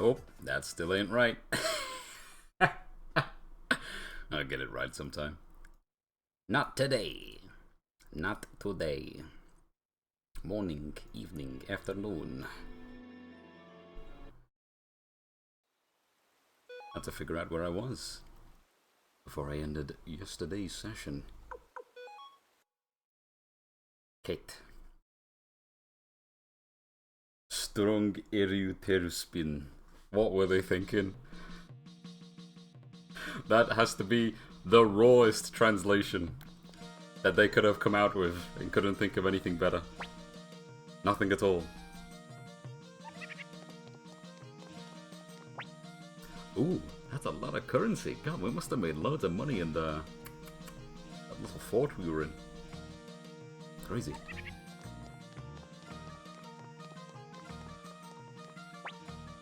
Nope, that still ain't right. I'll get it right sometime. Not today. Not today. Morning, evening, afternoon. Had to figure out where I was before I ended yesterday's session. Kate. Strong Eru Tailspin. What were they thinking? That has to be the rawest translation that they could have come out with and couldn't think of anything better. Nothing at all. Ooh, that's a lot of currency. God, we must have made loads of money in that little fort we were in. Crazy.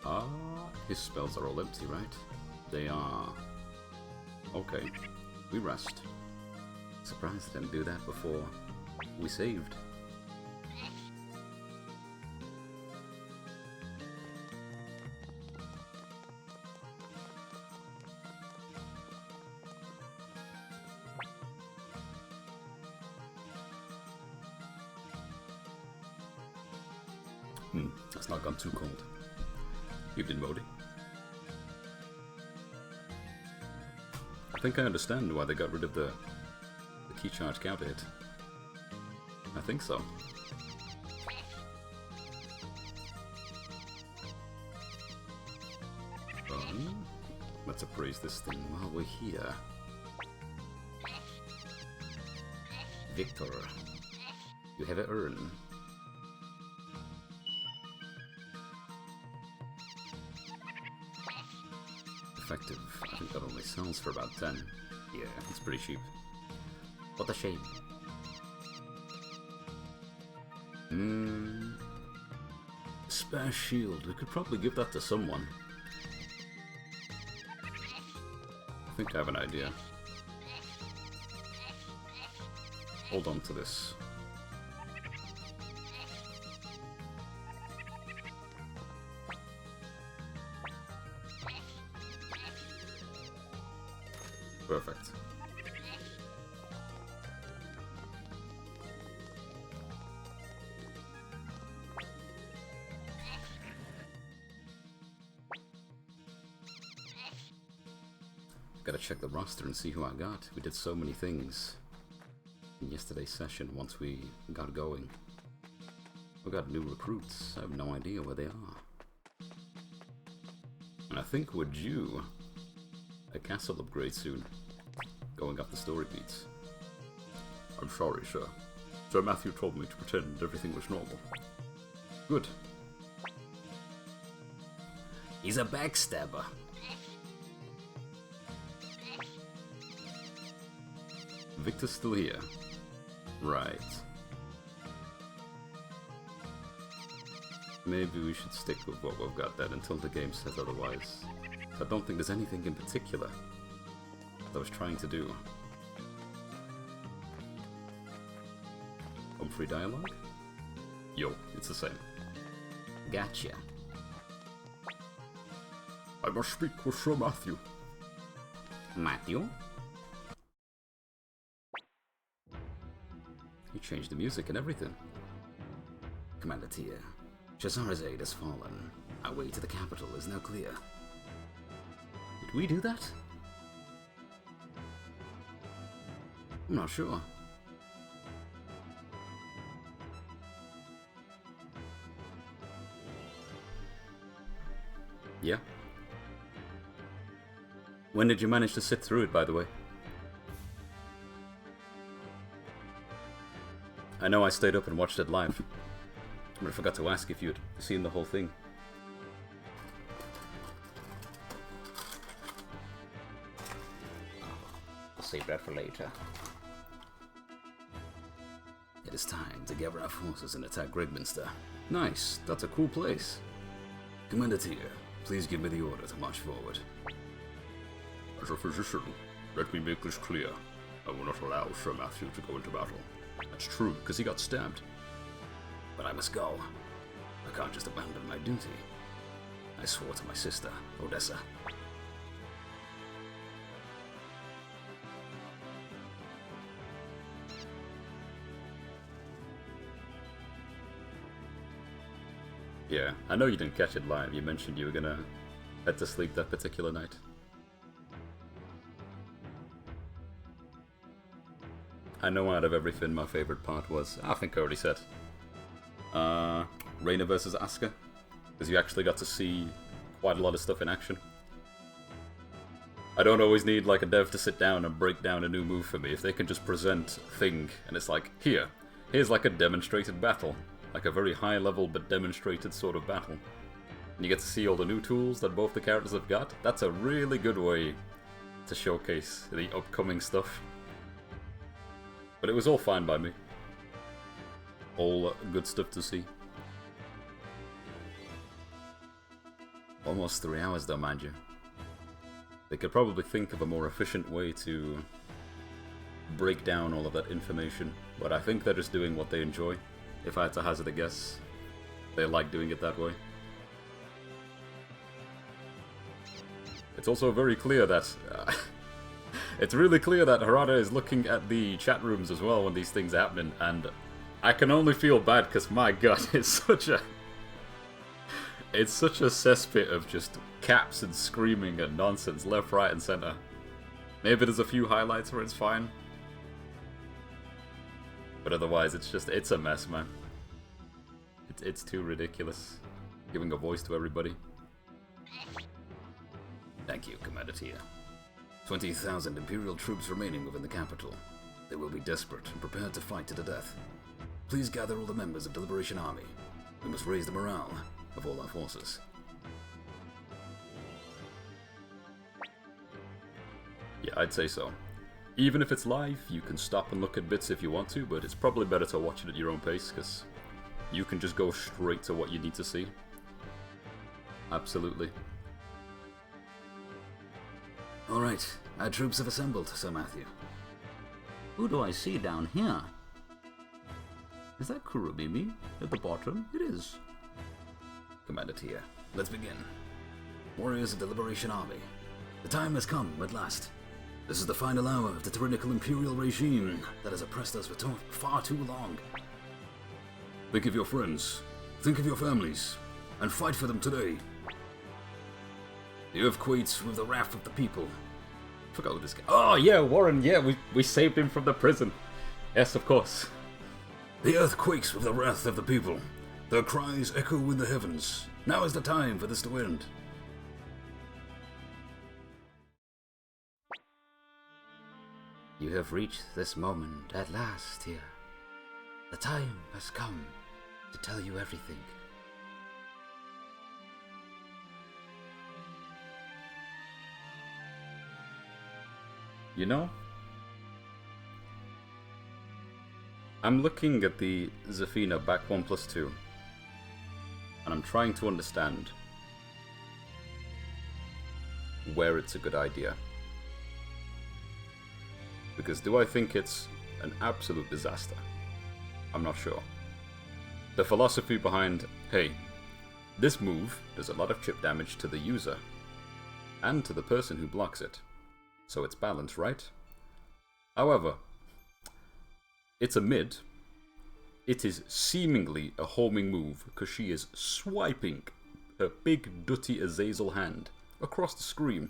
Ah, his spells are all empty, right? They are. Okay, we rest. Surprised I didn't do that before we saved. That's not gone too cold. Evening, Modi. I think I understand why they got rid of the key charge counter hit. I think so. Let's appraise this thing while we're here. Victor, you have an urn. Effective. I think that only sells for about 10. Yeah, it's pretty cheap. What a shame. Spare shield. We could probably give that to someone. I think I have an idea. Hold on to this. Perfect. Gotta check the roster and see who I got. We did so many things in yesterday's session once we got going. We got new recruits. I have no idea where they are. And I think we're due a castle upgrade soon. Going up the story beats. I'm sorry, sir. Sir Matthew told me to pretend everything was normal. Good. He's a backstabber. Victor's still here. Right. Maybe we should stick with what we've got then until the game says otherwise. I don't think there's anything in particular that I was trying to do. Humphrey dialogue? Yo, it's the same. Gotcha. I must speak with Sir Matthew. Matthew? He changed the music and everything. Commander Tyr, Chazarzade has fallen. Our way to the capital is now clear. Did we do that? I'm not sure. Yeah. When did you manage to sit through it, by the way? I know I stayed up and watched it live, but I forgot to ask if you'd seen the whole thing. I'll save that for later. It is time to gather our forces and attack Gregminster. Nice, that's a cool place. Commander Tyr, please give me the order to march forward. As a physician, let me make this clear. I will not allow Sir Matthew to go into battle. That's true, because he got stabbed. But I must go. I can't just abandon my duty. I swore to my sister, Odessa. Yeah, I know you didn't catch it live. You mentioned you were gonna head to sleep that particular night. I know out of everything my favorite part was, I think I already said, Reina versus Asuka. Because you actually got to see quite a lot of stuff in action. I don't always need like a dev to sit down and break down a new move for me. If they can just present thing, and it's like, here's like a demonstrated battle. Like a very high level but demonstrated sort of battle. And you get to see all the new tools that both the characters have got. That's a really good way to showcase the upcoming stuff. But it was all fine by me. All good stuff to see. Almost 3 hours though, mind you. They could probably think of a more efficient way to break down all of that information. But I think they're just doing what they enjoy. If I had to hazard a guess, they like doing it that way. It's also very clear that... it's really clear that Harada is looking at the chat rooms as well when these things are happening, and I can only feel bad because, my god, it's such a cesspit of just caps and screaming and nonsense left, right, and center. Maybe there's a few highlights where it's fine. But otherwise, it's a mess, man. It's too ridiculous. Giving a voice to everybody. Thank you, Commander Tia. 20,000 Imperial troops remaining within the capital. They will be desperate and prepared to fight to the death. Please gather all the members of the Liberation Army. We must raise the morale of all our forces. Yeah, I'd say so. Even if it's live, you can stop and look at bits if you want to, but it's probably better to watch it at your own pace, because you can just go straight to what you need to see. Absolutely. Alright, our troops have assembled, Sir Matthew. Who do I see down here? Is that Kurumimi at the bottom? It is. Commander Tia, let's begin. Warriors of the Liberation Army, the time has come at last. This is the final hour of the tyrannical imperial regime that has oppressed us for far too long. Think of your friends, think of your families, and fight for them today. The earth quakes with the wrath of the people. I forgot what this guy... Oh yeah, Warren, yeah, we saved him from the prison. Yes, of course. The earth quakes with the wrath of the people. Their cries echo in the heavens. Now is the time for this to end. You have reached this moment at last here. The time has come to tell you everything. You know, I'm looking at the Zafina back 1+2, and I'm trying to understand where it's a good idea. Because do I think it's an absolute disaster? I'm not sure. The philosophy behind, hey, this move does a lot of chip damage to the user, and to the person who blocks it. So it's balanced, right? However, it's a mid. It is seemingly a homing move, because she is swiping her big dutty Azazel hand across the screen.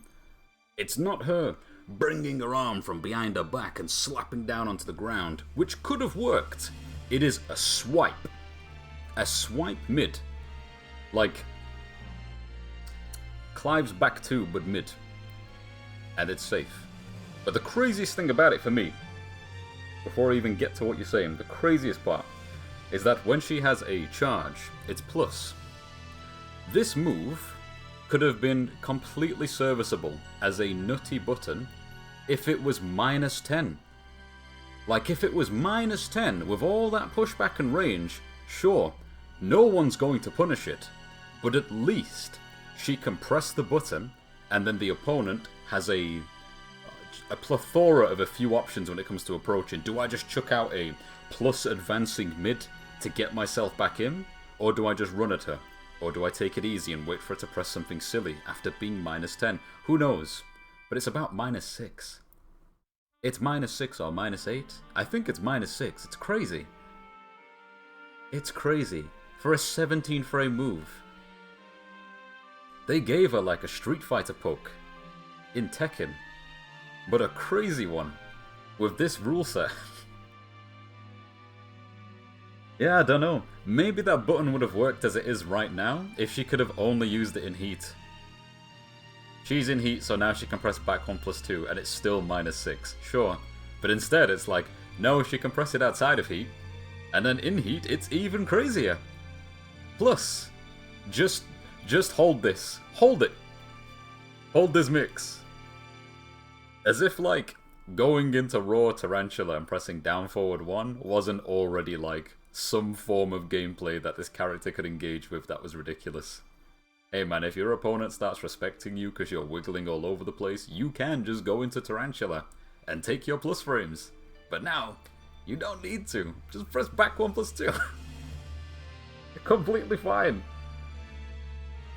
It's not her bringing her arm from behind her back and slapping down onto the ground, which could have worked. It is a swipe. A swipe mid. Like Clive's back 2, but mid. And it's safe. But the craziest thing about it for me, before I even get to what you're saying, the craziest part is that when she has a charge, it's plus. This move could have been completely serviceable as a nutty button if it was -10. Like, if it was -10 with all that pushback and range, sure, no one's going to punish it, but at least she can press the button and then the opponent has a plethora of a few options when it comes to approaching. Do I just chuck out a plus advancing mid to get myself back in? Or do I just run at her? Or do I take it easy and wait for it to press something silly after being -10? Who knows? But it's about -6. It's -6 or -8? I think it's -6. It's crazy. It's crazy. For a 17 frame move. They gave her like a Street Fighter poke in Tekken. But a crazy one. With this rule set. Yeah, I don't know. Maybe that button would have worked as it is right now if she could have only used it in heat. She's in heat, so now she can press back 1+2 and it's still -6. Sure. But instead it's like, no, she can press it outside of heat. And then in heat, it's even crazier. Plus, just hold this. Hold it. Hold this mix. As if, like, going into Raw Tarantula and pressing down forward 1 wasn't already, like, some form of gameplay that this character could engage with that was ridiculous. Hey man, if your opponent starts respecting you because you're wiggling all over the place, you can just go into Tarantula and take your plus frames. But now, you don't need to. Just press back 1+2. You're completely fine.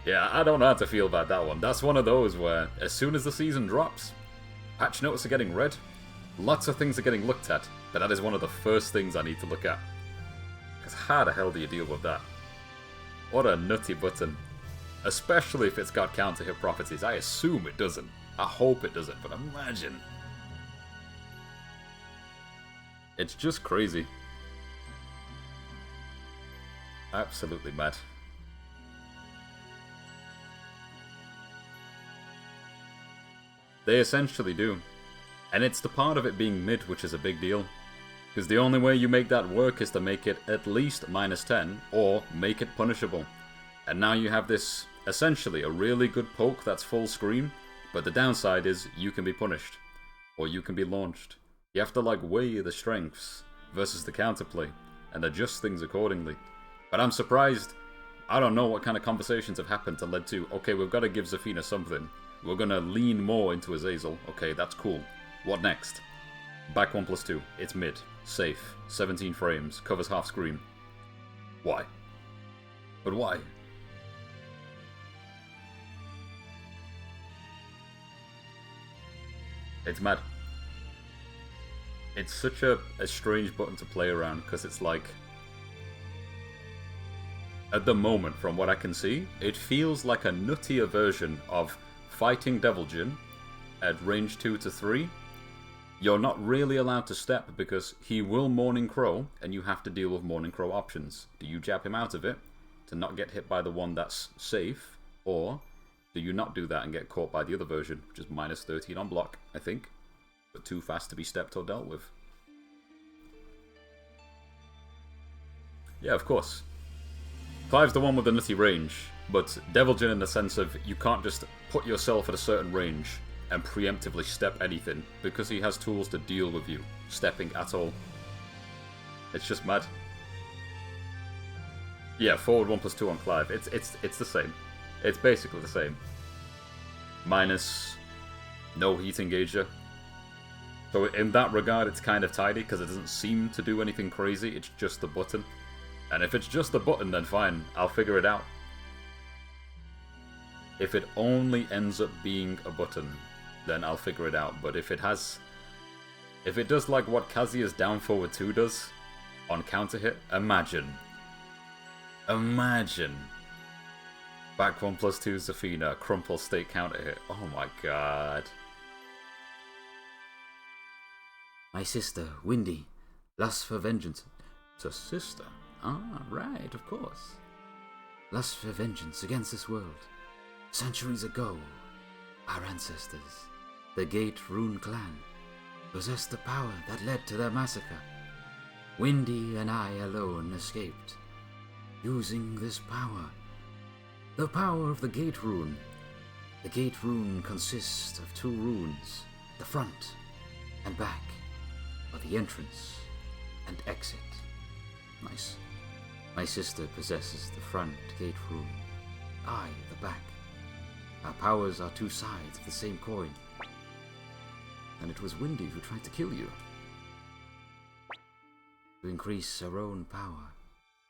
Yeah, I don't know how to feel about that one. That's one of those where, as soon as the season drops, patch notes are getting read, lots of things are getting looked at, but that is one of the first things I need to look at. Because how the hell do you deal with that? What a nutty button. Especially if it's got counter hit properties. I assume it doesn't. I hope it doesn't, but imagine. It's just crazy. Absolutely mad. They essentially do. And it's the part of it being mid which is a big deal. Because the only way you make that work is to make it at least -10, or make it punishable. And now you have this, essentially, a really good poke that's full screen, but the downside is you can be punished. Or you can be launched. You have to, like, weigh the strengths versus the counterplay, and adjust things accordingly. But I'm surprised, I don't know what kind of conversations have happened to lead to, okay, we've got to give Zafina something. We're gonna lean more into Azazel. Okay, that's cool. What next? Back 1+2. It's mid. Safe. 17 frames. Covers half screen. Why? But why? It's mad. It's such a strange button to play around, because it's like... At the moment, from what I can see, it feels like a nuttier version of fighting Devil Jin at range 2 to 3. You're not really allowed to step because he will Morning Crow, and you have to deal with Morning Crow options. Do you jab him out of it to not get hit by the one that's safe, or do you not do that and get caught by the other version, which is -13 on block, I think, but too fast to be stepped or dealt with? Yeah, of course. Clive's the one with the nutty range, but Devil Jin in the sense of you can't just put yourself at a certain range and preemptively step anything, because he has tools to deal with you stepping at all. It's just mad. Yeah, forward 1+2 on Clive. It's the same. It's basically the same. Minus no heat engager. So in that regard, it's kind of tidy because it doesn't seem to do anything crazy. It's just the button. And if it's just the button, then fine. I'll figure it out. If it only ends up being a button, then I'll figure it out. But if it has... If it does like what Kazuya's down forward 2 does on counter hit, imagine. Imagine. Back 1+2 Zafina, crumple state counter hit. Oh my god. My sister, Windy, lusts for vengeance. It's a sister. Ah, right, of course. Lust for vengeance against this world. Centuries ago, our ancestors, the Gate Rune clan, possessed the power that led to their massacre. Windy and I alone escaped, using this power. The power of the Gate Rune. The Gate Rune consists of 2 runes, the front and back, or the entrance and exit. Nice. My sister possesses the front Gate Rune, I the back. Our powers are 2 sides of the same coin. And it was Windy who tried to kill you. To increase her own power,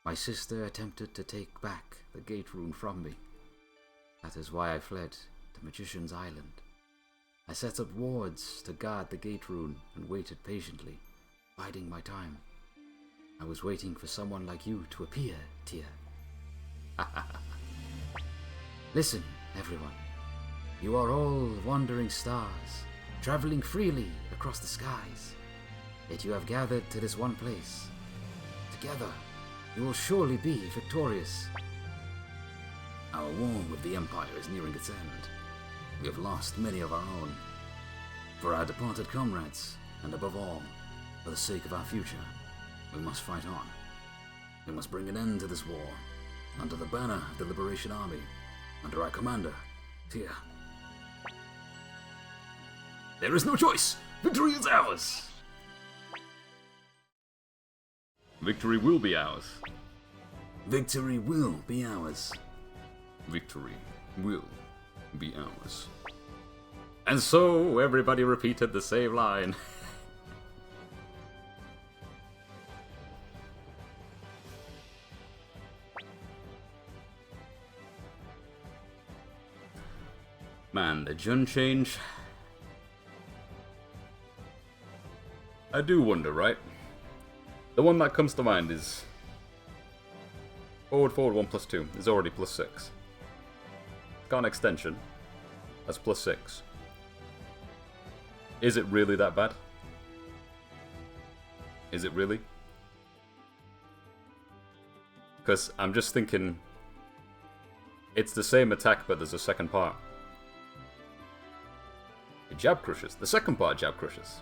My sister attempted to take back the gate rune from me. That is why I fled to Magician's Island. I set up wards to guard the gate rune and waited patiently, biding my time. I was waiting for someone like you to appear, Tia. Listen, everyone. You are all wandering stars, traveling freely across the skies. Yet you have gathered to this one place. Together, you will surely be victorious. Our war with the Empire is nearing its end. We have lost many of our own. For our departed comrades, and above all, for the sake of our future, we must fight on. We must bring an end to this war, under the banner of the Liberation Army, under our commander, Tia. There is no choice! Victory is ours! Victory will be ours. Victory will be ours. Victory will be ours. And so everybody repeated the same line. Man, the Jun change. I do wonder, right? The one that comes to mind is forward 1+2 is already +6. It's got an extension. That's +6. Is it really that bad? Is it really? Because I'm just thinking it's the same attack, but there's a second part. It jab crushes. The second part jab crushes.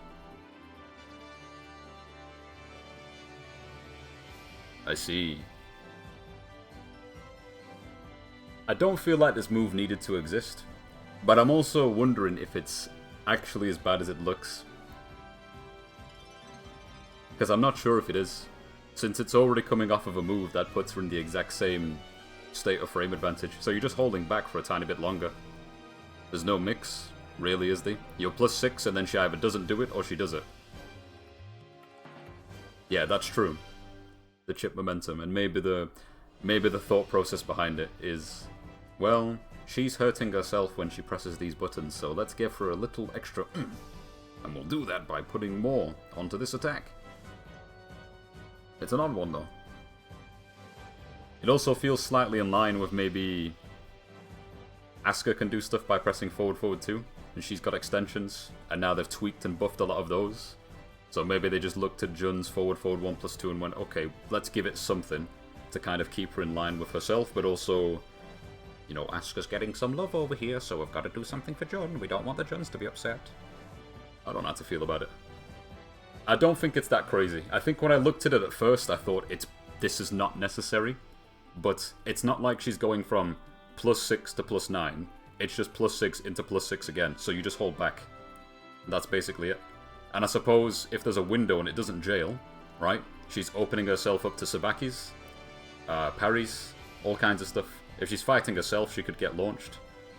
I see. I don't feel like this move needed to exist, but I'm also wondering if it's actually as bad as it looks. Because I'm not sure if it is, since it's already coming off of a move that puts her in the exact same state of frame advantage, so you're just holding back for a tiny bit longer. There's no mix, really, is there? You're +6 and then she either doesn't do it or she does it. Yeah, that's true. The chip momentum, and maybe the thought process behind it is, well, she's hurting herself when she presses these buttons, so let's give her a little extra and we'll do that by putting more onto this attack. It's an odd one though. It also feels slightly in line with maybe Asuka can do stuff by pressing forward 2, and she's got extensions, and now they've tweaked and buffed a lot of those. So maybe they just looked at Jun's forward 1+2 and went, okay, let's give it something to kind of keep her in line with herself, but also, you know, Asuka's getting some love over here, so we've got to do something for Jun. We don't want the Juns to be upset. I don't know how to feel about it. I don't think it's that crazy. I think when I looked at it at first, I thought this is not necessary, but it's not like she's going from +6 to +9. It's just +6 into +6 again, so you just hold back. That's basically it. And I suppose if there's a window and it doesn't jail, right? She's opening herself up to Sabaki's, parries, all kinds of stuff. If she's fighting herself, she could get launched.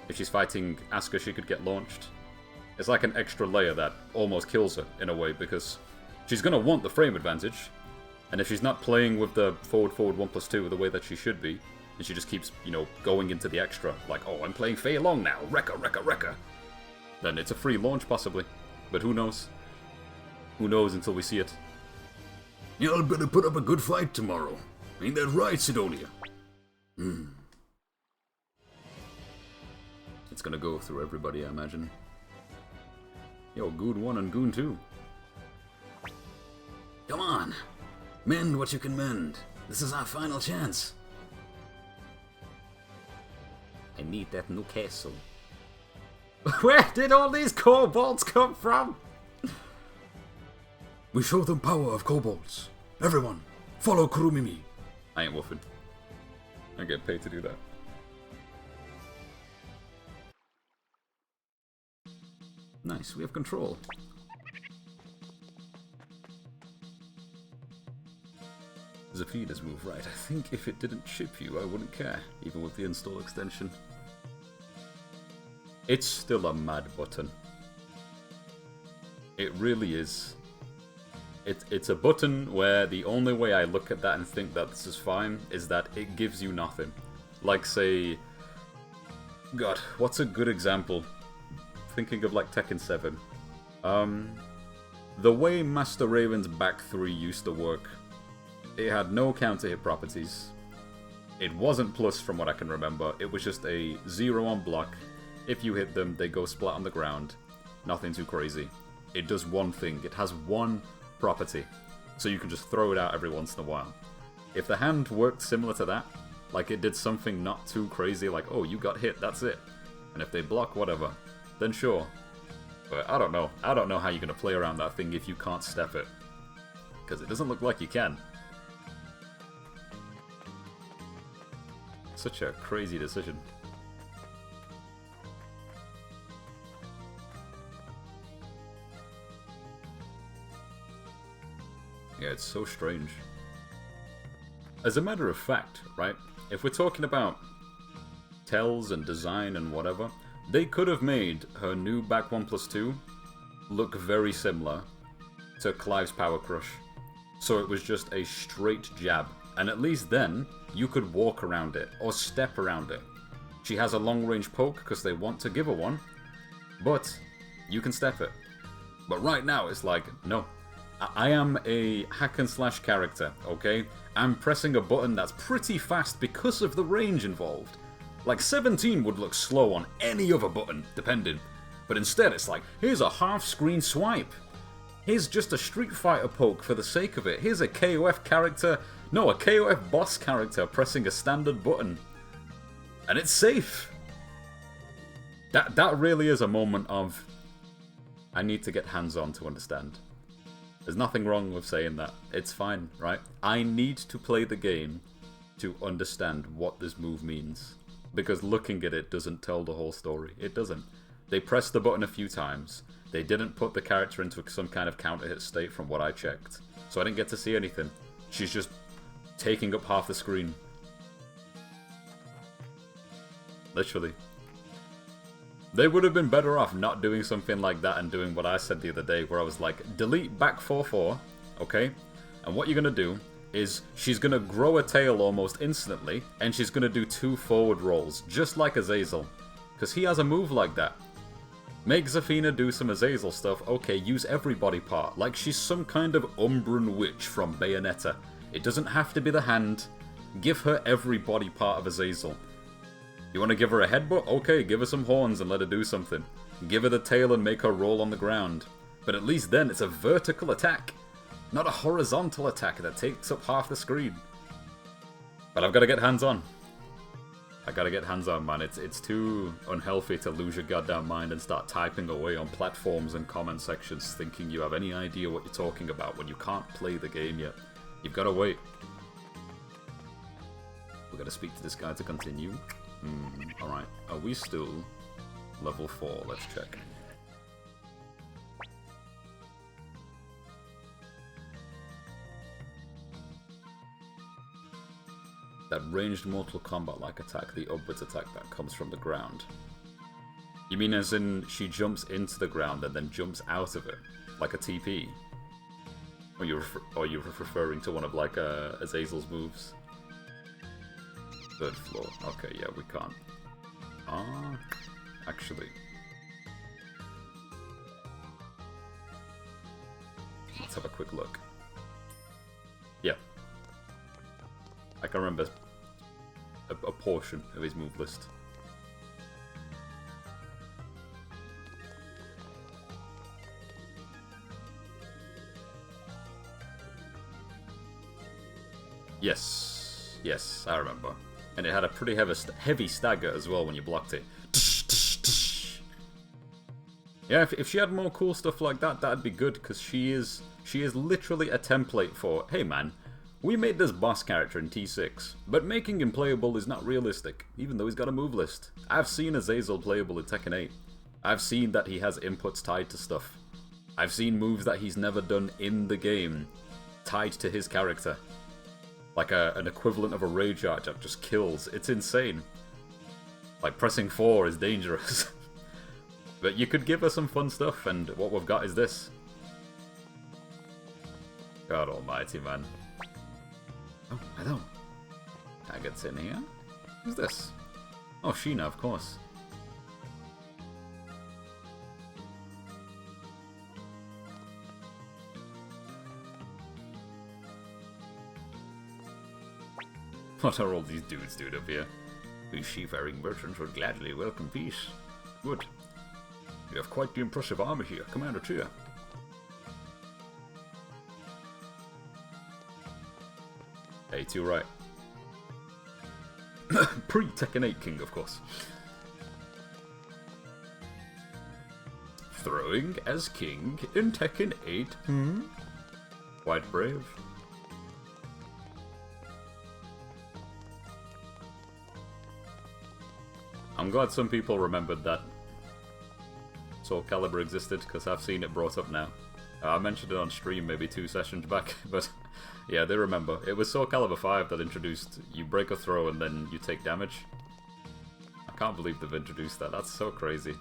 If she's fighting Asuka, she could get launched. It's like an extra layer that almost kills her, in a way, because she's going to want the frame advantage. And if she's not playing with the forward 1+2 the way that she should be, and she just keeps, you know, going into the extra, like, oh, I'm playing Fei Long now, Rekka, then it's a free launch, possibly. But who knows? Who knows until we see it? Y'all better put up a good fight tomorrow. Ain't that right, Sidonia? It's gonna go through everybody, I imagine. Yo, Goon 1 and Goon 2. Come on. Mend what you can mend. This is our final chance. I need that new castle. Where did all these kobolds come from? We show them power of kobolds. Everyone, follow Kurumimi. I ain't woofing. I get paid to do that. Nice, we have control. Zafida's move right. I think if it didn't chip you, I wouldn't care, even with the install extension. It's still a mad button. It really is. It's a button where the only way I look at that and think that this is fine is that it gives you nothing. Like, say... God, what's a good example? Thinking of, like, Tekken 7. The way Master Raven's back 3 used to work, it had no counter-hit properties. It wasn't plus from what I can remember. It was just a 0 on block. If you hit them, they go splat on the ground. Nothing too crazy. It does one thing. It has one property. So you can just throw it out every once in a while. If the hand worked similar to that, like it did something not too crazy, like, oh, you got hit, that's it. And if they block, whatever, then sure. But I don't know. I don't know how you're going to play around that thing if you can't step it. Because it doesn't look like you can. Such a crazy decision. Yeah, it's so strange. As a matter of fact, right, if we're talking about tells and design and whatever, they could have made her new back 1+2 look very similar to Clive's Power Crush. So it was just a straight jab. And at least then, you could walk around it, or step around it. She has a long-range poke because they want to give her one, but you can step it. But right now, it's like, no. I am a hack-and-slash character, okay? I'm pressing a button that's pretty fast because of the range involved. Like, 17 would look slow on any other button, depending. But instead, it's like, here's a half-screen swipe. Here's just a Street Fighter poke for the sake of it. Here's a KOF character... No, a KOF boss character pressing a standard button. And it's safe. That really is a moment of... I need to get hands-on to understand. There's nothing wrong with saying that. It's fine, right? I need to play the game to understand what this move means. Because looking at it doesn't tell the whole story. It doesn't. They pressed the button a few times. They didn't put the character into some kind of counter-hit state from what I checked. So I didn't get to see anything. She's just taking up half the screen. Literally. They would have been better off not doing something like that and doing what I said the other day, where I was like, delete back 4-4, okay? And what you're going to do is she's going to grow a tail almost instantly, and she's going to do 2 forward rolls, just like Azazel. Because he has a move like that. Make Zafina do some Azazel stuff, okay, use every body part, like she's some kind of Umbran witch from Bayonetta. It doesn't have to be the hand. Give her every body part of Azazel. You want to give her a headbutt? Okay, give her some horns and let her do something. Give her the tail and make her roll on the ground. But at least then it's a vertical attack, not a horizontal attack that takes up half the screen. But I've got to get hands on. I gotta get hands on, man. It's too unhealthy to lose your goddamn mind and start typing away on platforms and comment sections thinking you have any idea what you're talking about when you can't play the game yet. You've got to wait. We've got to speak to this guy to continue. Alright. Are we still level 4? Let's check. That ranged Mortal Kombat-like attack, the upwards attack that comes from the ground. You mean as in she jumps into the ground and then jumps out of it? Like a TP? Or you're referring to one of like Azazel's moves? 3rd floor. Okay, yeah, we can't. Ah, actually. Let's have a quick look. Yeah. I can remember a portion of his move list. Yes, I remember. And it had a pretty heavy stagger as well when you blocked it. Yeah, if she had more cool stuff like that, that'd be good, because she is literally a template for, hey man, we made this boss character in T6, but making him playable is not realistic, even though he's got a move list. I've seen Azazel playable in Tekken 8. I've seen that he has inputs tied to stuff. I've seen moves that he's never done in the game tied to his character. Like an equivalent of a rage arch that just kills. It's insane. Like pressing 4 is dangerous. But you could give her some fun stuff, and what we've got is this. God almighty, man. Oh, hello. Tagged's in here? Who's this? Oh, Sheena, of course. What are all these dudes doing up here? These seafaring merchants would gladly welcome peace. Good. You have quite the impressive army here, Commander Tia. Hey, too right. Pre-Tekken 8 King, of course. Throwing as king in Tekken 8. Quite brave. I'm glad some people remembered that Soul Calibur existed, because I've seen it brought up now. I mentioned it on stream maybe 2 sessions back, but yeah, they remember. It was Soul Calibur 5 that introduced you break a throw and then you take damage. I can't believe they've introduced that. That's so crazy.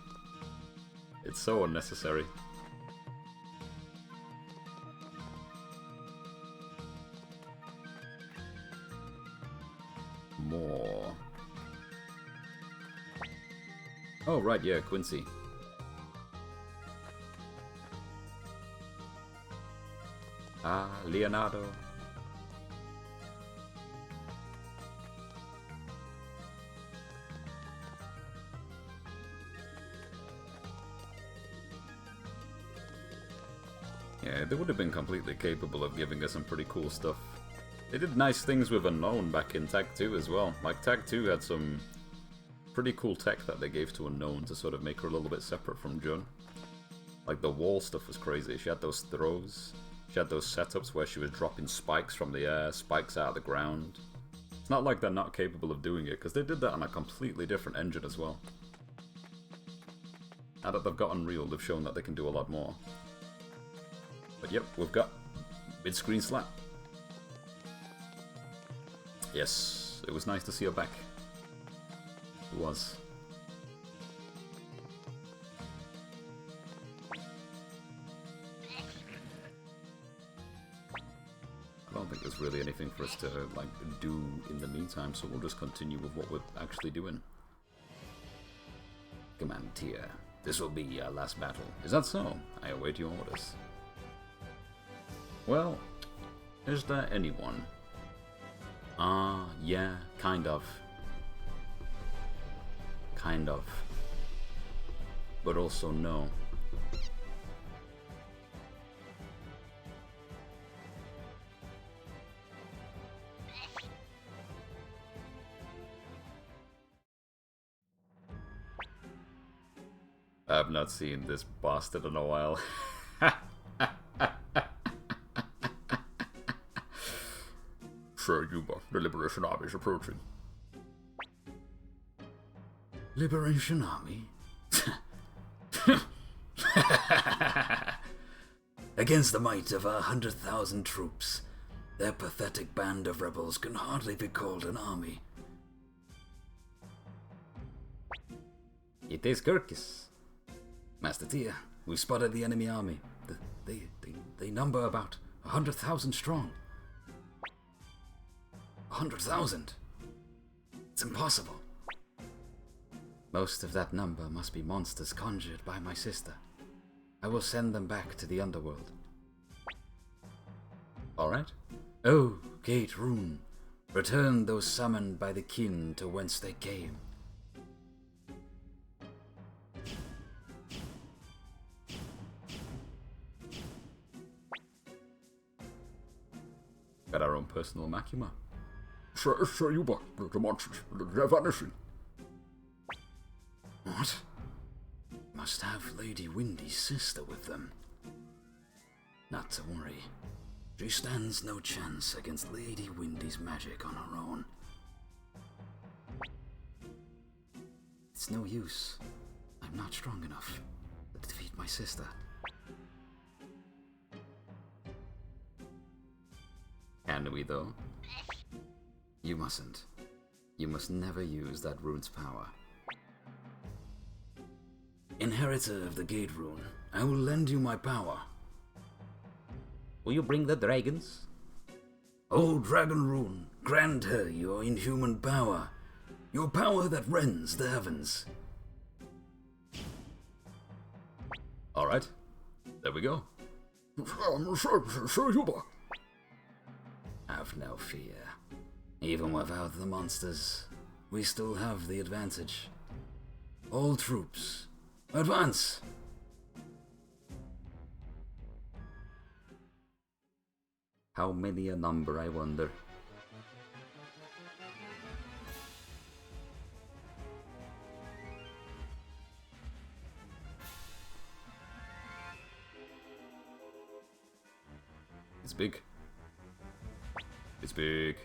It's so unnecessary. More. Oh, right, yeah, Quincy. Ah, Leonardo. Yeah, they would have been completely capable of giving us some pretty cool stuff. They did nice things with Unknown back in Tag 2 as well. Like, Tag 2 had some pretty cool tech that they gave to Unknown to sort of make her a little bit separate from Jun. Like, the wall stuff was crazy. She had those throws. She had those setups where she was dropping spikes from the air, spikes out of the ground. It's not like they're not capable of doing it, because they did that on a completely different engine as well. Now that they've got Unreal, they've shown that they can do a lot more. But yep, we've got mid-screen slap. Yes, it was nice to see her back. It was. I don't think there's really anything for us to like do in the meantime, so we'll just continue with what we're actually doing. Command Tia, this will be our last battle. Is that so? I await your orders. Well, is there anyone? Yeah, kind of. Kind of. But also no. I've not seen this bastard in a while. Sir Yuba, the Liberation Army is approaching. Liberation Army? Against the might of 100,000 troops, their pathetic band of rebels can hardly be called an army. It is Kirkis. Master Tia, we've spotted the enemy army. They number about 100,000 strong. 100,000? It's impossible. Most of that number must be monsters conjured by my sister. I will send them back to the underworld. Alright. Oh, Gate Rune, return those summoned by the kin to whence they came. Got our own personal Makima. Sir Yuba, the monsters, they're vanishing. What? Must have Lady Windy's sister with them. Not to worry. She stands no chance against Lady Windy's magic on her own. It's no use. I'm not strong enough to defeat my sister. Can we, though? You mustn't. You must never use that rune's power. Inheritor of the Gate Rune, I will lend you my power. Will you bring the dragons? O dragon rune, grant her your inhuman power, your power that rends the heavens. Alright, there we go. Sure you are. Have no fear. Even without the monsters, we still have the advantage. All troops, advance! How many a number, I wonder. It's big. It's big.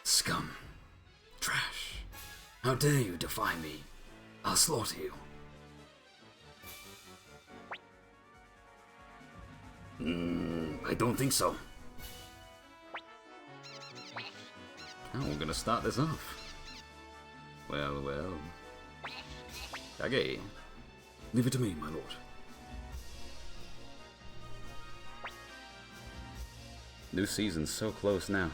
Scum! Trash! How dare you defy me? I'll slaughter you. I don't think so. How are we gonna start this off? Well, well. Kage. Leave it to me, my lord. New season's so close now.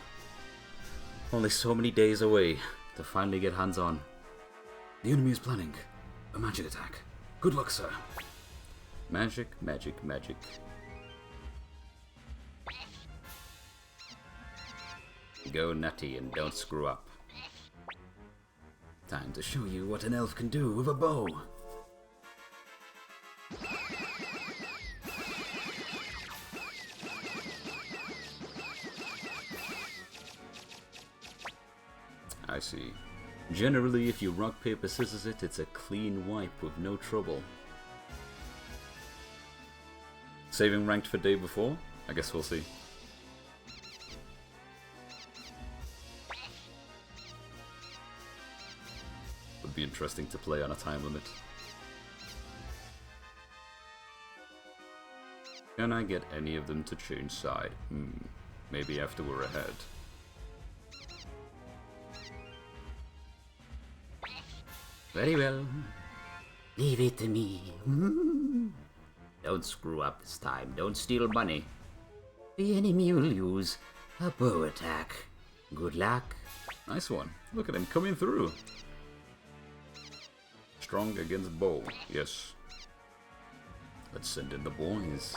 Only so many days away to finally get hands on. The enemy is planning a magic attack. Good luck, sir. Magic, magic, magic. Go nutty and don't screw up. Time to show you what an elf can do with a bow. I see. Generally, if you rock, paper, scissors it, it's a clean wipe with no trouble. Saving ranked for day before? I guess we'll see. Would be interesting to play on a time limit. Can I get any of them to change side? Maybe after we're ahead. Very well. Leave it to me. Don't screw up this time. Don't steal money. The enemy will use a bow attack. Good luck. Nice one. Look at him coming through. Strong against bow. Yes. Let's send in the boys.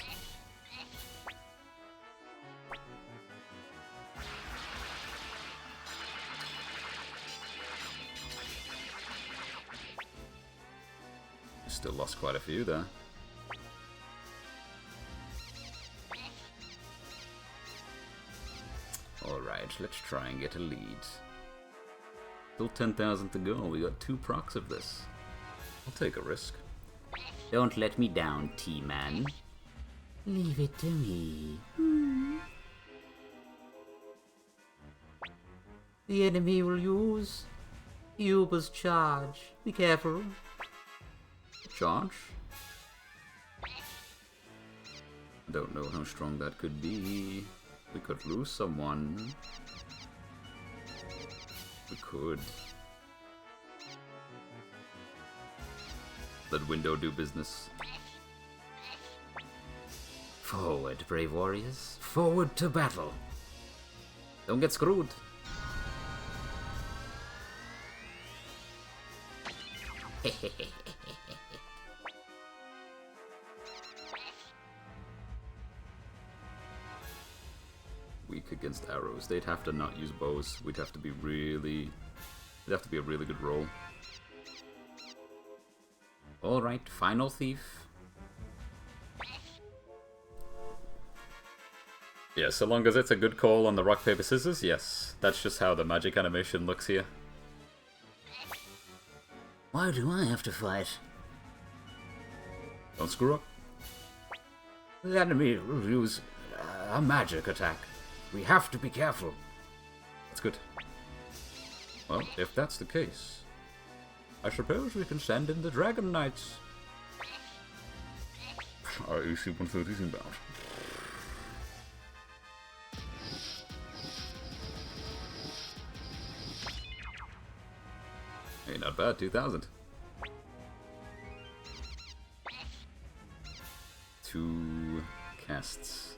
Still lost quite a few there. Alright, let's try and get a lead. Still 10,000 to go. We got 2 procs of this. I'll take a risk. Don't let me down, T-Man. Leave it to me. The enemy will use Yuba's charge. Be careful. Charge? Don't know how strong that could be. We could lose someone. We could. Let window do business. Forward, brave warriors. Forward to battle. Don't get screwed. Weak against arrows. They'd have to not use bows. We'd have to be really... It'd have to be a really good roll. Alright, final thief. Yeah, so long as it's a good call on the rock, paper, scissors, yes. That's just how the magic animation looks here. Why do I have to fight? Don't screw up. The enemy will use a magic attack. We have to be careful. That's good. Well, if that's the case, I suppose we can send in the Dragon Knights. Our AC 130 is inbound. Hey, not bad, 2,000. 2 casts.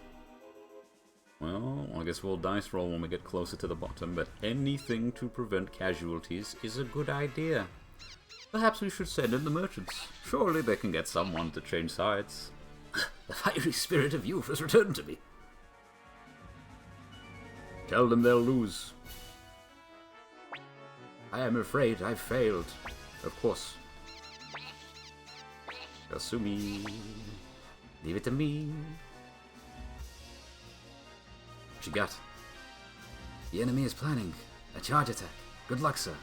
Well, I guess we'll dice roll when we get closer to the bottom, but anything to prevent casualties is a good idea. Perhaps we should send in the merchants. Surely they can get someone to change sides. The fiery spirit of youth has returned to me. Tell them they'll lose. I am afraid I've failed. Of course. Kasumi. Leave it to me. What you got? The enemy is planning a charge attack. Good luck, sir.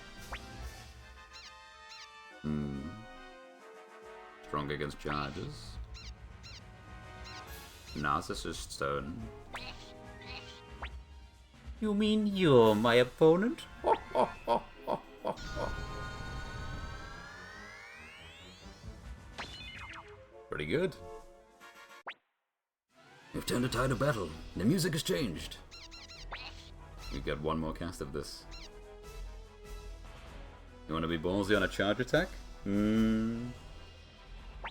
Strong against charges. Narcissist turn. You mean you're my opponent? Pretty good. We've turned the tide of battle. The music has changed. We got one more cast of this. You want to be ballsy on a charge attack?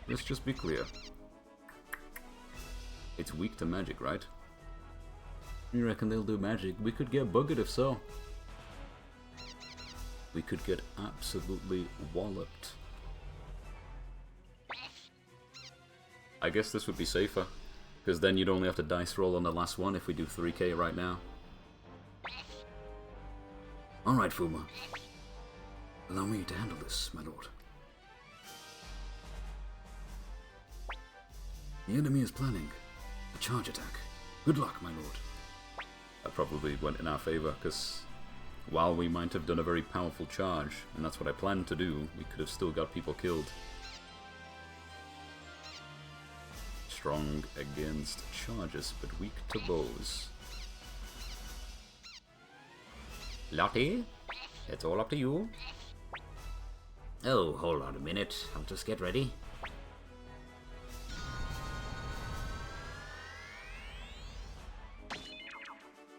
Let's just be clear. It's weak to magic, right? You reckon they'll do magic? We could get buggered if so. We could get absolutely walloped. I guess this would be safer, because then you'd only have to dice roll on the last one if we do 3k right now. Alright, Fuma. Allow me to handle this, my lord. The enemy is planning a charge attack. Good luck, my lord. That probably went in our favor, because while we might have done a very powerful charge, and that's what I planned to do, we could have still got people killed. Strong against charges, but weak to bows. Lottie, it's all up to you. Oh, hold on a minute. I'll just get ready.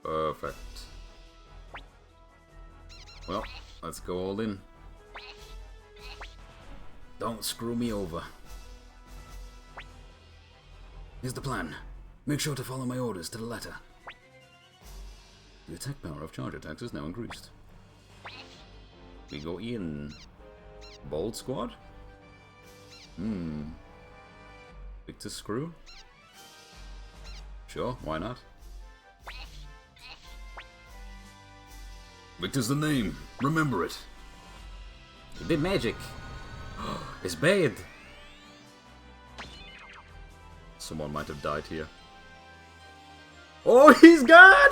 Perfect. Well, let's go all in. Don't screw me over. Here's the plan. Make sure to follow my orders to the letter. The attack power of charge attacks is now increased. We go in. Bold squad? Victor screw? Sure, why not? Victor's the name. Remember it. He did magic. It's bad. Someone might have died here. Oh, he's gone!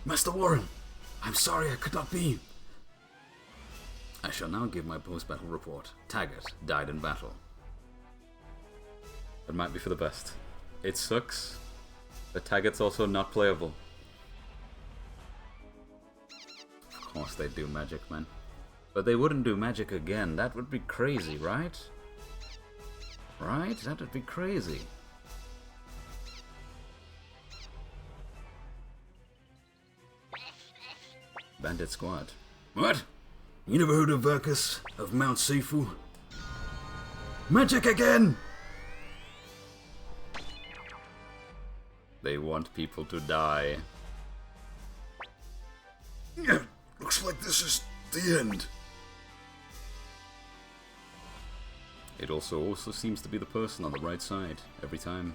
Master Warren, I'm sorry I could not be. I shall now give my post-battle report. Taggart died in battle. It might be for the best. It sucks, but Taggart's also not playable. Of course they do magic, man. But they wouldn't do magic again. That would be crazy, right? Right? That would be crazy. Bandit squad. What? You never heard of Verkus of Mount Sifu? Magic again! They want people to die. Yeah, looks like this is the end. It also seems to be the person on the right side every time.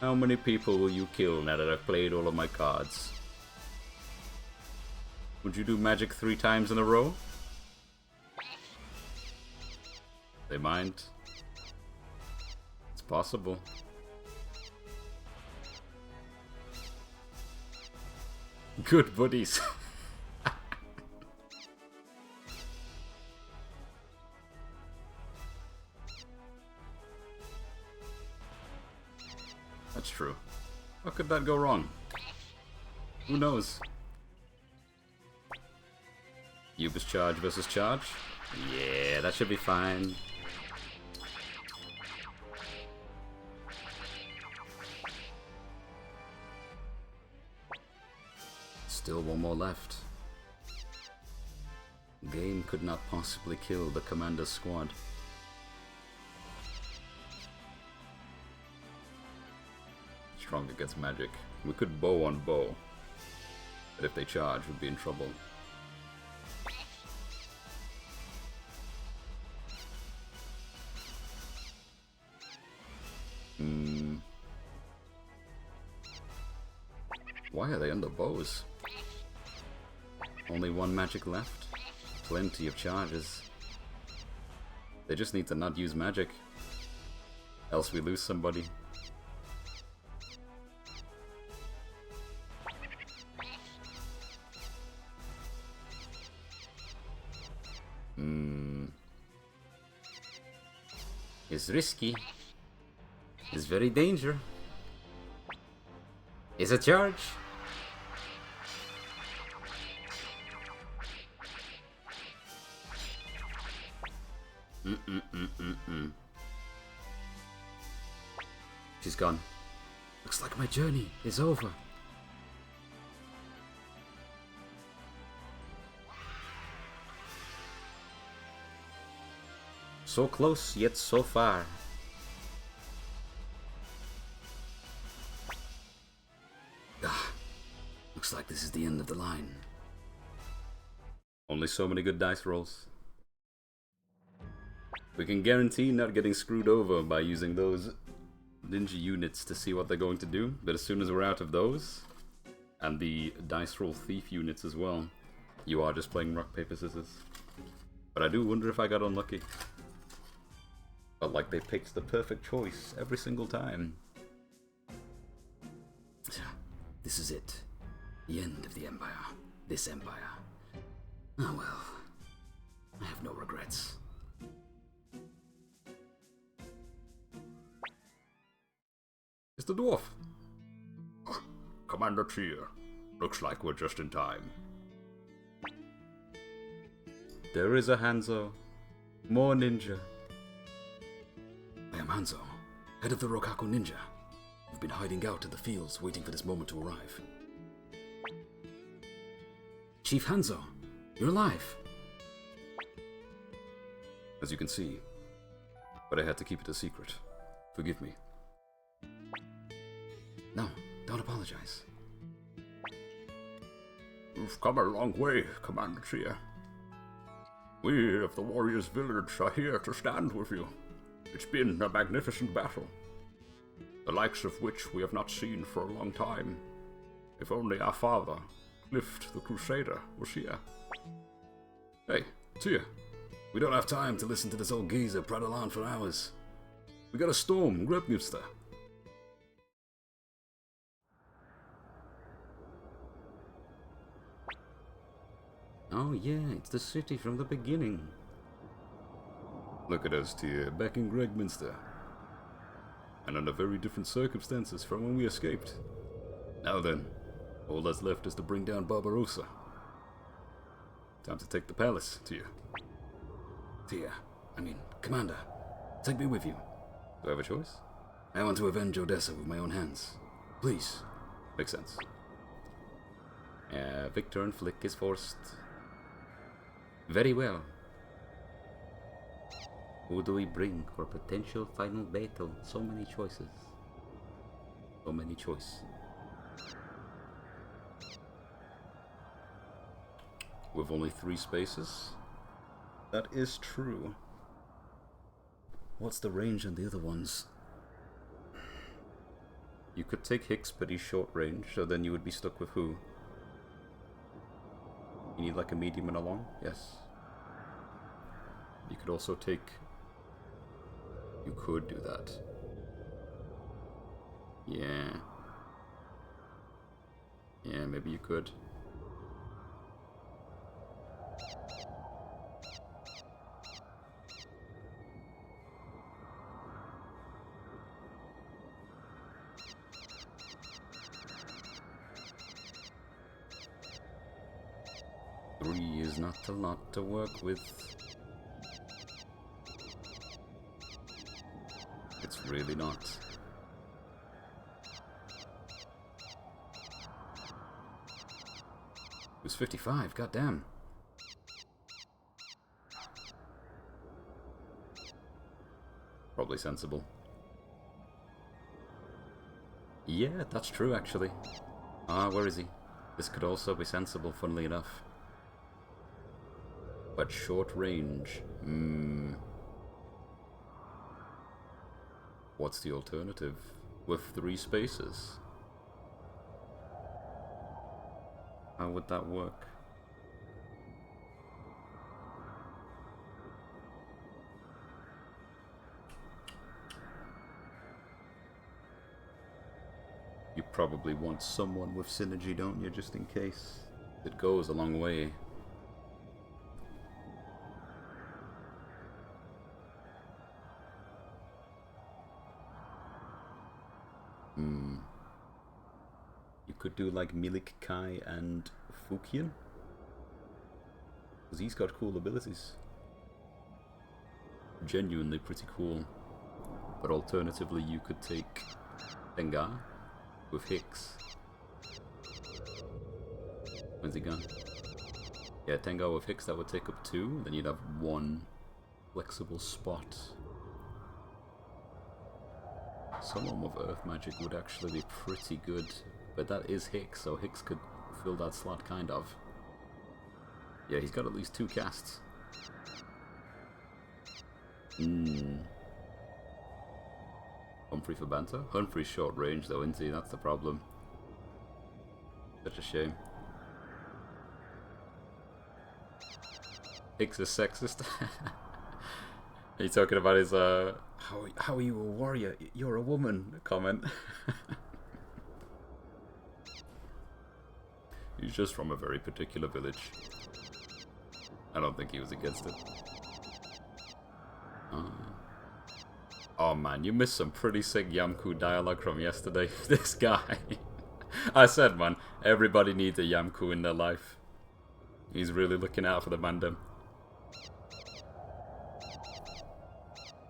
How many people will you kill now that I've played all of my cards? Would you do magic 3 times in a row? They might. It's possible. Good buddies. That's true. How could that go wrong? Who knows? Ubis charge versus charge? Yeah, that should be fine. Still one more left. Game could not possibly kill the commander's squad. strong against magic. We could bow on bow, but if they charge, we'd be in trouble. Why are they under bows? Only one magic left. Plenty of charges. They just need to not use magic. Else we lose somebody. It's risky. It's very danger. It's a charge. She's gone. Looks like my journey is over. So close, yet so far. Looks like this is the end of the line. Only so many good dice rolls. We can guarantee not getting screwed over by using those ninja units to see what they're going to do, but as soon as we're out of those, and the dice roll thief units as well, you are just playing rock, paper, scissors. But I do wonder if I got unlucky. Felt like they picked the perfect choice every single time. This is it. The end of the Empire. This Empire. Oh well. I have no regrets. It's the dwarf. Commander Tyr. Looks like we're just in time. There is a Hanzo. More ninja. I am Hanzo, head of the Rokaku Ninja. We've been hiding out in the fields waiting for this moment to arrive. Chief Hanzo, you're alive. As you can see. But I had to keep it a secret. Forgive me. No, don't apologize. You've come a long way, Commander Tyr. We of the Warriors Village are here to stand with you. It's been a magnificent battle, the likes of which we have not seen for a long time. If only our father, Clift the Crusader, was here. Hey, Tyr, we don't have time to listen to this old geezer prattle on for hours. We got a storm, Grubmuster. Oh yeah, it's the city from the beginning. Look at us, Tyr, back in Gregminster. And under very different circumstances from when we escaped. Now then, all that's left is to bring down Barbarossa. Time to take the palace, Tyr. Commander, take me with you. Do I have a choice? I want to avenge Odessa with my own hands. Please. Makes sense. Victor and Flick is forced. Very well. Who do we bring for potential final battle? So many choices. So many choice. With only 3 spaces? That is true. What's the range on the other ones? You could take Hicks, but he's short range, so then you would be stuck with who? You need like a medium and a long? Yes. You could also take... You could do that. Yeah. Yeah, maybe you could. Three is not a lot to work with. It's really not. It was 55, goddamn. Probably sensible. Yeah, that's true, actually. Ah, where is he? This could also be sensible, funnily enough. But short range. What's the alternative? With 3 spaces? How would that work? You probably want someone with synergy, don't you, just in case? It goes a long way. You could do like Milik Kai and Fukian. Because he's got cool abilities. Genuinely pretty cool. But alternatively, you could take Tengar with Hicks. When's he gone? Yeah, Tengar with Hicks, that would take up 2. Then you'd have 1 flexible spot. Someone with Earth Magic would actually be pretty good. But that is Hicks, so Hicks could fill that slot, kind of. Yeah, he's got at least 2 casts. Humphrey for banter? Humphrey's short range though, isn't he? That's the problem. Such a shame. Hicks is sexist. Are you talking about his, how are you a warrior? You're a woman comment. He's just from a very particular village. I don't think he was against it. Oh man, you missed some pretty sick Yamku dialogue from yesterday. This guy. I said, man, everybody needs a Yamku in their life. He's really looking out for the mandem.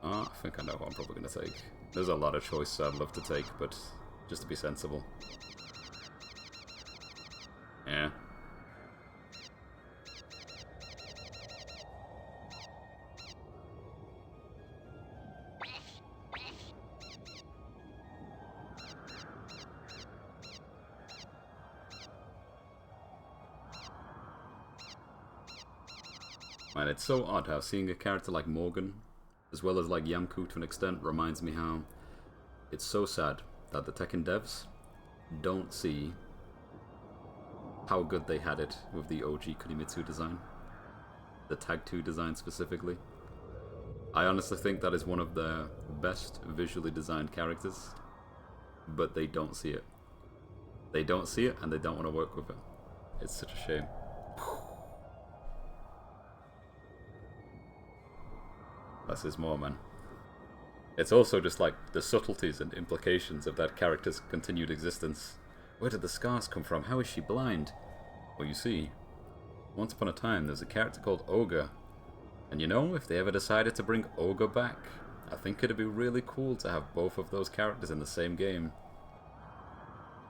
I think I know what I'm probably going to take. There's a lot of choices I'd love to take, but just to be sensible. Yeah. Man, it's so odd how seeing a character like Morgan, as well as like Yamku to an extent, reminds me how it's so sad that the Tekken devs don't see how good they had it with the OG Kunimitsu design. The Tag 2 design specifically. I honestly think that is one of their best visually designed characters, but they don't see it. They don't see it and they don't want to work with it. It's such a shame. Less is more, man. It's also just like the subtleties and implications of that character's continued existence. Where did the scars come from? How is she blind? Well, you see, once upon a time there's a character called Ogre. And you know, if they ever decided to bring Ogre back, I think it'd be really cool to have both of those characters in the same game.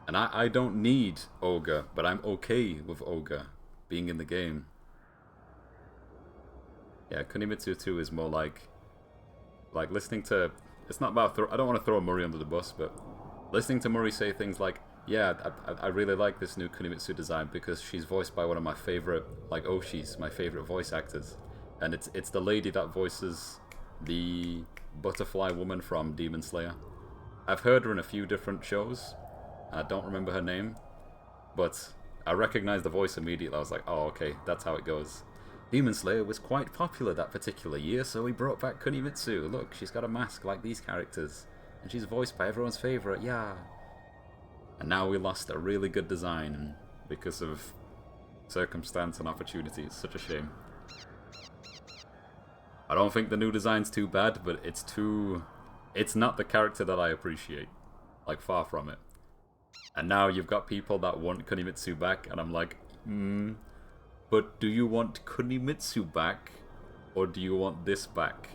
And I don't need Ogre, but I'm okay with Ogre being in the game. Yeah, Kunimitsu 2 is more like listening to... It's not about... I don't want to throw Murray under the bus, but listening to Murray say things like, yeah, I really like this new Kunimitsu design because she's voiced by one of my favorite, like Oshi's, my favorite voice actors. And it's the lady that voices the butterfly woman from Demon Slayer. I've heard her in a few different shows. I don't remember her name, but I recognized the voice immediately. I was like, oh, okay, that's how it goes. Demon Slayer was quite popular that particular year, so we brought back Kunimitsu. Look, she's got a mask like these characters, and she's voiced by everyone's favorite, yeah. And now we lost a really good design because of circumstance and opportunity. It's such a shame. I don't think the new design's too bad, but it's too... It's not the character that I appreciate. Like, far from it. And now you've got people that want Kunimitsu back, and I'm like, but do you want Kunimitsu back, or do you want this back?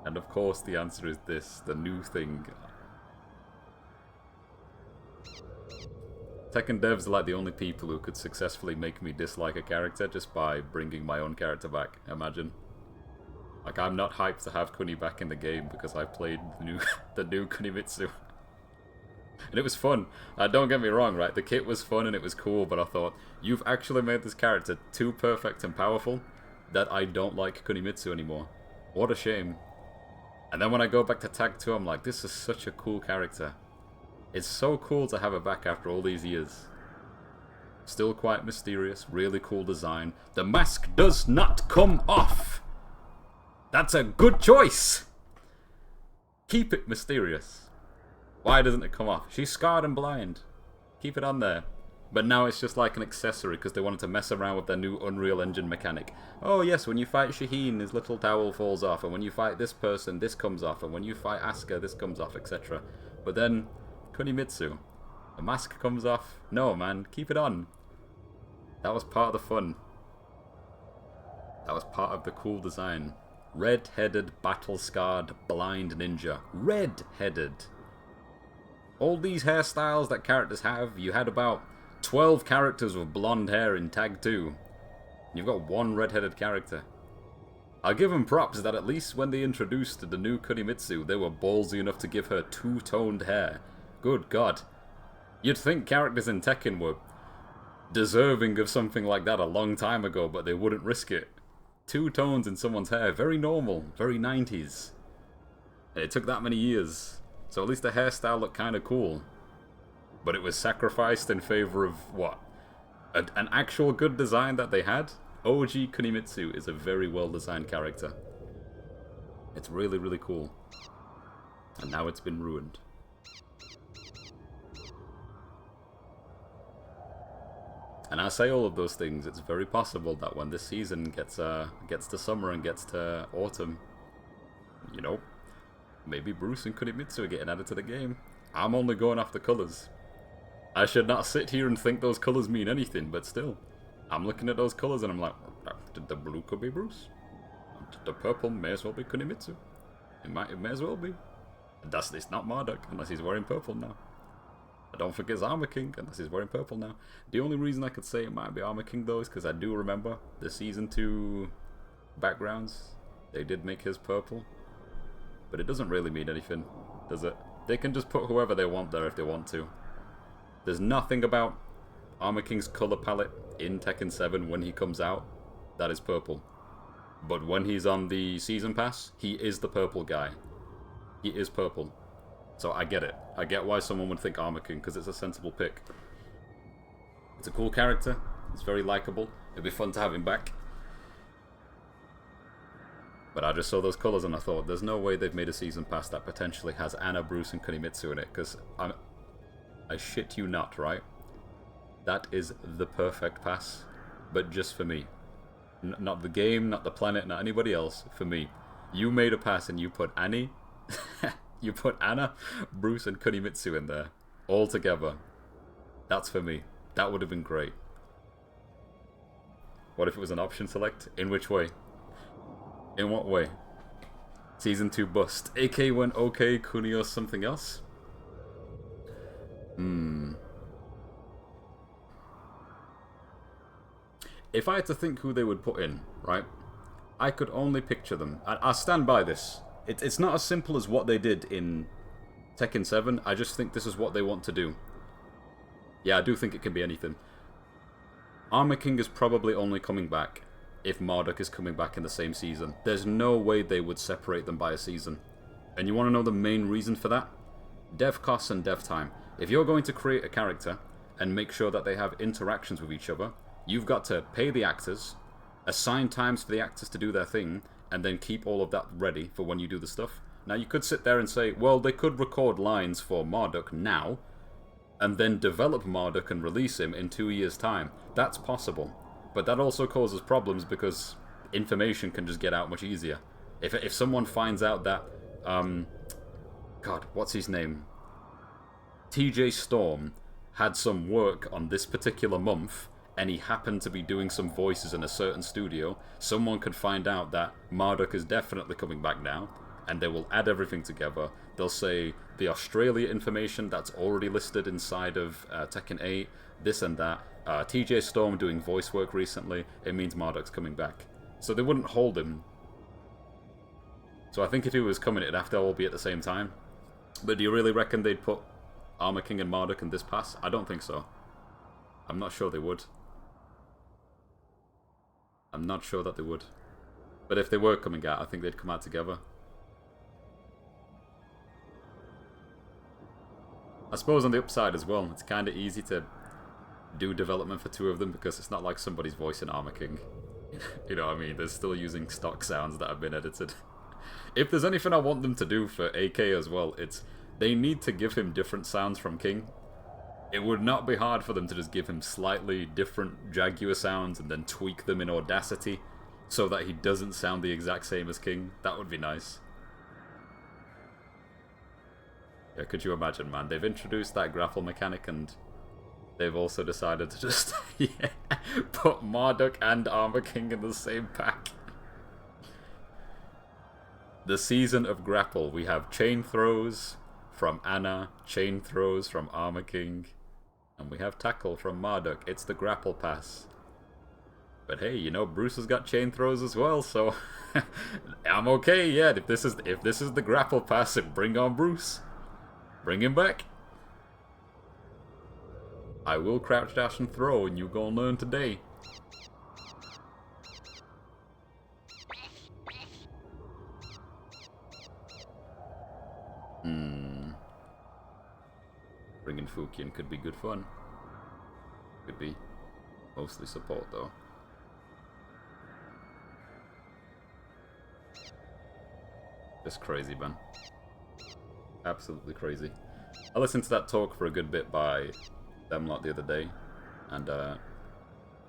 And of course the answer is this, the new thing. Tekken devs are like the only people who could successfully make me dislike a character just by bringing my own character back, imagine. Like, I'm not hyped to have Kuni back in the game because I played the new Kunimitsu. And it was fun. Don't get me wrong, right? The kit was fun and it was cool, but I thought, you've actually made this character too perfect and powerful that I don't like Kunimitsu anymore. What a shame. And then when I go back to Tag 2, I'm like, this is such a cool character. It's so cool to have her back after all these years. Still quite mysterious, really cool design. The mask does not come off! That's a good choice! Keep it mysterious. Why doesn't it come off? She's scarred and blind. Keep it on there. But now it's just like an accessory because they wanted to mess around with their new Unreal Engine mechanic. Oh yes, when you fight Shaheen, his little towel falls off, and when you fight this person, this comes off, and when you fight Asuka, this comes off, etc. But then, Kunimitsu, the mask comes off. No man, keep it on. That was part of the fun. That was part of the cool design. Red-headed, battle-scarred, blind ninja. Red-headed. All these hairstyles that characters have, you had about 12 characters with blonde hair in Tag 2. You've got one red-headed character. I'll give them props that at least when they introduced the new Kunimitsu, they were ballsy enough to give her two-toned hair. Good God. You'd think characters in Tekken were deserving of something like that a long time ago, but they wouldn't risk it. Two tones in someone's hair, very normal, very 90s. And it took that many years, so at least the hairstyle looked kind of cool. But it was sacrificed in favor of, what? An actual good design that they had? OG Kunimitsu is a very well designed character. It's really, really cool. And now it's been ruined. And I say all of those things, it's very possible that when this season gets to summer and gets to autumn, you know, maybe Bruce and Kunimitsu are getting added to the game. I'm only going off the colours. I should not sit here and think those colours mean anything, but still. I'm looking at those colours and I'm like, the blue could be Bruce. The purple may as well be Kunimitsu. It may as well be. It's not Marduk, unless he's wearing purple now. I don't think it's Armor King, unless he's wearing purple now. The only reason I could say it might be Armor King, though, is because I do remember the Season 2 backgrounds. They did make his purple. But it doesn't really mean anything, does it? They can just put whoever they want there if they want to. There's nothing about Armor King's color palette in Tekken 7 when he comes out that is purple. But when he's on the Season Pass, he is the purple guy. He is purple. So I get it. I get why someone would think Armor King, because it's a sensible pick. It's a cool character. It's very likable. It'd be fun to have him back. But I just saw those colours and I thought, there's no way they've made a Season Pass that potentially has Anna, Bruce, and Kunimitsu in it, because I shit you not, right? That is the perfect pass, but just for me. Not the game, not the planet, not anybody else, for me. You made a pass and you put Annie... You put Anna, Bruce, and Kunimitsu in there, all together. That's for me. That would have been great. What if it was an option select? In which way? In what way? Season 2 bust. AK went okay, Kunio something else? If I had to think who they would put in, right? I could only picture them. I stand by this. It's not as simple as what they did in Tekken 7. I just think this is what they want to do. Yeah, I do think it can be anything. Armor King is probably only coming back if Marduk is coming back in the same season. There's no way they would separate them by a season. And you want to know the main reason for that? Dev costs and dev time. If you're going to create a character and make sure that they have interactions with each other, you've got to pay the actors, assign times for the actors to do their thing, and then keep all of that ready for when you do the stuff. Now, you could sit there and say, well, they could record lines for Marduk now, and then develop Marduk and release him in 2 years' time. That's possible. But that also causes problems because information can just get out much easier. If someone finds out that, God, what's his name? TJ Storm had some work on this particular month, and he happened to be doing some voices in a certain studio, someone could find out that Marduk is definitely coming back now, and they will add everything together. They'll say the Australia information that's already listed inside of Tekken 8, this and that. TJ Storm doing voice work recently, it means Marduk's coming back. So they wouldn't hold him. So I think if he was coming, it'd have to all be at the same time. But do you really reckon they'd put Armor King and Marduk in this pass? I don't think so. I'm not sure they would. I'm not sure that they would. But if they were coming out, I think they'd come out together. I suppose on the upside as well, it's kind of easy to do development for two of them because it's not like somebody's voicing Armor King. You know what I mean? They're still using stock sounds that have been edited. If there's anything I want them to do for AK as well, it's they need to give him different sounds from King. It would not be hard for them to just give him slightly different Jaguar sounds and then tweak them in Audacity so that he doesn't sound the exact same as King. That would be nice. Yeah, could you imagine, man? They've introduced that grapple mechanic and they've also decided to just put Marduk and Armor King in the same pack. The season of grapple. We have chain throws from Anna, chain throws from Armor King, and we have tackle from Marduk. It's the grapple pass. But hey, you know Bruce has got chain throws as well, so I'm okay. Yeah, if this is the grapple pass, then bring on Bruce. Bring him back. I will crouch dash and throw, and you gonna learn today. Bringing Fukian could be good fun. Could be. Mostly support though. Just crazy, man. Absolutely crazy. I listened to that talk for a good bit by them lot the other day, and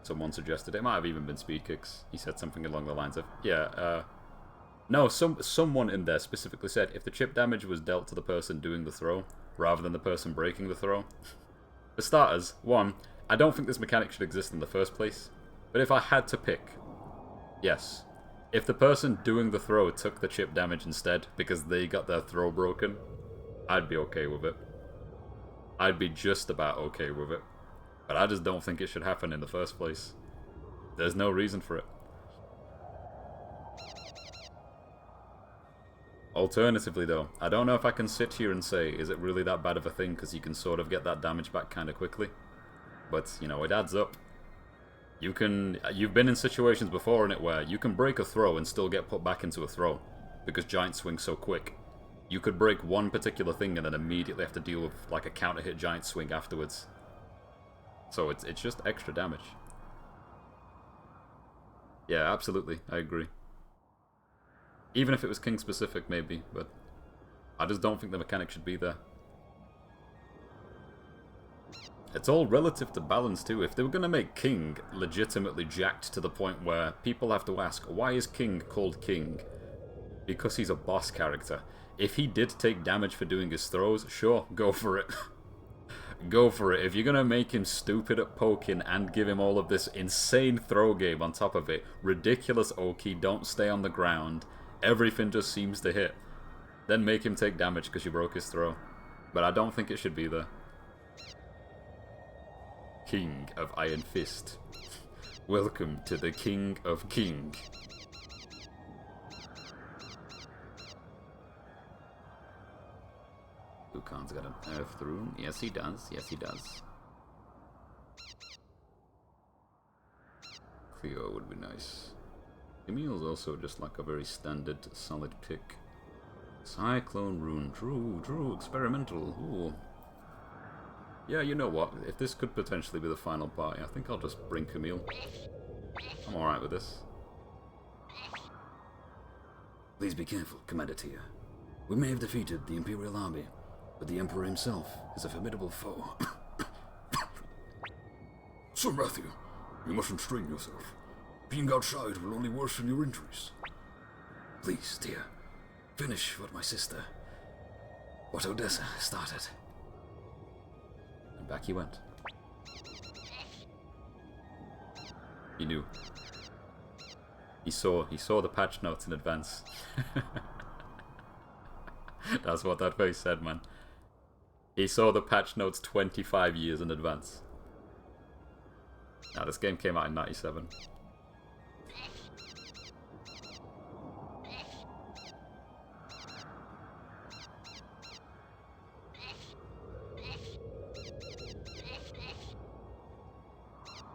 someone suggested, it might have even been Speedkicks, he said something along the lines of, no, someone in there specifically said if the chip damage was dealt to the person doing the throw, rather than the person breaking the throw. For starters, one, I don't think this mechanic should exist in the first place, but if I had to pick, yes. If the person doing the throw took the chip damage instead, because they got their throw broken, I'd be okay with it. I'd be just about okay with it. But I just don't think it should happen in the first place. There's no reason for it. Alternatively though, I don't know if I can sit here and say, is it really that bad of a thing because you can sort of get that damage back kind of quickly. But, you know, it adds up. You've been in situations before in it where you can break a throw and still get put back into a throw because Giant Swing's so quick. You could break one particular thing and then immediately have to deal with like a counter hit Giant Swing afterwards. So it's just extra damage. Yeah, absolutely, I agree. Even if it was King specific, maybe, but I just don't think the mechanic should be there. It's all relative to balance too. If they were going to make King legitimately jacked to the point where people have to ask, why is King called King? Because he's a boss character. If he did take damage for doing his throws, sure, go for it. Go for it. If you're going to make him stupid at poking and give him all of this insane throw game on top of it, ridiculous Oki, don't stay on the ground, everything just seems to hit, then make him take damage because you broke his throw. But I don't think it should be there. King of Iron Fist. Welcome to the King of King. Dukan's got an Earth Rune. Yes, he does. Yes, he does. Cleo would be nice. Emil's also just like a very standard, solid pick. Cyclone Rune. Drew, experimental. Ooh. Yeah, you know what? If this could potentially be the final party, I think I'll just bring Camille. I'm alright with this. Please be careful, Commander Tia. We may have defeated the Imperial Army, but the Emperor himself is a formidable foe. Sir Matthew, you mustn't strain yourself. Being outside will only worsen your injuries. Please, Tia, finish what Odessa started. And back he went. He knew. He saw the patch notes in advance. That's what that face said, man. He saw the patch notes 25 years in advance. Now, this game came out in 97.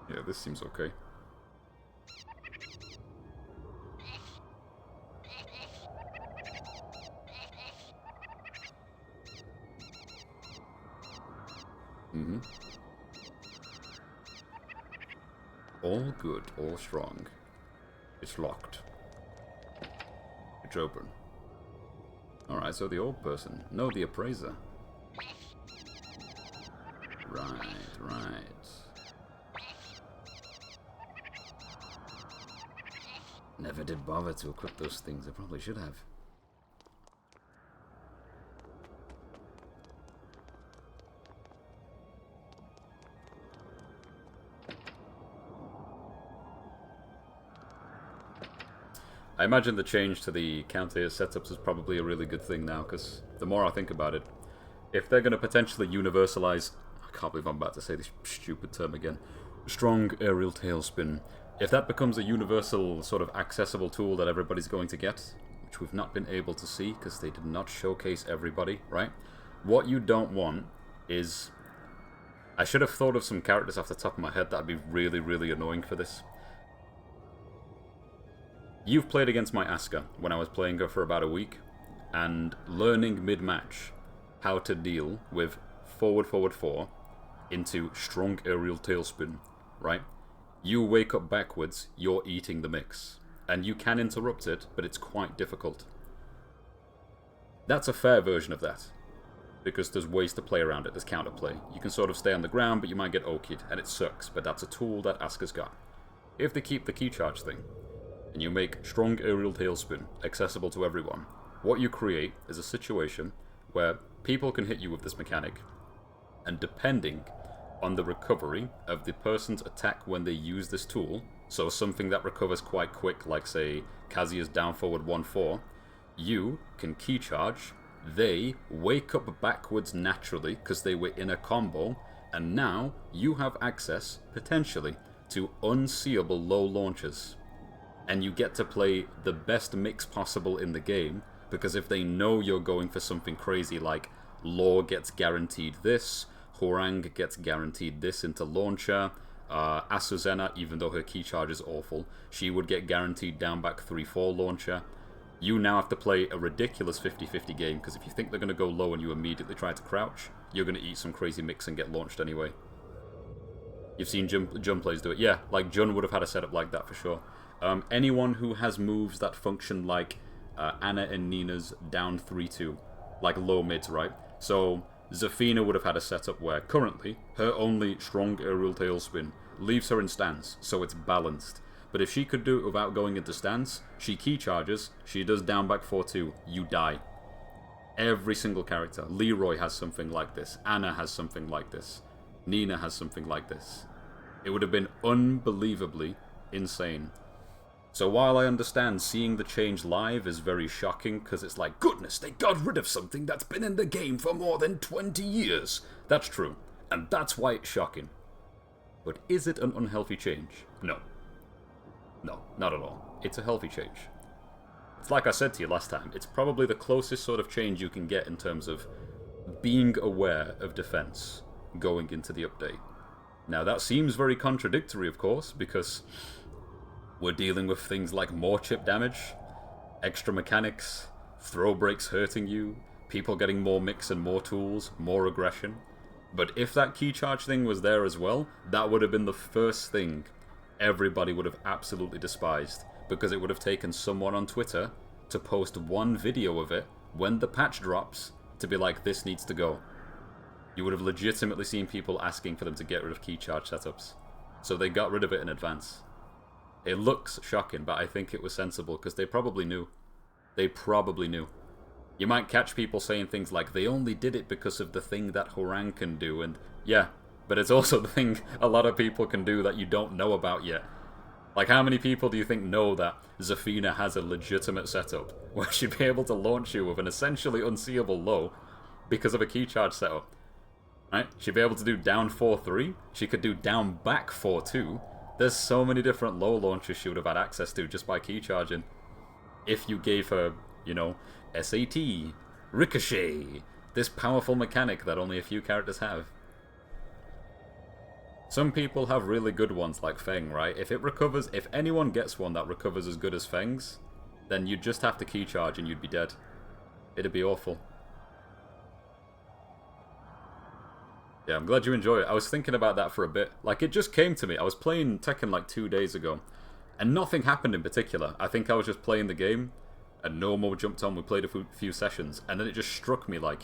Yeah, this seems okay. Mm-hmm. All good, all strong. It's locked. It's open. Alright, so the old person. No, the appraiser. Right. Never did bother to equip those things. I probably should have. I imagine the change to the counter setups is probably a really good thing now, because the more I think about it, if they're going to potentially universalize, I can't believe I'm about to say this stupid term again, strong aerial tailspin, if that becomes a universal sort of accessible tool that everybody's going to get, which we've not been able to see because they did not showcase everybody, right? What you don't want is... I should have thought of some characters off the top of my head that would be really, really annoying for this. You've played against my Asuka when I was playing her for about a week, and learning mid-match how to deal with forward 4 into strong aerial tailspin, right? You wake up backwards, you're eating the mix. And you can interrupt it, but it's quite difficult. That's a fair version of that, because there's ways to play around it, there's counterplay. You can sort of stay on the ground, but you might get okied, and it sucks, but that's a tool that Asuka's got. If they keep the key charge thing, and you make strong aerial tailspin accessible to everyone, what you create is a situation where people can hit you with this mechanic, and depending on the recovery of the person's attack when they use this tool, so something that recovers quite quick, like say Kazuya's down forward 1-4, you can key charge, they wake up backwards naturally because they were in a combo, and now you have access, potentially, to unseeable low launches. And you get to play the best mix possible in the game, because if they know you're going for something crazy like Law gets guaranteed this, Horang gets guaranteed this into launcher, Asuzena, even though her key charge is awful, she would get guaranteed down back 3-4 launcher. You now have to play a ridiculous 50-50 game, because if you think they're going to go low and you immediately try to crouch, you're going to eat some crazy mix and get launched anyway. You've seen Jun plays do it. Yeah, like Jun would have had a setup like that for sure. Anyone who has moves that function like Anna and Nina's down 3-2, like low mids, right? So Zafina would have had a setup where currently her only strong aerial tailspin leaves her in stance, so it's balanced. But if she could do it without going into stance, she key charges, she does down back 4-2, you die. Every single character. Leroy has something like this. Anna has something like this. Nina has something like this. It would have been unbelievably insane. So while I understand seeing the change live is very shocking, because it's like, goodness, they got rid of something that's been in the game for more than 20 years. That's true, and that's why it's shocking. But is it an unhealthy change? No. No, not at all. It's a healthy change. It's like I said to you last time, it's probably the closest sort of change you can get in terms of being aware of defense going into the update. Now that seems very contradictory, of course, because we're dealing with things like more chip damage, extra mechanics, throw breaks hurting you, people getting more mix and more tools, more aggression. But if that key charge thing was there as well, that would have been the first thing everybody would have absolutely despised, because it would have taken someone on Twitter to post one video of it when the patch drops to be like, this needs to go. You would have legitimately seen people asking for them to get rid of key charge setups. So they got rid of it in advance. It looks shocking, but I think it was sensible, because they probably knew. They probably knew. You might catch people saying things like, they only did it because of the thing that Horang can do, and yeah, but it's also the thing a lot of people can do that you don't know about yet. Like, how many people do you think know that Zafina has a legitimate setup where she'd be able to launch you with an essentially unseeable low because of a key charge setup? Right? She'd be able to do down 4-3, she could do down back 4-2. There's so many different low launches she would have had access to just by key charging. If you gave her, you know, SAT, Ricochet, this powerful mechanic that only a few characters have. Some people have really good ones like Feng, right? If it recovers, if anyone gets one that recovers as good as Feng's, then you'd just have to key charge and you'd be dead. It'd be awful. Yeah, I'm glad you enjoy it. I was thinking about that for a bit. Like, it just came to me. I was playing Tekken like 2 days ago, and nothing happened in particular. I think I was just playing the game, and Normo jumped on, we played a few sessions, and then it just struck me like,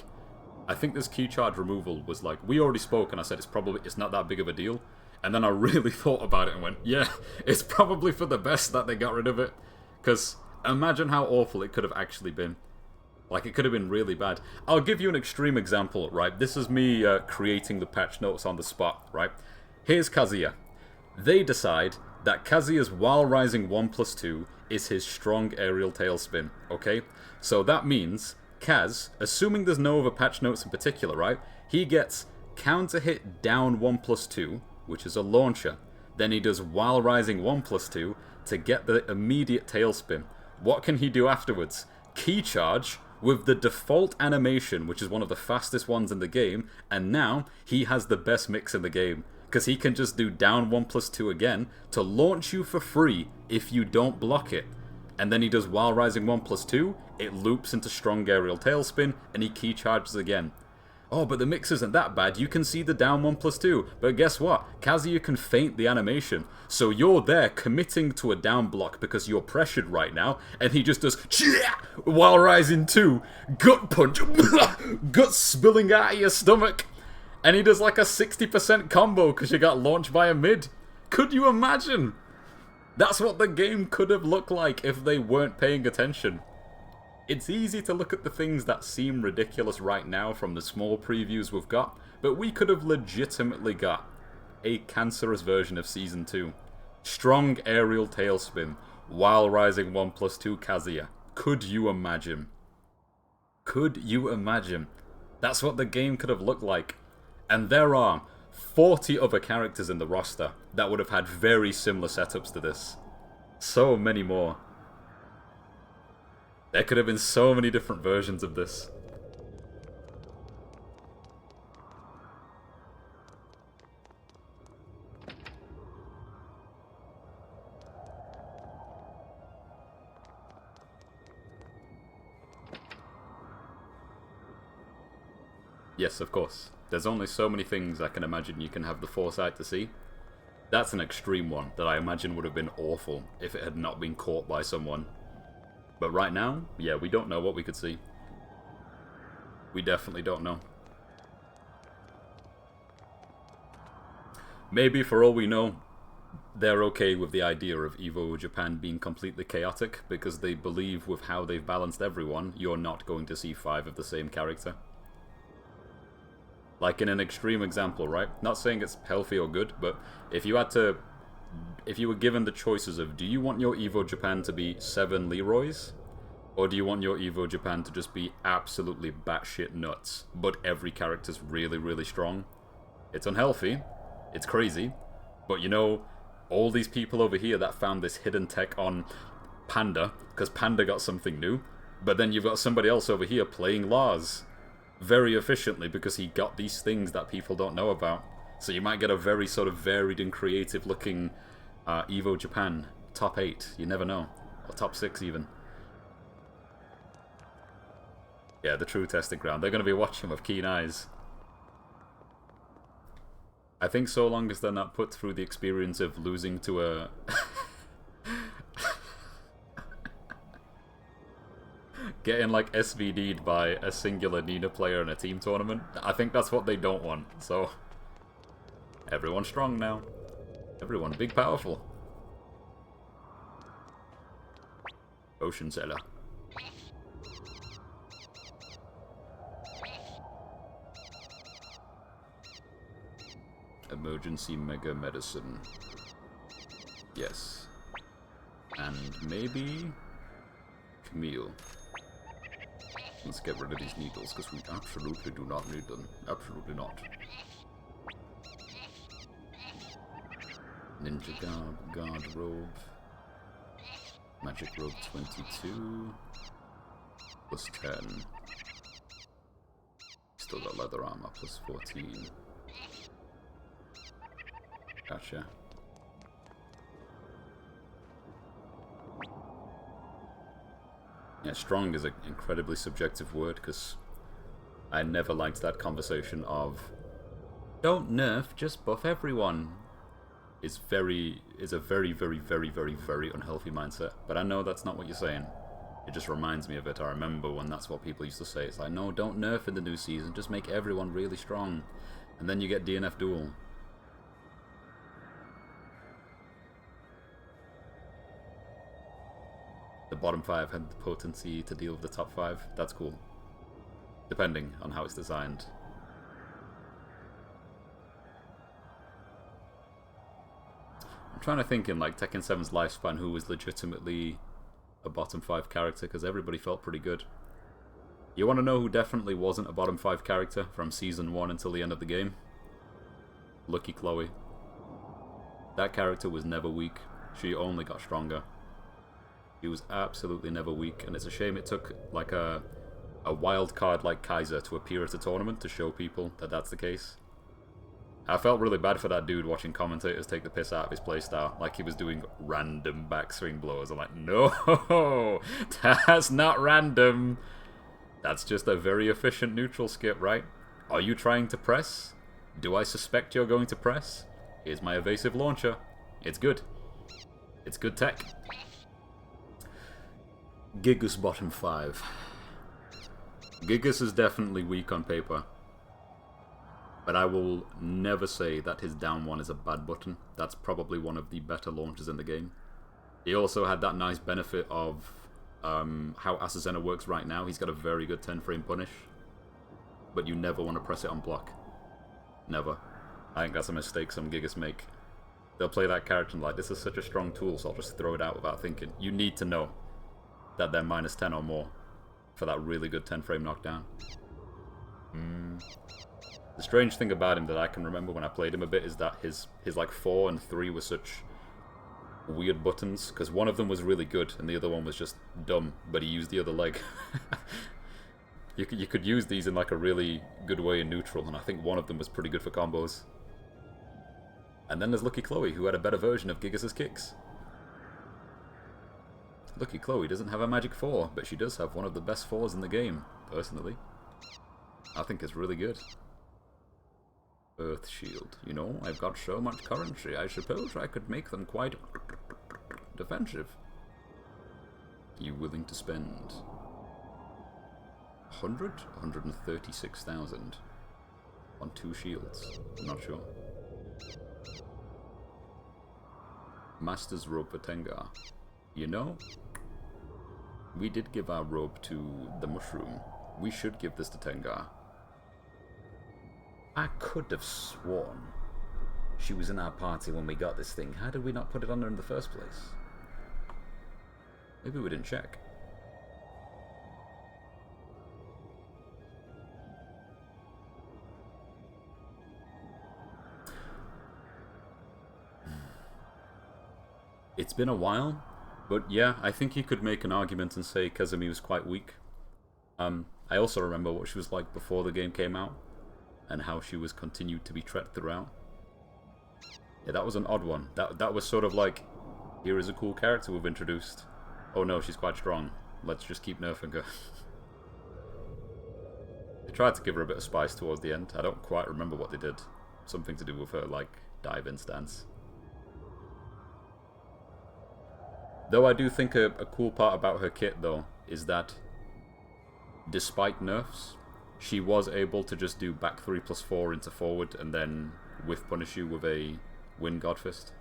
I think this key charge removal was like, we already spoke, and I said it's not that big of a deal. And then I really thought about it and went, yeah, it's probably for the best that they got rid of it. Because imagine how awful it could have actually been. Like, it could have been really bad. I'll give you an extreme example, right? This is me creating the patch notes on the spot, right? Here's Kazuya. They decide that Kazuya's while rising 1+2 is his strong aerial tailspin, okay? So that means Kaz, assuming there's no other patch notes in particular, right? He gets counter hit down 1+2, which is a launcher. Then he does while rising 1+2 to get the immediate tailspin. What can he do afterwards? Key charge with the default animation, which is one of the fastest ones in the game, and now he has the best mix in the game, because he can just do down 1+2 again to launch you for free if you don't block it. And then he does while rising 1+2, it loops into strong aerial tailspin, and he key charges again. Oh, but the mix isn't that bad. You can see the down 1+2. But guess what? Kazuya can feint the animation. So you're there committing to a down block because you're pressured right now. And he just does while rising 2. Gut punch. Gut spilling out of your stomach. And he does like a 60% combo because you got launched by a mid. Could you imagine? That's what the game could have looked like if they weren't paying attention. It's easy to look at the things that seem ridiculous right now from the small previews we've got, but we could have legitimately got a cancerous version of Season 2. Strong aerial tailspin, while rising 1+2 Kazuya. Could you imagine? Could you imagine? That's what the game could have looked like. And there are 40 other characters in the roster that would have had very similar setups to this. So many more. There could have been so many different versions of this. Yes, of course. There's only so many things I can imagine you can have the foresight to see. That's an extreme one that I imagine would have been awful if it had not been caught by someone. But right now, yeah, we don't know what we could see. We definitely don't know. Maybe, for all we know, they're okay with the idea of Evo Japan being completely chaotic, because they believe with how they've balanced everyone, you're not going to see 5 of the same character. Like in an extreme example, right? Not saying it's healthy or good, but if you were given the choices of, do you want your Evo Japan to be 7 Leroys? Or do you want your Evo Japan to just be absolutely batshit nuts, but every character's really, really strong? It's unhealthy, it's crazy, but you know, all these people over here that found this hidden tech on Panda, because Panda got something new, but then you've got somebody else over here playing Lars very efficiently because he got these things that people don't know about. So you might get a very sort of varied and creative looking Evo Japan top 8, you never know, or top 6 even. Yeah, the true testing ground. They're going to be watching with keen eyes. I think so long as they're not put through the experience of losing to a... getting like SVD'd by a singular Nina player in a team tournament. I think that's what they don't want, so... Everyone's strong now. Everyone big powerful. Ocean Seller. Emergency Mega Medicine. Yes. And maybe... Camille. Let's get rid of these needles, because we absolutely do not need them. Absolutely not. Ninja Guard Robe. Magic Robe 22. Plus 10. Still got leather armor, plus 14. Gotcha. Yeah, strong is an incredibly subjective word, because I never liked that conversation of don't nerf, just buff everyone. Is a very, very, very, very, very unhealthy mindset. But I know that's not what you're saying. It just reminds me of it. I remember when that's what people used to say. It's like, no, don't nerf in the new season, just make everyone really strong. And then you get DNF duel. The bottom 5 had the potency to deal with the top 5. That's cool. Depending on how it's designed. I'm trying to think in like Tekken 7's lifespan who was legitimately a bottom 5 character, because everybody felt pretty good. You want to know who definitely wasn't a bottom 5 character from Season 1 until the end of the game? Lucky Chloe. That character was never weak. She only got stronger. She was absolutely never weak, and it's a shame it took like a wild card like Kaiser to appear at a tournament to show people that that's the case. I felt really bad for that dude watching commentators take the piss out of his playstyle, like he was doing random backswing blows. I'm like, no, that's not random. That's just a very efficient neutral skip, right? Are you trying to press? Do I suspect you're going to press? Here's my evasive launcher. It's good. It's good tech. Gigas bottom 5. Gigas is definitely weak on paper. But I will never say that his down 1 is a bad button. That's probably one of the better launches in the game. He also had that nice benefit of how Azucena works right now. He's got a very good 10-frame punish. But you never want to press it on block. Never. I think that's a mistake some Gigas make. They'll play that character and like, this is such a strong tool, so I'll just throw it out without thinking. You need to know that they're minus 10 or more for that really good 10-frame knockdown. The strange thing about him that I can remember when I played him a bit is that his like 4 and 3 were such weird buttons, because one of them was really good and the other one was just dumb, but he used the other leg. You could use these in like a really good way in neutral, and I think one of them was pretty good for combos. And then there's Lucky Chloe, who had a better version of Gigas' kicks. Lucky Chloe doesn't have a magic 4, but she does have one of the best 4s in the game, personally. I think it's really good. Earth Shield. You know, I've got so much currency, I suppose I could make them quite defensive. You willing to spend 100? 136,000 on 2 shields? I'm not sure. Master's Robe for Tengar. You know, we did give our robe to the Mushroom. We should give this to Tengar. I could have sworn she was in our party when we got this thing. How did we not put it on her in the first place? Maybe we didn't check. It's been a while, but yeah, I think you could make an argument and say Kazumi was quite weak. I also remember what she was like before the game came out, and how she was continued to be treated throughout. Yeah, that was an odd one. That was sort of like, here is a cool character we've introduced. Oh no, she's quite strong. Let's just keep nerfing her. They tried to give her a bit of spice towards the end. I don't quite remember what they did. Something to do with her, like, dive-in stance. Though I do think a cool part about her kit, though, is that despite nerfs, she was able to just do back 3+4 into forward and then whiff punish you with a Wind Godfist.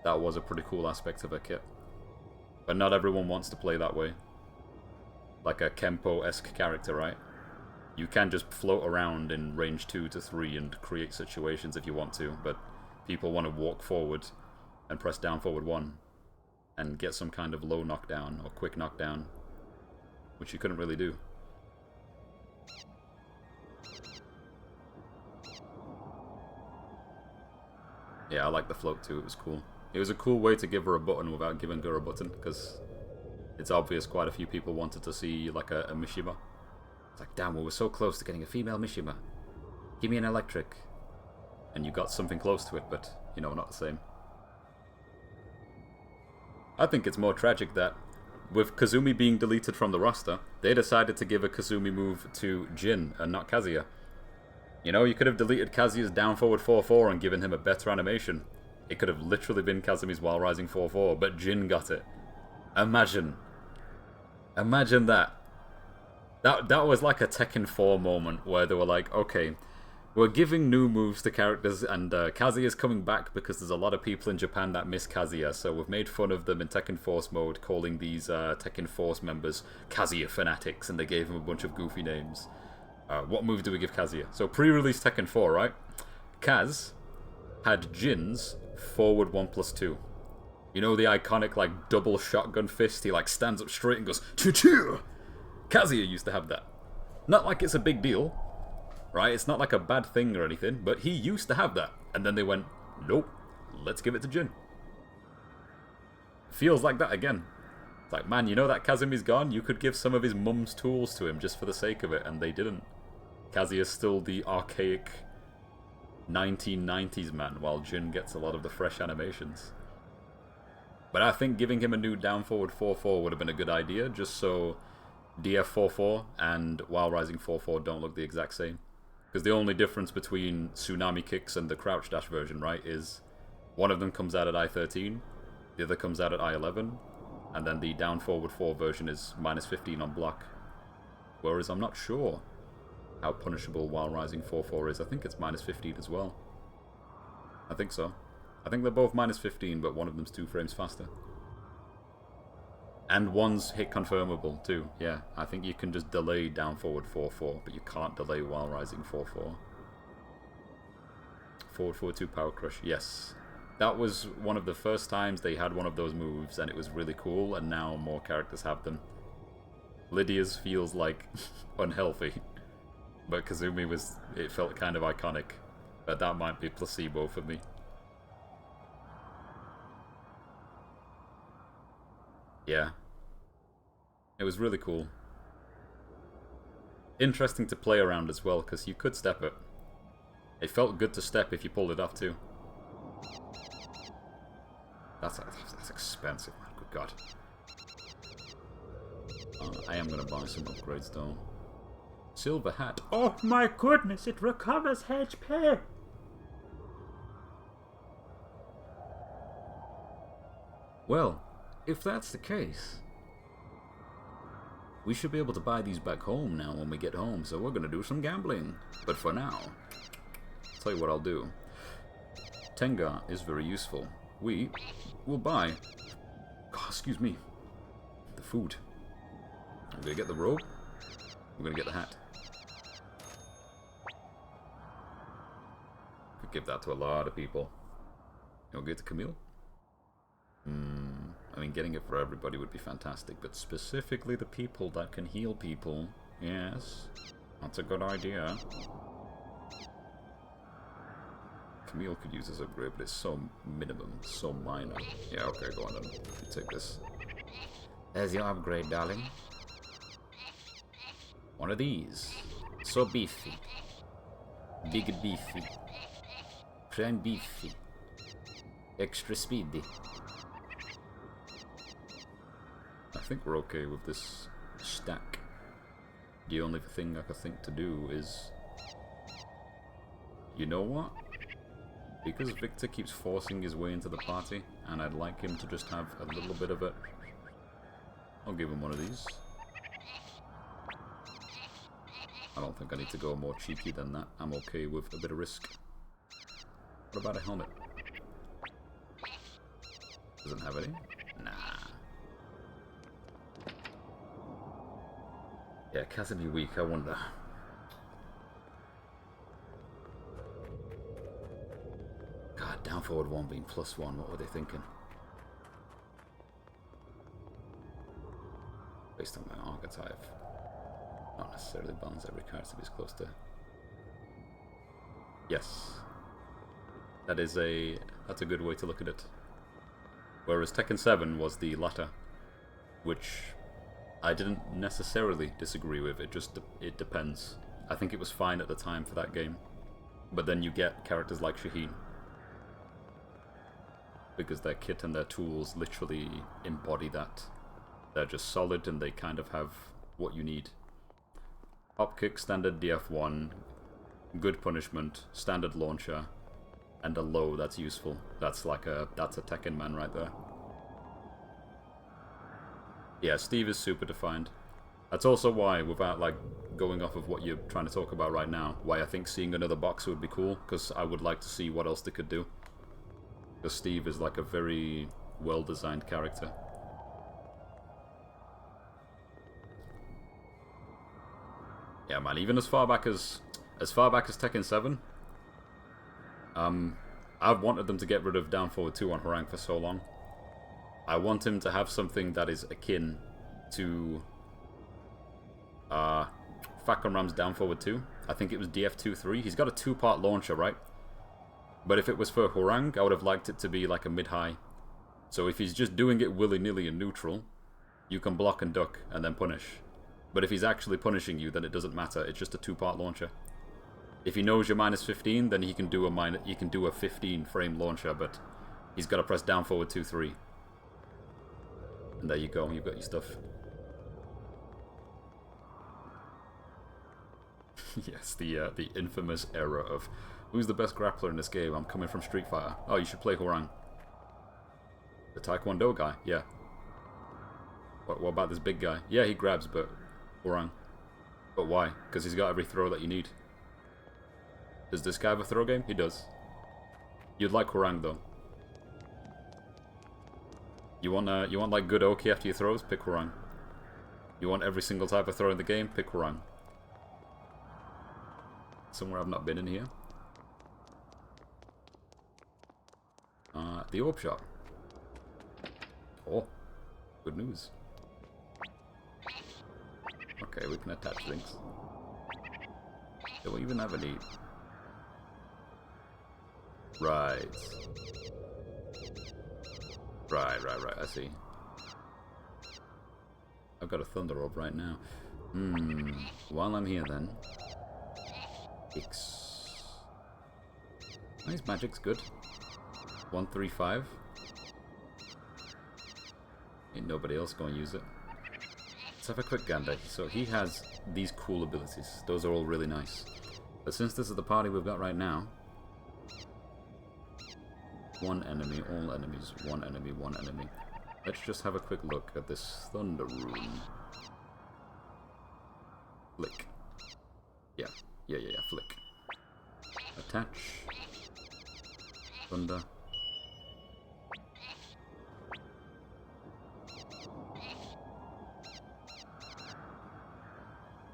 That was a pretty cool aspect of her kit. But not everyone wants to play that way. Like a Kempo-esque character, right? You can just float around in range 2 to 3 and create situations if you want to, but people want to walk forward and press down forward 1 and get some kind of low knockdown or quick knockdown, which you couldn't really do. Yeah, I like the float too, it was cool. It was a cool way to give her a button without giving her a button, because it's obvious quite a few people wanted to see like a Mishima. It's like, damn, we were so close to getting a female Mishima. Give me an electric. and you got something close to it, but, you know, not the same. I think it's more tragic that, with Kazumi being deleted from the roster, they decided to give a Kazumi move to Jin and not Kazuya. You know, you could have deleted Kazuya's down forward 4-4 and given him a better animation. It could have literally been Kazumi's while rising 4-4, but Jin got it. Imagine. Imagine that. That was like a Tekken 4 moment where they were like, okay, we're giving new moves to characters, and Kazuya's coming back because there's a lot of people in Japan that miss Kazuya, so we've made fun of them in Tekken Force mode, calling these Tekken Force members Kazuya fanatics, and they gave him a bunch of goofy names. What move do we give Kazuya? So pre-release Tekken 4, right? Kaz had Jin's forward 1+2. You know the iconic like double shotgun fist? He like stands up straight and goes, choo-choo! Kazuya used to have that. Not like it's a big deal, right? It's not like a bad thing or anything, but he used to have that. And then they went, nope, let's give it to Jin. Feels like that again. It's like, man, you know that Kazumi's gone? You could give some of his mum's tools to him just for the sake of it, and they didn't. Kazuya's still the archaic 1990s man, while Jin gets a lot of the fresh animations. But I think giving him a new down forward 4-4 would have been a good idea, just so DF 4-4 and While Rising 4-4 don't look the exact same. Because the only difference between Tsunami Kicks and the Crouch Dash version, right, is one of them comes out at I-13, the other comes out at I-11, and then the down forward 4 version is -15 on block. Whereas I'm not sure how punishable While Rising 4-4 is. I think it's -15 as well. I think so. I think they're both -15, but one of them's 2 frames faster. And one's hit confirmable too. Yeah, I think you can just delay down forward 4-4, but you can't delay While Rising 4-4. Forward 4-2 Power Crush, yes. That was one of the first times they had one of those moves, and it was really cool, and now more characters have them. Lydia's feels like unhealthy, but Kazumi it felt kind of iconic. But that might be placebo for me. Yeah. It was really cool. Interesting to play around as well, because you could step it. It felt good to step if you pulled it off too. That's expensive, man. Good God. I am going to buy some upgrades though. Silver hat. Oh my goodness, it recovers HP! Well, if that's the case, we should be able to buy these back home now when we get home, so we're going to do some gambling. But for now, I'll tell you what I'll do. Tenga is very useful. We will buy, excuse me, the food. I'm going to get the rope. We're going to get the hat. Could give that to a lot of people. You'll get to Camille? I mean, getting it for everybody would be fantastic, but specifically the people that can heal people. Yes, that's a good idea. Camille could use this upgrade, but it's so minimum, so minor. Yeah, okay, go on then. You take this. There's your upgrade, darling. One of these. So beefy. Big beefy. Prime beefy. Extra speedy. I think we're okay with this stack. The only thing I could think to do is... You know what? Because Victor keeps forcing his way into the party, and I'd like him to just have a little bit of it, I'll give him one of these. I don't think I need to go more cheeky than that. I'm okay with a bit of risk. What about a helmet? Doesn't have any? Nah. Yeah, Kazumi weak, I wonder. God, down forward 1 being +1, what were they thinking? Based on my archetype. Not necessarily bonds every card to be as close to. Yes. That's a good way to look at it. Whereas Tekken 7 was the latter, which I didn't necessarily disagree with. It depends. I think it was fine at the time for that game. But then you get characters like Shaheen. Because their kit and their tools literally embody that. They're just solid and they kind of have what you need. Hop kick, standard DF1, good punishment, standard launcher, and a low that's useful. That's a Tekken man right there. Yeah, Steve is super defined. That's also why, without like going off of what you're trying to talk about right now, why I think seeing another boxer would be cool, because I would like to see what else they could do. Because Steve is like a very well-designed character. Yeah, man, even as far back as Tekken 7, I've wanted them to get rid of down forward 2 on Harang for so long. I want him to have something that is akin to Falcon Ram's down forward 2. I think it was DF2-3. He's got a 2-part launcher, right? But if it was for Harang, I would have liked it to be like a mid-high. So if he's just doing it willy-nilly in neutral, you can block and duck and then punish. But if he's actually punishing you, then it doesn't matter. It's just a 2-part launcher. If he knows you're minus 15, then he can do a 15-frame launcher, but he's got to press down forward 2-3. And there you go. You've got your stuff. Yes, the infamous era of who's the best grappler in this game? I'm coming from Street Fighter. Oh, you should play Harang. The Taekwondo guy, yeah. What about this big guy? Yeah, he grabs, but Harang. But why? Because he's got every throw that you need. Does this guy have a throw game? He does. You'd like Harang though. You want like good Oki after your throws? Pick Harang. You want every single type of throw in the game? Pick Harang. Somewhere I've not been in here. The orb shop. Oh, good news. Okay, we can attach things. Do we even have any? Right. Right, I see. I've got a thunder orb right now. While I'm here then. His magic's good. 135. Ain't nobody else gonna use it. Let's have a quick gander. So he has these cool abilities. Those are all really nice. But since this is the party we've got right now, one enemy, all enemies, one enemy, one enemy. Let's just have a quick look at this Thunder Rune. Flick. Yeah, flick. Attach. Thunder.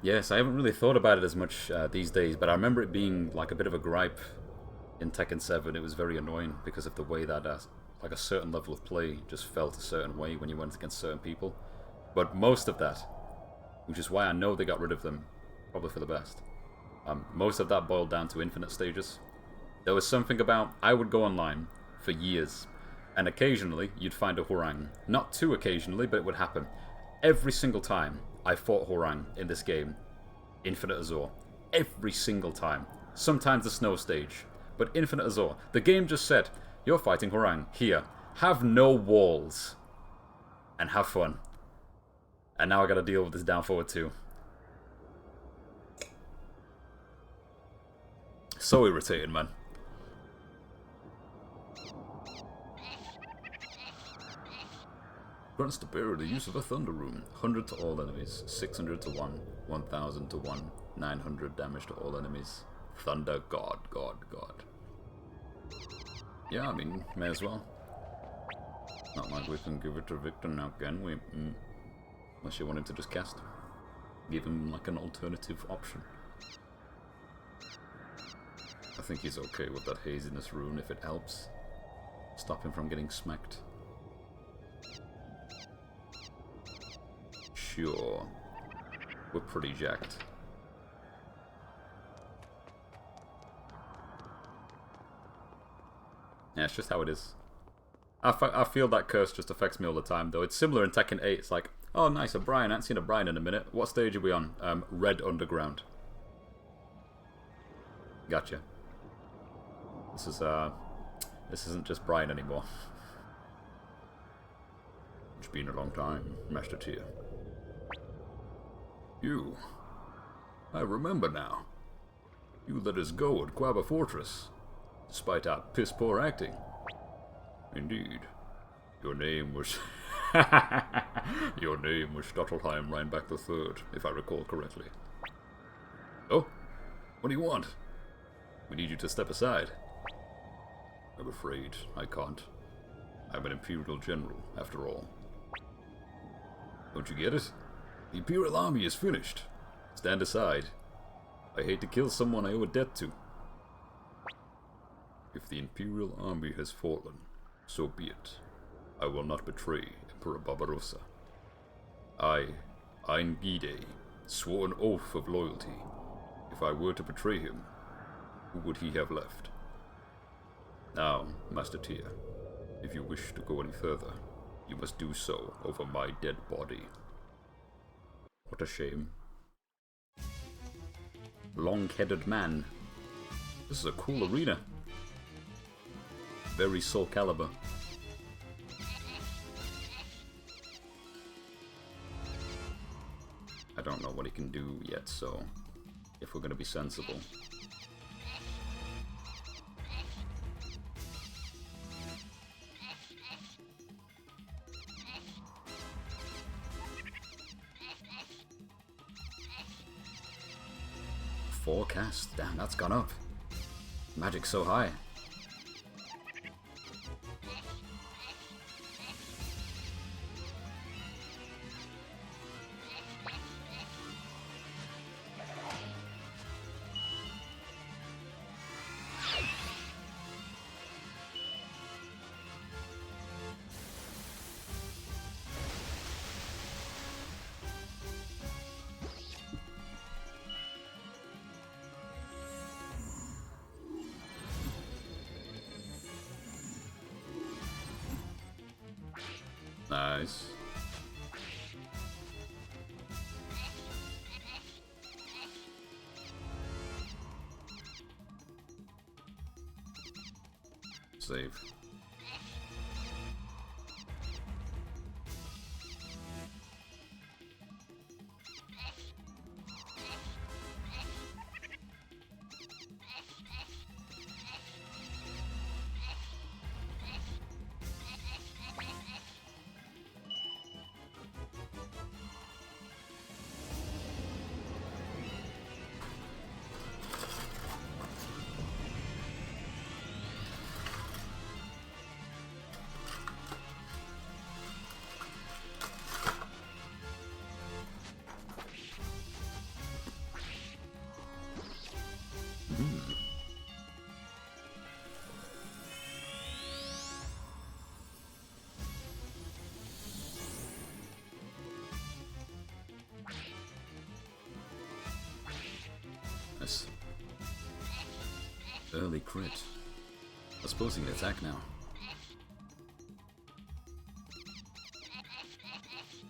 Yes, I haven't really thought about it as much these days, but I remember it being like a bit of a gripe in Tekken 7. It was very annoying because of the way that like a certain level of play just felt a certain way when you went against certain people. But most of that, which is why I know they got rid of them, probably for the best, most of that boiled down to infinite stages. There was something about, I would go online for years, and occasionally you'd find a Harang. Not too occasionally, but it would happen. Every single time I fought Harang in this game, Infinite Azor. Every single time. Sometimes the snow stage, but Infinite Azor. The game just said, you're fighting Harang. Here. Have no walls. And have fun. And now I gotta deal with this down forward too. So irritating, man. Grants the bearer the use of a Thunder Rune. 100 to all enemies, 600 to 1, 1000 to 1, 900 damage to all enemies. Thunder God. Yeah, I mean, may as well. Not like we can give it to Victor now, can we? Unless you want him to just cast. Give him like an alternative option. I think he's okay with that haziness rune if it helps. Stop him from getting smacked. Sure. We're pretty jacked. Yeah, it's just how it is. I feel that curse just affects me all the time, though. It's similar in Tekken 8. It's like, oh, nice, a Brian. I haven't seen a Brian in a minute. What stage are we on? Red Underground. Gotcha. This isn't just Brian anymore. It's been a long time, Master Tyr. You. I remember now. You let us go at Quaba Fortress, despite our piss-poor acting. Indeed. Your name was... Your name was Stottelheim Reinbach III, if I recall correctly. Oh? What do you want? We need you to step aside. I'm afraid I can't. I'm an Imperial General, after all. Don't you get it? The Imperial Army is finished. Stand aside. I hate to kill someone I owe a debt to. If the Imperial Army has fallen, so be it. I will not betray Emperor Barbarossa. I, Ein Gide, swore an oath of loyalty. If I were to betray him, who would he have left? Now, Master Tyr, if you wish to go any further, you must do so over my dead body. What a shame. Long-headed man. This is a cool arena. Very Soul Calibur. I don't know what he can do yet, so if we're gonna be sensible. Forecast? Damn, that's gone up. Magic's so high. Nice. Save. Nice. Early crit. I suppose he can attack now.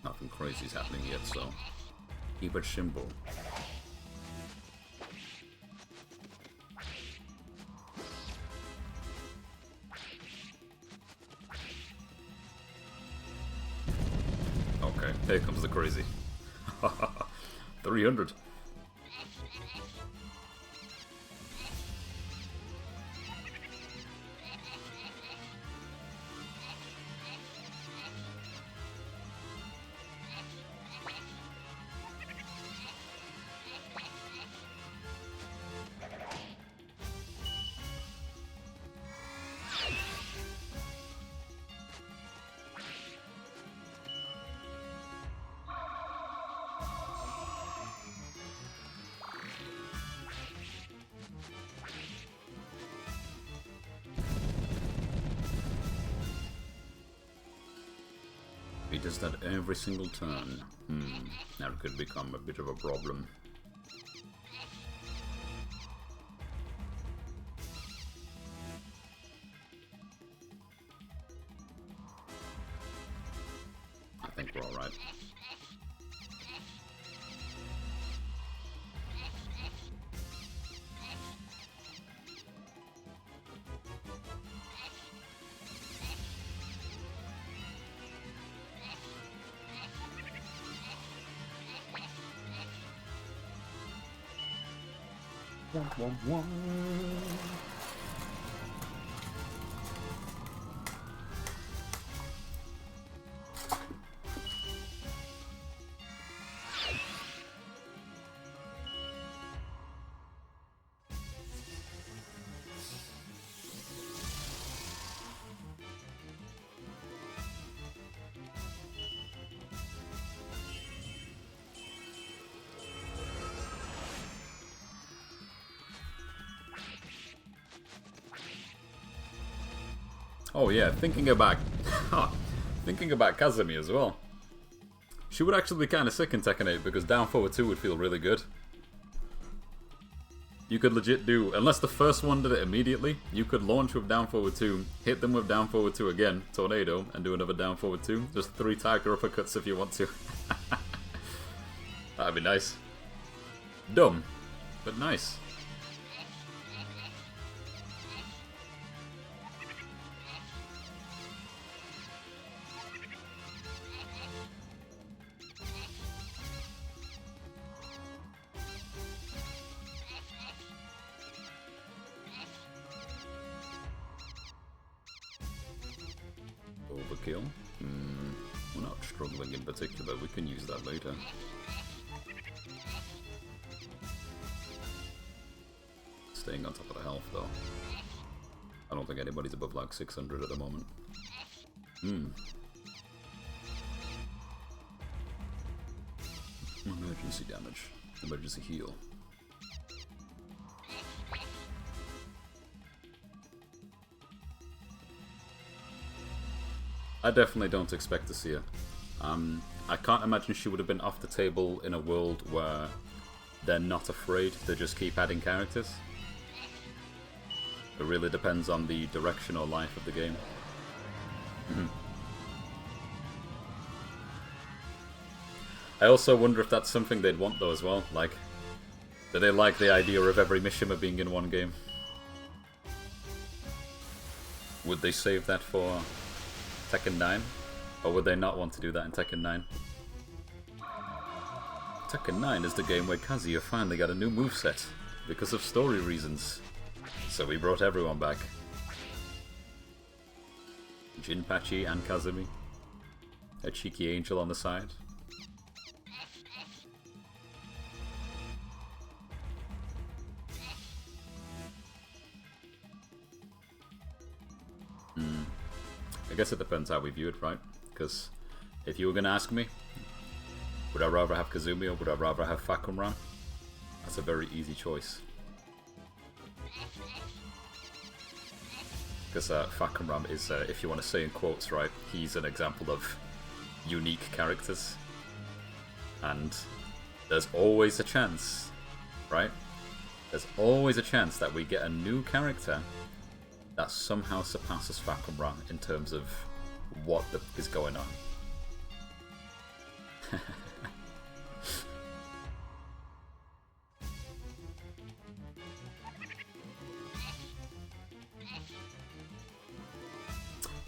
Nothing crazy's happening yet, so keep it simple. Okay, here comes the crazy. 300. He does that every single turn. That could become a bit of a problem. I think we're alright. Oh yeah, thinking about Kazumi as well. She would actually be kind of sick in Tekken 8 because down forward 2 would feel really good. You could legit do, unless the first one did it immediately, you could launch with down forward 2, hit them with down forward 2 again, tornado, and do another down forward 2. Just 3 tiger uppercuts if you want to. That'd be nice. Dumb, but nice. Overkill? We're not struggling in particular, we can use that later. Staying on top of the health though. I don't think anybody's above like 600 at the moment. Emergency damage. Emergency heal. I definitely don't expect to see her. I can't imagine she would have been off the table in a world where they're not afraid to just keep adding characters. It really depends on the direction or life of the game. I also wonder if that's something they'd want though as well. Like, do they like the idea of every Mishima being in one game? Would they save that for Tekken 9? Or would they not want to do that in Tekken 9? Tekken 9 is the game where Kazuya finally got a new moveset because of story reasons. So we brought everyone back. Jinpachi and Kazumi. A cheeky angel on the side. I guess it depends how we view it, right? Because if you were going to ask me, would I rather have Kazumi or would I rather have Fakumran? That's a very easy choice. Because Fakumran is, if you want to say in quotes, right, he's an example of unique characters. And there's always a chance, right? There's always a chance that we get a new character that somehow surpasses Fakumran in terms of what is going on.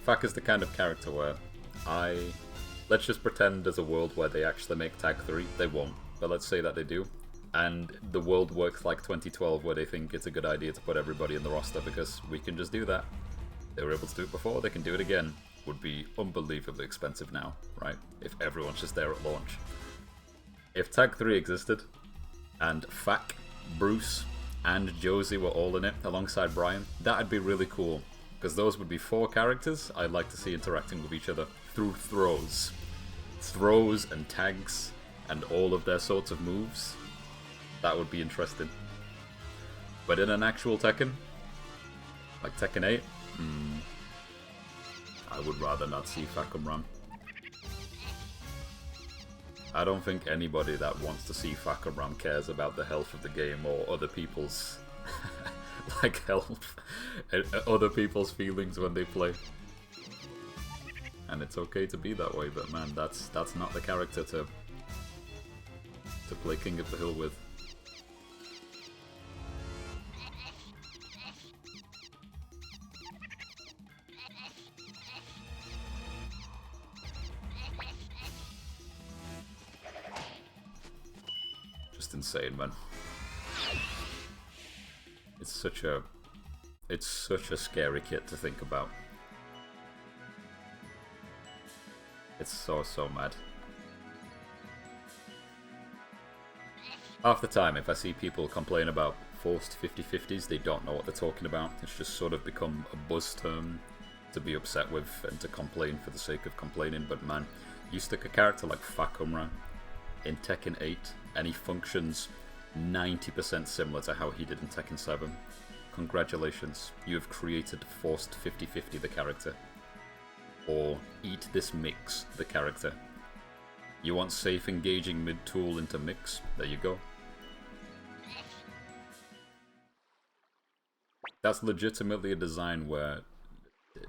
Fak is the kind of character where let's just pretend there's a world where they actually make Tag 3. They won't, but let's say that they do. And the world works like 2012 where they think it's a good idea to put everybody in the roster because we can just do that. They were able to do it before, they can do it again. Would be unbelievably expensive now, right? If everyone's just there at launch. If Tag 3 existed, and Fak, Bruce, and Josie were all in it alongside Brian, that'd be really cool. Because those would be 4 characters I'd like to see interacting with each other through throws. Throws and tags and all of their sorts of moves. That would be interesting. But in an actual Tekken, like Tekken 8, I would rather not see Fakumran. I don't think anybody that wants to see Fakumran cares about the health of the game or other people's like health, other people's feelings when they play. And it's okay to be that way, but man, that's not the character to play King of the Hill with. Just insane, man. such a scary kit to think about. It's so mad. Half the time, if I see people complain about forced 50-50s, they don't know what they're talking about. It's just sort of become a buzz term to be upset with and to complain for the sake of complaining. But man, you stick a character like Fakumra in Tekken 8 and he functions 90% similar to how he did in Tekken 7. Congratulations, you have created forced 50-50 the character. Or eat this mix the character. You want safe engaging mid-tool into mix? There you go. That's legitimately a design where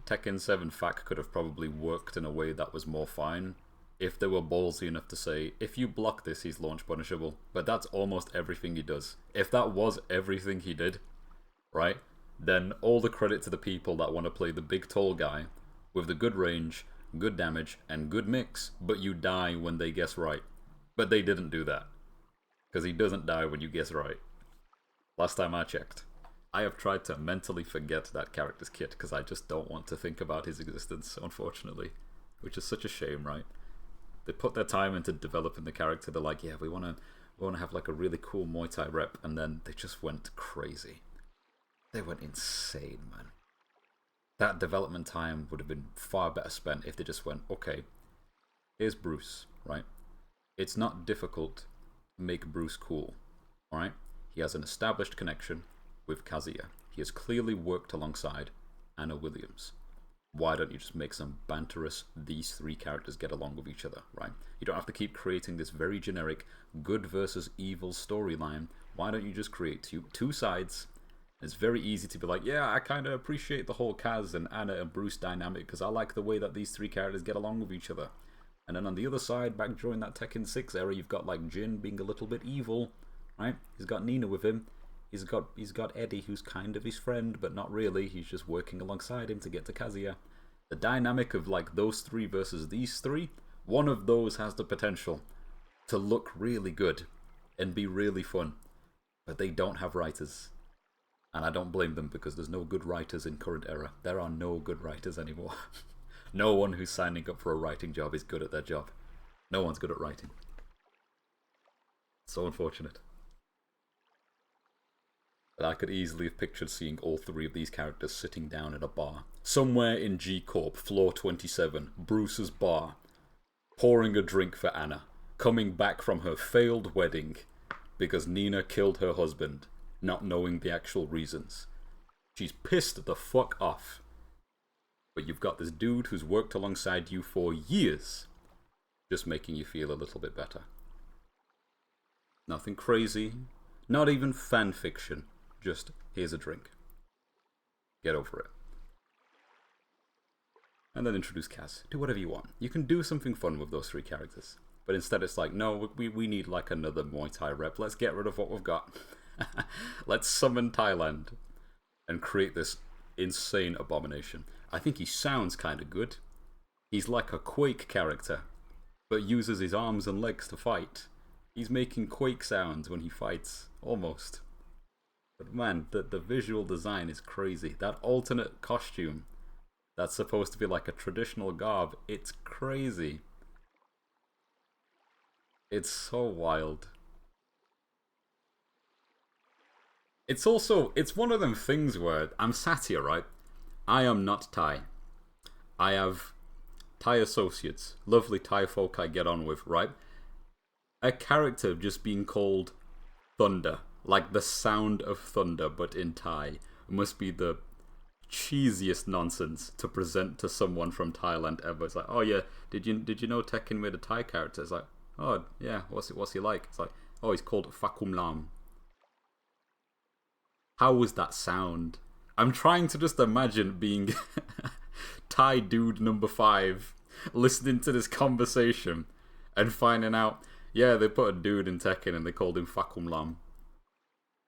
Tekken 7 FAK could have probably worked in a way that was more fine if they were ballsy enough to say, if you block this, he's launch punishable. But that's almost everything he does. If that was everything he did, right, then all the credit to the people that want to play the big tall guy with the good range, good damage, and good mix, but you die when they guess right. But they didn't do that. Because he doesn't die when you guess right. Last time I checked. I have tried to mentally forget that character's kit because I just don't want to think about his existence, unfortunately. Which is such a shame, right? They put their time into developing the character. They're like, yeah, we want to have like a really cool Muay Thai rep, and then they just went crazy. They went insane, man. That development time would have been far better spent if they just went, okay, here's Bruce, right? It's not difficult to make Bruce cool, alright? He has an established connection with Kazuya. He has clearly worked alongside Anna Williams. Why don't you just make some banterous, these three characters get along with each other, right? You don't have to keep creating this very generic good versus evil storyline. Why don't you just create two sides? It's very easy to be like, yeah, I kind of appreciate the whole Kaz and Anna and Bruce dynamic because I like the way that these three characters get along with each other. And then on the other side, back during that Tekken 6 era, you've got like Jin being a little bit evil, right? He's got Nina with him. He's got Eddie, who's kind of his friend, but not really. He's just working alongside him to get to Kazuya. The dynamic of like those three versus these three, one of those has the potential to look really good and be really fun. But they don't have writers. And I don't blame them because there's no good writers in current era. There are no good writers anymore. No one who's signing up for a writing job is good at their job. No one's good at writing. So unfortunate. But I could easily have pictured seeing all three of these characters sitting down at a bar. Somewhere in G Corp, floor 27, Bruce's bar. Pouring a drink for Anna. Coming back from her failed wedding because Nina killed her husband. Not knowing the actual reasons. She's pissed the fuck off. But you've got this dude who's worked alongside you for years, just making you feel a little bit better. Nothing crazy, not even fan fiction, just here's a drink. Get over it. And then introduce Kaz. Do whatever you want. You can do something fun with those three characters. But instead it's like, no, we need like another Muay Thai rep. Let's get rid of what we've got. Let's summon Thailand and create this insane abomination. I think he sounds kind of good. He's like a Quake character, but uses his arms and legs to fight. He's making Quake sounds when he fights, almost. But man, the visual design is crazy. That alternate costume that's supposed to be like a traditional garb, it's crazy. It's so wild. It's one of them things where I'm sat here, right? I am not Thai. I have Thai associates, lovely Thai folk I get on with, right? A character just being called Thunder, like the sound of thunder, but in Thai, must be the cheesiest nonsense to present to someone from Thailand ever. It's like, oh yeah, did you know Tekken made a Thai character? It's like, oh yeah, what's he like? It's like, oh, he's called Fakum Lam. How was that sound? I'm trying to just imagine being Thai dude number 5, listening to this conversation and finding out, yeah, they put a dude in Tekken and they called him Fakum Lam.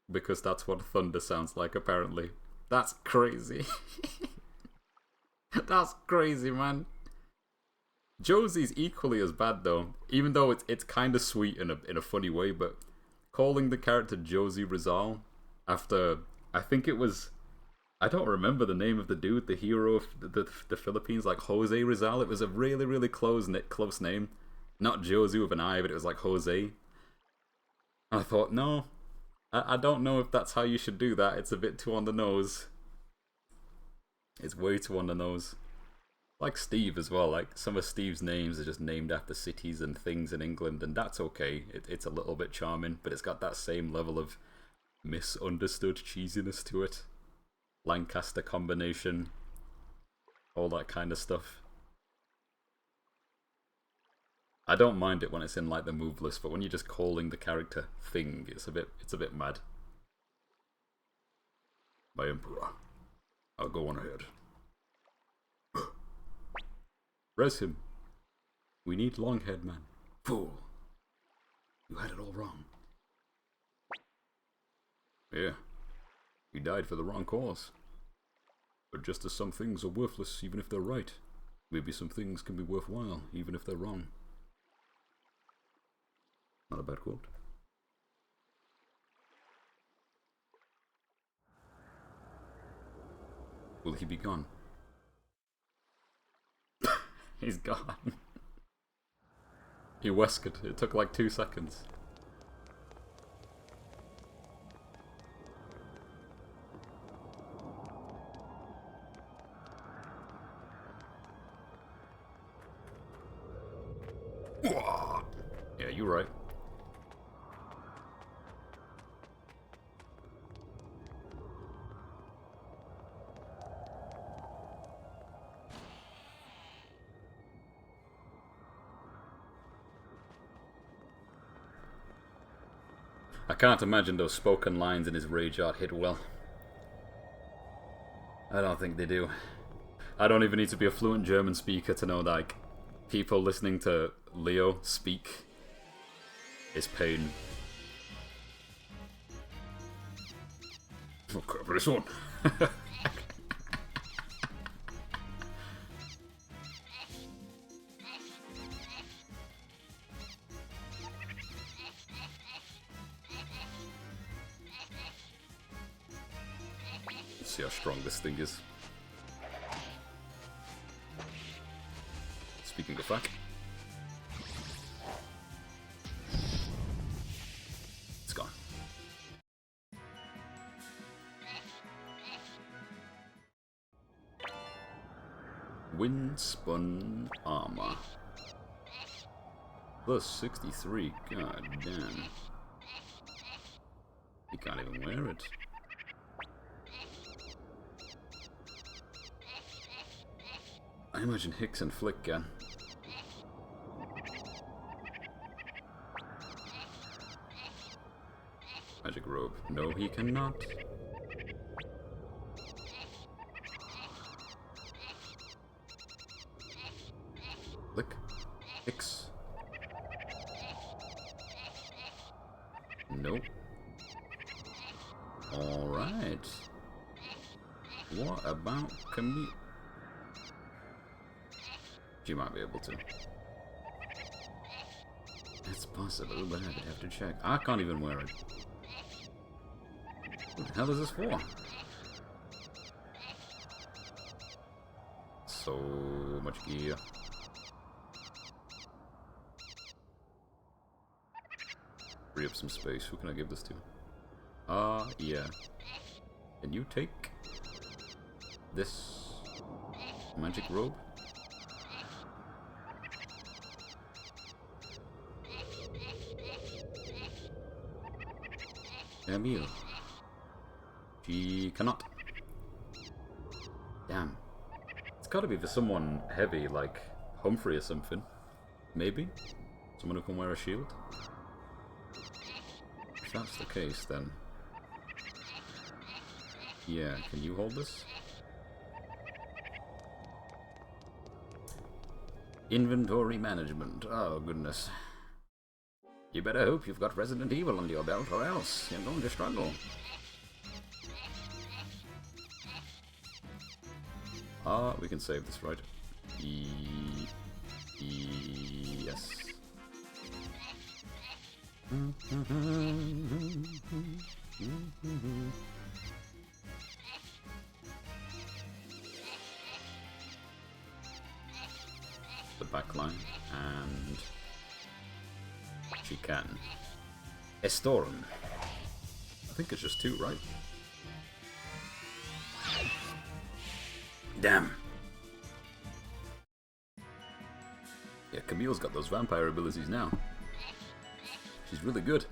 Because that's what thunder sounds like, apparently. That's crazy. That's crazy, man. Josie's equally as bad, though. Even though it's kind of sweet in a funny way, but calling the character Josie Rizal after I think it was... I don't remember the name of the dude, the hero of the Philippines, like Jose Rizal. It was a really, really close name. Not Josu with an I, but it was like Jose. I thought, no, I don't know if that's how you should do that. It's a bit too on the nose. It's way too on the nose. Like Steve as well. Like some of Steve's names are just named after cities and things in England, and that's okay. It's a little bit charming, but it's got that same level of misunderstood cheesiness to it. Lancaster combination, all that kind of stuff. I don't mind it when it's in like the move list, but when you're just calling the character thing, it's a bit mad. My Emperor, I'll go on ahead. Res him. We need Longhead Man. Fool. You had it all wrong. Yeah. He died for the wrong cause. But just as some things are worthless even if they're right, maybe some things can be worthwhile even if they're wrong. Not a bad quote. Will he be gone? He's gone. He weskered. It took like 2 seconds. Yeah, you're right. I can't imagine those spoken lines in his rage art hit well. I don't think they do. I don't even need to be a fluent German speaker to know, like, people listening to Leo speak is pain. Okay, but this one. Let's see how strong this thing is. Speaking of that, it's gone. Windspun armor. Plus 63, god damn. You can't even wear it. I imagine Hicks and Flick can. Magic robe. No, he cannot. Flick. Hicks. Nope. Alright. What about Camille? She might be able to. It's possible, but I would have to check. I can't even wear it. What the hell is this for? So much gear. Free up some space. Who can I give this to? Yeah. Can you take this magic robe? Emil. She cannot. Damn. It's gotta be for someone heavy, like Humphrey or something. Maybe? Someone who can wear a shield? If that's the case, then... Yeah, can you hold this? Inventory management. Oh, goodness. You better hope you've got Resident Evil under your belt, or else you're going to struggle. We can save this, right? Yes. the back line, and she can. Estorm. I think it's just 2, right? Damn. Yeah, Camille's got those vampire abilities now. She's really good.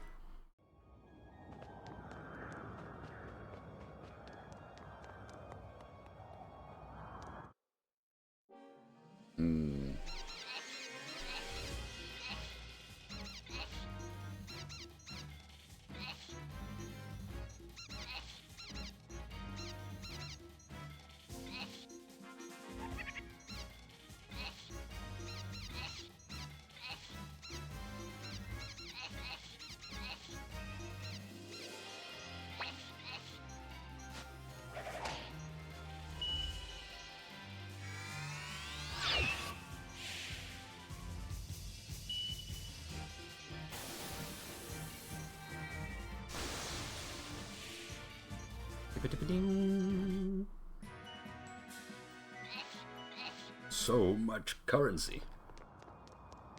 So much currency.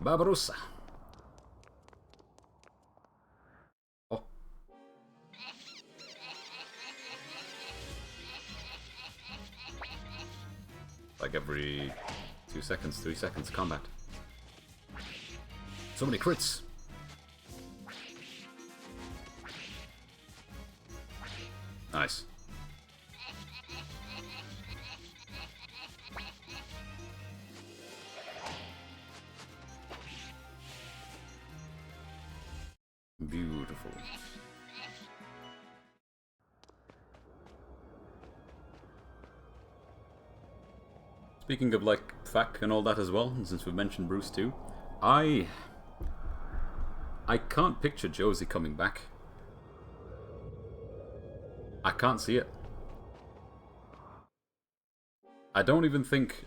Barbarossa. Oh. Like every 2 seconds, 3 seconds combat. So many crits. Nice. Beautiful. Speaking of like FAQ and all that as well, and since we mentioned Bruce too, I can't picture Josie coming back. I can't see it. I don't even think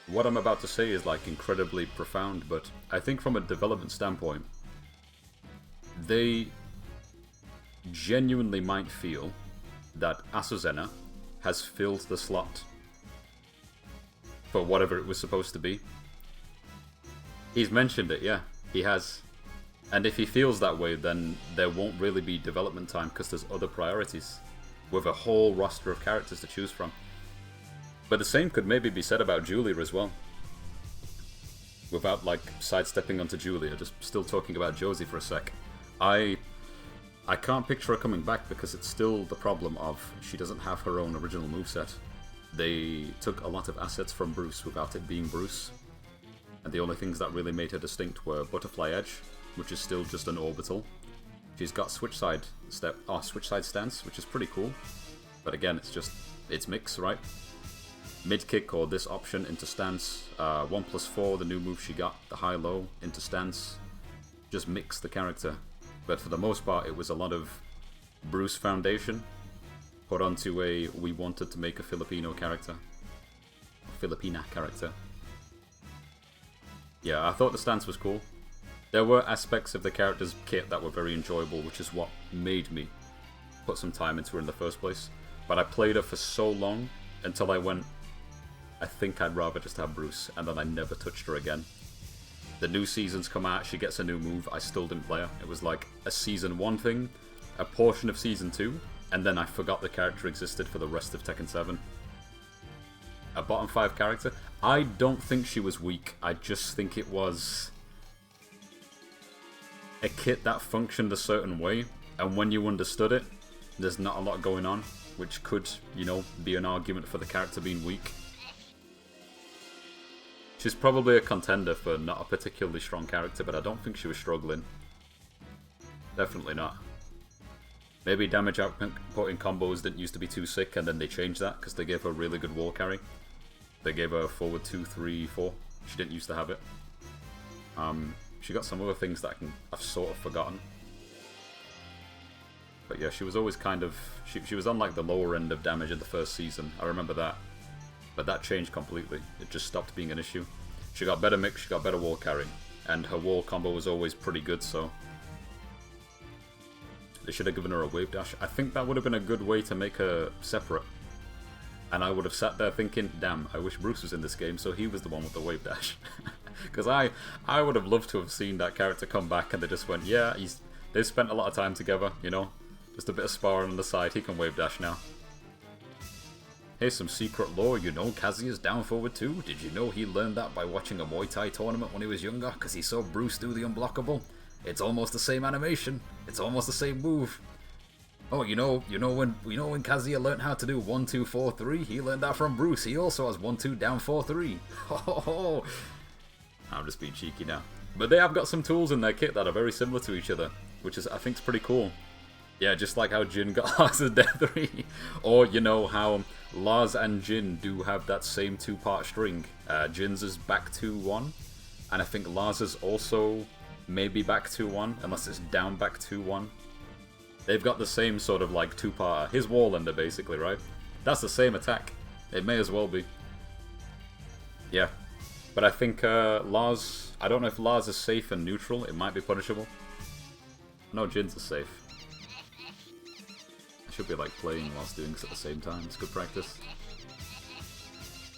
what I'm about to say is like incredibly profound, but I think from a development standpoint, they genuinely might feel that Azucena has filled the slot for whatever it was supposed to be. He's mentioned it, yeah, he has. And if he feels that way, then there won't really be development time because there's other priorities with a whole roster of characters to choose from. But the same could maybe be said about Julia as well. Without like sidestepping onto Julia, just still talking about Josie for a sec. I can't picture her coming back because it's still the problem of she doesn't have her own original moveset. They took a lot of assets from Bruce without it being Bruce. And the only things that really made her distinct were Butterfly Edge, which is still just an orbital. She's got switch side stance, which is pretty cool. But again, it's mix, right? Mid kick or this option into stance. 1+4, the new move she got, the high-low into stance. Just mix the character. But for the most part, it was a lot of Bruce foundation put onto a we wanted to make a Filipino character. A Filipina character. Yeah, I thought the stance was cool. There were aspects of the character's kit that were very enjoyable, which is what made me put some time into her in the first place. But I played her for so long until I went, I think I'd rather just have Bruce, and then I never touched her again. The new seasons come out, she gets a new move, I still didn't play her. It was like a Season 1 thing, a portion of Season 2, and then I forgot the character existed for the rest of Tekken 7. A bottom 5 character? I don't think she was weak, I just think it was a kit that functioned a certain way, and when you understood it, there's not a lot going on, which could, you know, be an argument for the character being weak. She's probably a contender for not a particularly strong character, but I don't think she was struggling. Definitely not. Maybe damage output in combos didn't used to be too sick, and then they changed that because they gave her a really good wall carry. They gave her forward 2, 3, 4. She didn't used to have it. She got some other things that I've sort of forgotten. But yeah, she was always kind of... She was on like the lower end of damage in the first season. I remember that. But that changed completely. It just stopped being an issue. She got better mix, she got better wall carry. And her wall combo was always pretty good, so... They should have given her a wave dash. I think that would have been a good way to make her separate. And I would have sat there thinking, damn, I wish Bruce was in this game, so he was the one with the wave dash. Because I would have loved to have seen that character come back and they just went, yeah, they've spent a lot of time together, you know? Just a bit of sparring on the side, he can wave dash now. Here's some secret lore, you know Kazuya's down forward too? Did you know he learned that by watching a Muay Thai tournament when he was younger? Because he saw Bruce do the unblockable? It's almost the same animation. It's almost the same move. Oh, you know when Kazuya learned how to do 1, 2, 4, 3? He learned that from Bruce. He also has 1, 2, down, 4, 3. Ho ho ho! I'm just being cheeky now. But they have got some tools in their kit that are very similar to each other, which is, I think, is pretty cool. Yeah, just like how Jin got Lars's Death 3. Or, you know, how Lars and Jin do have that same 2-part string. Jin's is back 2-1, and I think Lars is also maybe back 2-1, unless it's down back 2-1. They've got the same sort of like 2-parter. His Warlander, basically, right? That's the same attack. It may as well be. Yeah. But I think Lars... I don't know if Lars is safe and neutral. It might be punishable. No, Jin's is safe. I should be like playing whilst doing this at the same time. It's good practice.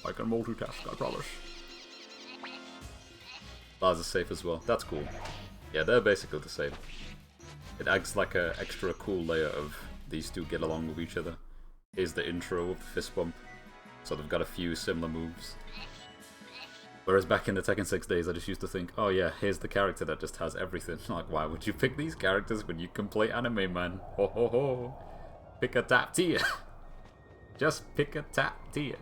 I can multitask, I promise. Lars is safe as well. That's cool. Yeah, they're basically the same. It adds like a extra cool layer of these two get along with each other. Here's the intro of the fist bump. So they've got a few similar moves. Whereas back in the Tekken 6 days, I just used to think, oh yeah, here's the character that just has everything. Like, why would you pick these characters when you can play anime, man? Ho ho ho. Pick a top tier. Just pick a top tier.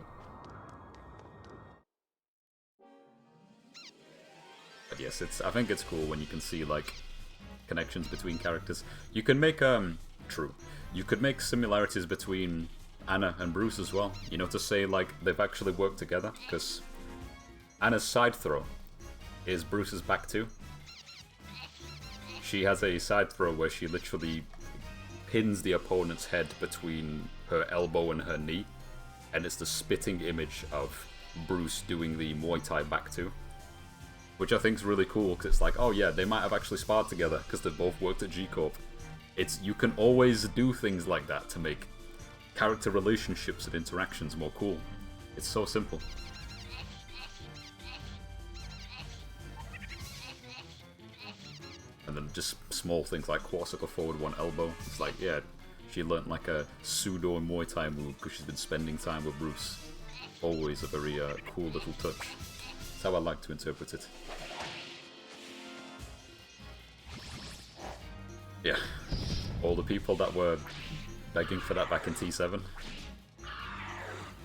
But yes, I think it's cool when you can see, like, connections between characters. You can make, true. You could make similarities between Anna and Bruce as well. You know, to say, like, they've actually worked together, because Anna's side throw is Bruce's back too. She has a side throw where she literally pins the opponent's head between her elbow and her knee, and it's the spitting image of Bruce doing the Muay Thai back two, which I think is really cool, because it's like, oh yeah, they might have actually sparred together because they both worked at G-Corp. You can always do things like that to make character relationships and interactions more cool. It's so simple. And then just small things like Corsica forward one elbow. It's like, yeah, she learnt like a pseudo Muay Thai move because she's been spending time with Bruce. Always a very cool little touch. That's how I like to interpret it. Yeah, all the people that were begging for that back in T7.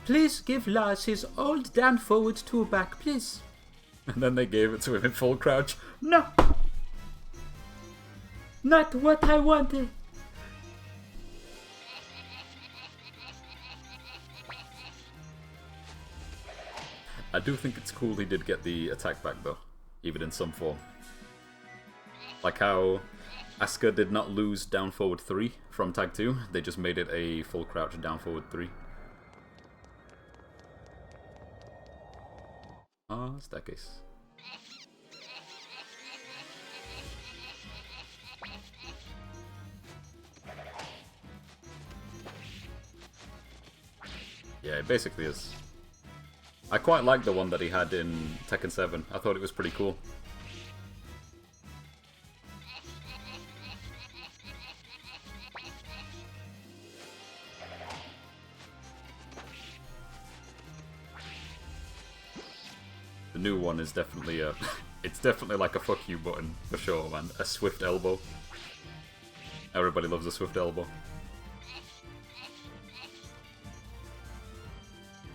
Please give Lars his old down forward 2 back, please. And then they gave it to him in full crouch. No! Not what I wanted! I do think it's cool he did get the attack back though, even in some form. Like how Asuka did not lose down forward 3 from tag 2, they just made it a full crouch down forward 3. Ah, staircase. Yeah, it basically is. I quite like the one that he had in Tekken 7. I thought it was pretty cool. The new one is definitely a... it's definitely like a fuck you button, for sure, man. A swift elbow. Everybody loves a swift elbow.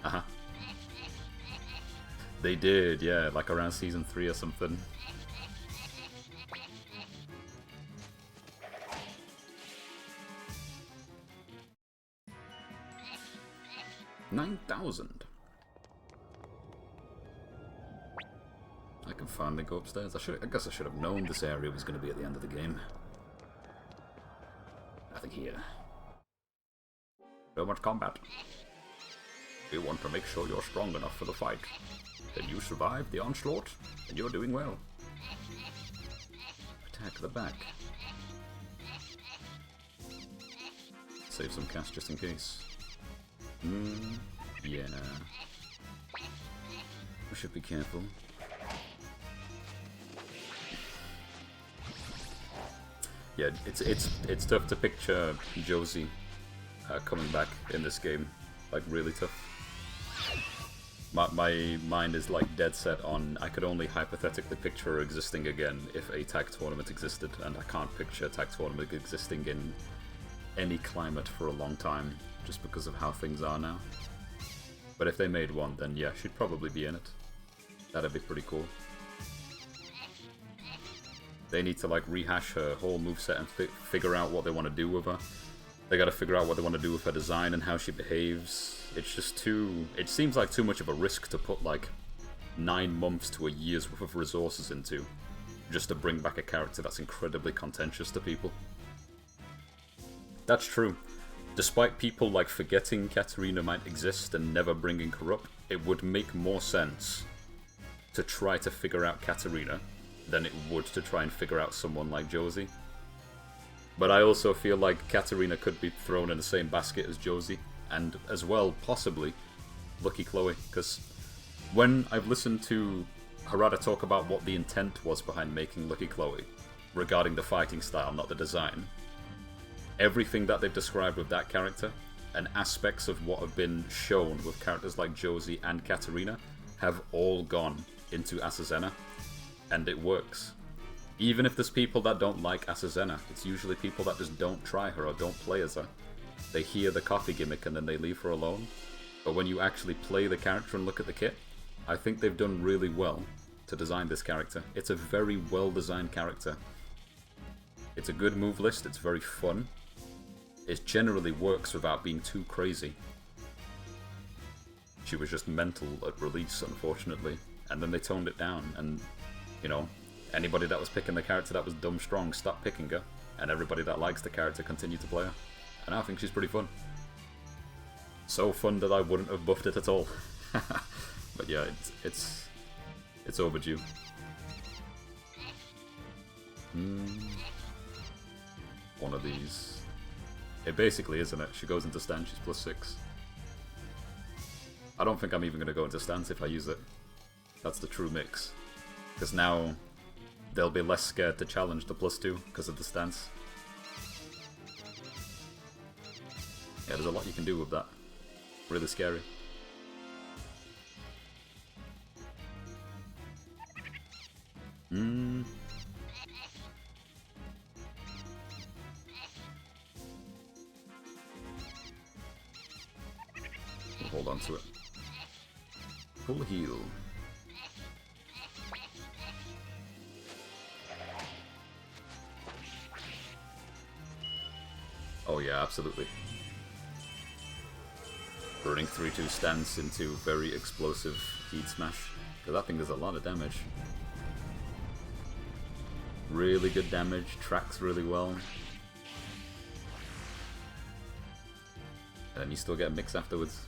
Uh-huh. They did, yeah, like around season 3 or something. $9,000. I can finally go upstairs. I guess I should have known this area was going to be at the end of the game. Nothing here. So much combat. We want to make sure you're strong enough for the fight. Then you survive the onslaught, and you're doing well. Attack the back. Save some cash just in case. Yeah. We should be careful. Yeah, it's tough to picture Josie coming back in this game. Like, really tough. My mind is like dead set on I could only hypothetically picture her existing again if a tag tournament existed, and I can't picture a tag tournament existing in any climate for a long time, just because of how things are now. But if they made one, then yeah, she'd probably be in it. That'd be pretty cool. They need to like rehash her whole moveset and figure out what they want to do with her. They gotta figure out what they want to do with her design and how she behaves. It's just too... It seems like too much of a risk to put like 9 months to a year's worth of resources into, just to bring back a character that's incredibly contentious to people. That's true. Despite people like forgetting Katarina might exist and never bringing her up, it would make more sense to try to figure out Katarina than it would to try and figure out someone like Josie. But I also feel like Katarina could be thrown in the same basket as Josie, and as well, possibly, Lucky Chloe, because when I've listened to Harada talk about what the intent was behind making Lucky Chloe, regarding the fighting style, not the design, everything that they've described with that character, and aspects of what have been shown with characters like Josie and Katarina, have all gone into Asazena, and it works. Even if there's people that don't like Asazena, it's usually people that just don't try her or don't play as her. They hear the coffee gimmick and then they leave her alone. But when you actually play the character and look at the kit, I think they've done really well to design this character. It's a very well designed character. It's a good move list, it's very fun. It generally works without being too crazy. She was just mental at release, unfortunately. And then they toned it down, and, you know, anybody that was picking the character that was dumb strong stopped picking her, and everybody that likes the character continued to play her. And I think she's pretty fun. So fun that I wouldn't have buffed it at all. But yeah, it's overdue. One of these. It basically isn't it? She goes into stance, she's +6. I don't think I'm even going to go into stance if I use it. That's the true mix. Because now they'll be less scared to challenge the +2 because of the stance. Yeah, there's a lot you can do with that. Really scary. We'll hold on to it. Full heal. Oh yeah, absolutely. Burning 3-2 stance into very explosive heat smash. Because that thing does a lot of damage. Really good damage, tracks really well. And then you still get a mix afterwards.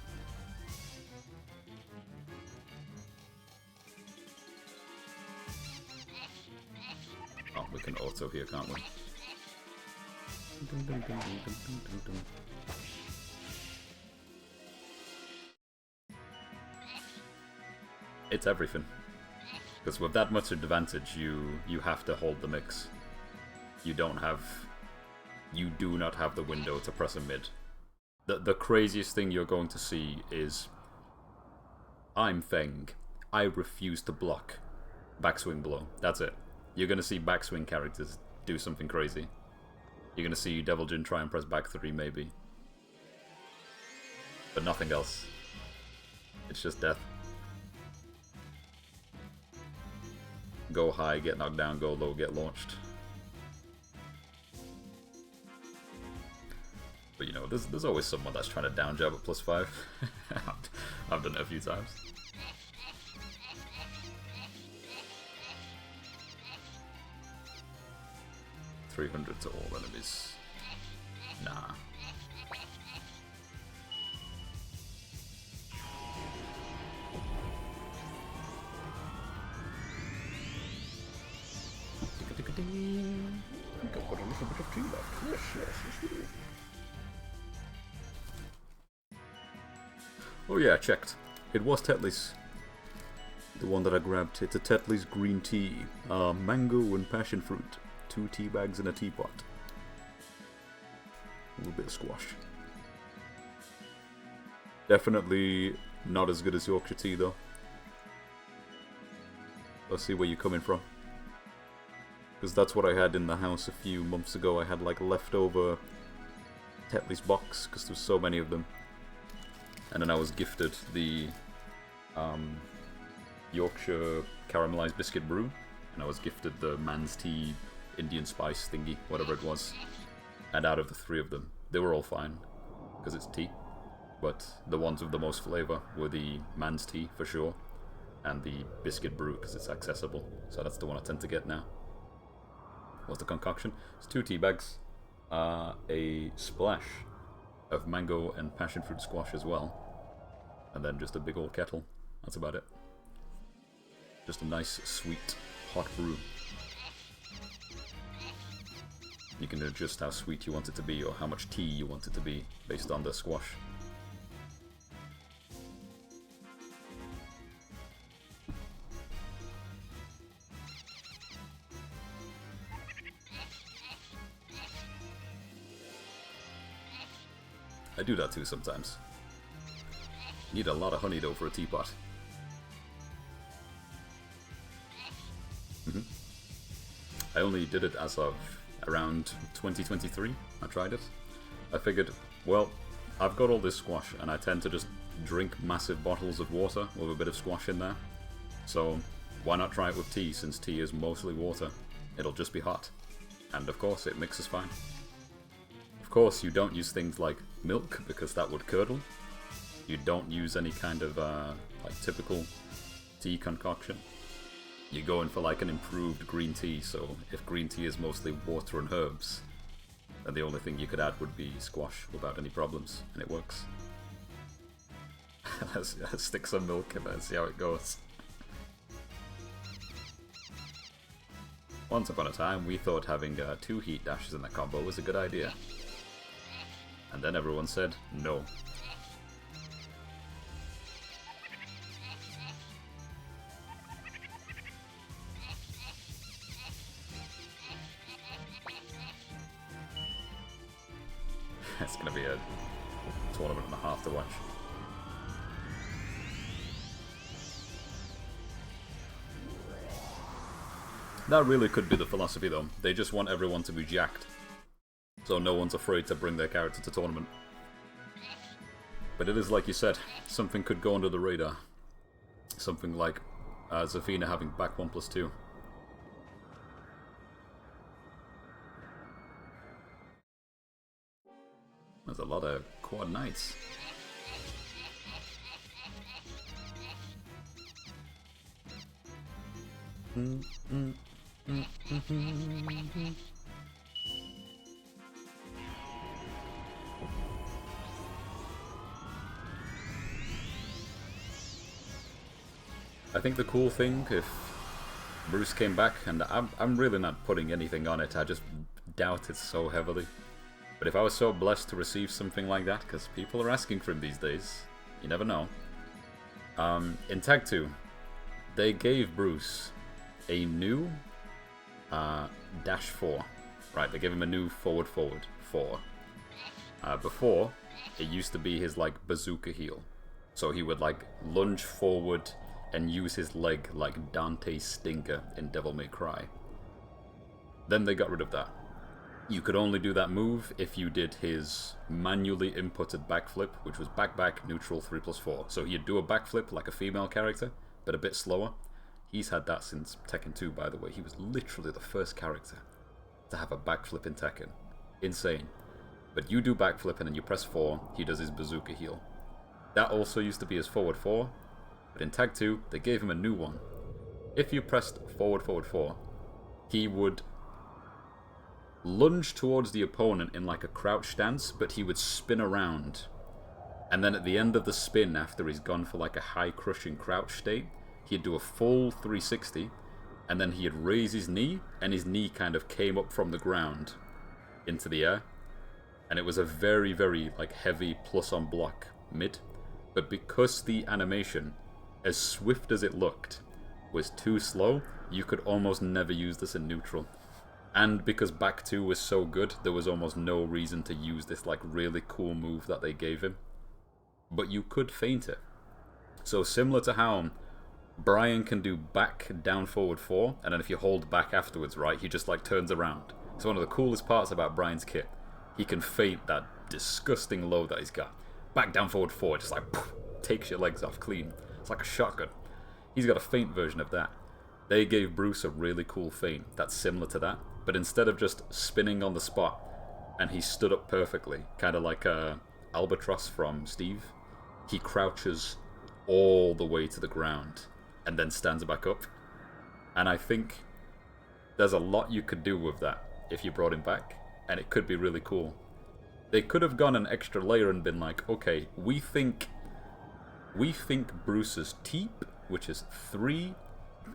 Oh, we can auto here, can't we? It's everything. Because with that much advantage, you have to hold the mix. You do not have the window to press a mid. The craziest thing you're going to see is I'm Feng. I refuse to block. Backswing blow. That's it. You're going to see backswing characters do something crazy. You're going to see Devil Jin try and press back 3 maybe. But nothing else. It's just death. Go high, get knocked down, go low, get launched. But you know, there's always someone that's trying to down jab at +5. I've done it a few times. $300 to all enemies. Nah. I think I've got a little bit of tea left. Yes. Oh yeah, I checked. It was Tetley's. The one that I grabbed. It's a Tetley's green tea. Mango and passion fruit. 2 tea bags in a teapot. A little bit of squash. Definitely not as good as Yorkshire tea though. Let's see where you're coming from. Because that's what I had in the house a few months ago. I had like leftover Tetley's box because there's so many of them. And then I was gifted the Yorkshire caramelized biscuit brew. And I was gifted the Man's Tea Indian spice thingy, whatever it was. And out of the 3 of them, they were all fine because it's tea. But the ones with the most flavor were the Man's Tea for sure. And the biscuit brew because it's accessible. So that's the one I tend to get now. What's the concoction? It's 2 tea bags, a splash of mango and passion fruit squash as well, and then just a big old kettle. That's about it. Just a nice, sweet, hot brew. You can adjust how sweet you want it to be or how much tea you want it to be based on the squash. I do that too sometimes. Need a lot of honey though for a teapot. I only did it as of around 2023. I tried it. I figured, well, I've got all this squash and I tend to just drink massive bottles of water with a bit of squash in there. So why not try it with tea, since tea is mostly water. It'll just be hot. And of course it mixes fine. Of course you don't use things like milk because that would curdle. You don't use any kind of like typical tea concoction. You're going for like an improved green tea, so if green tea is mostly water and herbs, then the only thing you could add would be squash without any problems, and it works. Let's stick some milk in there and see how it goes. Once upon a time, we thought having 2 heat dashes in the combo was a good idea. And then everyone said, no. It's gonna be a tournament and a half to watch. That really could be the philosophy though. They just want everyone to be jacked, so no one's afraid to bring their character to tournament. But it is like you said, something could go under the radar. Something like Zafina having back 1+2. There's a lot of quad knights. I think the cool thing, if Bruce came back, and I'm really not putting anything on it, I just doubt it so heavily. But if I was so blessed to receive something like that, because people are asking for him these days, you never know. In Tag 2, they gave Bruce a new dash 4. Right, they gave him a new forward 4. Before, it used to be his like bazooka heel. So he would like lunge forward and use his leg like Dante's Stinker in Devil May Cry. Then they got rid of that. You could only do that move if you did his manually inputted backflip, which was back, neutral, 3+4. So he'd do a backflip like a female character, but a bit slower. He's had that since Tekken 2, by the way. He was literally the first character to have a backflip in Tekken. Insane. But you do backflip and then you press 4, he does his bazooka heel. That also used to be his forward 4, but in Tag 2, they gave him a new one. If you pressed forward 4, he would lunge towards the opponent in like a crouch stance, but he would spin around. And then at the end of the spin, after he's gone for like a high crushing crouch state, he'd do a full 360, and then he'd raise his knee, and his knee kind of came up from the ground into the air. And it was a very, very like heavy plus on block mid. but because the animation, as swift as it looked, was too slow, you could almost never use this in neutral. And because back 2 was so good, there was almost no reason to use this like really cool move that they gave him. But you could feint it. So similar to how Brian can do back, down, forward 4, and then if you hold back afterwards, right, he just like turns around. It's one of the coolest parts about Brian's kit. He can feint that disgusting low that he's got. Back, down, forward 4, just like poof, takes your legs off clean. It's like a shotgun. He's got a feint version of that. They gave Bruce a really cool feint that's similar to that, but instead of just spinning on the spot, and he stood up perfectly, kind of like Albatross from Steve, he crouches all the way to the ground and then stands back up. And I think there's a lot you could do with that if you brought him back, and it could be really cool. They could have gone an extra layer and been like, okay, we think Bruce's teep, which is 3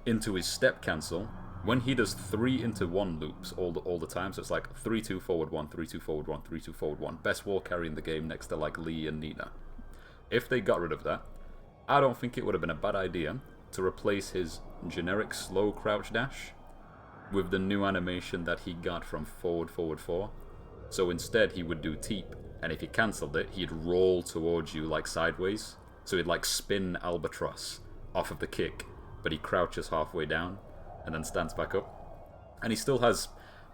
into his step cancel, when he does 3 into 1 loops all the time, so it's like 3-2 forward 1, 3-2 forward 1, 3-2 forward 1, best wall carry in the game next to like Lee and Nina. If they got rid of that, I don't think it would have been a bad idea to replace his generic slow crouch dash with the new animation that he got from forward 4. So instead he would do teep, and if he cancelled it, he'd roll towards you like sideways. So he'd like spin Albatross off of the kick, but he crouches halfway down and then stands back up. And he still has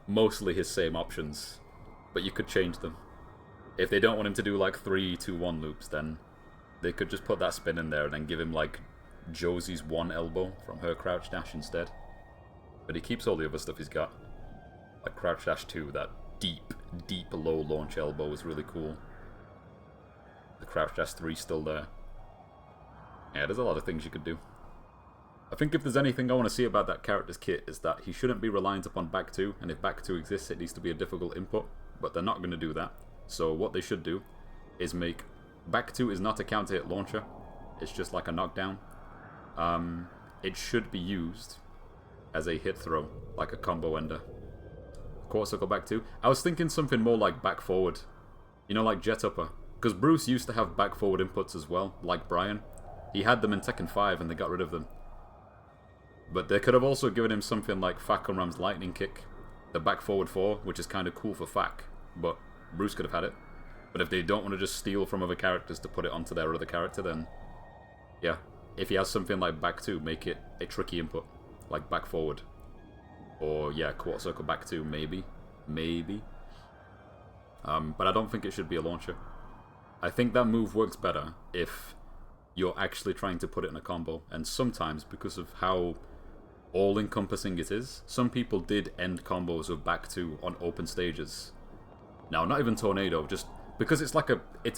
mostly his same options, but you could change them. If they don't want him to do like 3-2-1 loops, then they could just put that spin in there and then give him like Josie's 1 elbow from her crouch dash instead. But he keeps all the other stuff he's got. Like crouch dash 2, that deep low launch elbow was really cool. The crouch dash 3 still there. Yeah, there's a lot of things you could do. I think if there's anything I want to see about that character's kit is that he shouldn't be reliant upon back 2, and if back 2 exists it needs to be a difficult input, but they're not going to do that. So what they should do is make back 2 is not a counter hit launcher, it's just like a knockdown. It should be used as a hit throw, like a combo ender. Quarter circle back 2. I was thinking something more like back forward, you know, like jet upper, because Bruce used to have back forward inputs as well, like Brian. He had them in Tekken 5 and they got rid of them. But they could have also given him something like Fakonram's lightning kick, the back forward 4, which is kind of cool for Fak, but Bruce could have had it. But if they don't want to just steal from other characters to put it onto their other character, then yeah, if he has something like back 2, make it a tricky input, like back forward. Or yeah, quarter circle back 2, maybe. But I don't think it should be a launcher. I think that move works better if you're actually trying to put it in a combo, and sometimes, because of how all-encompassing it is, some people did end combos with back 2 on open stages. Now, not even Tornado, just because it's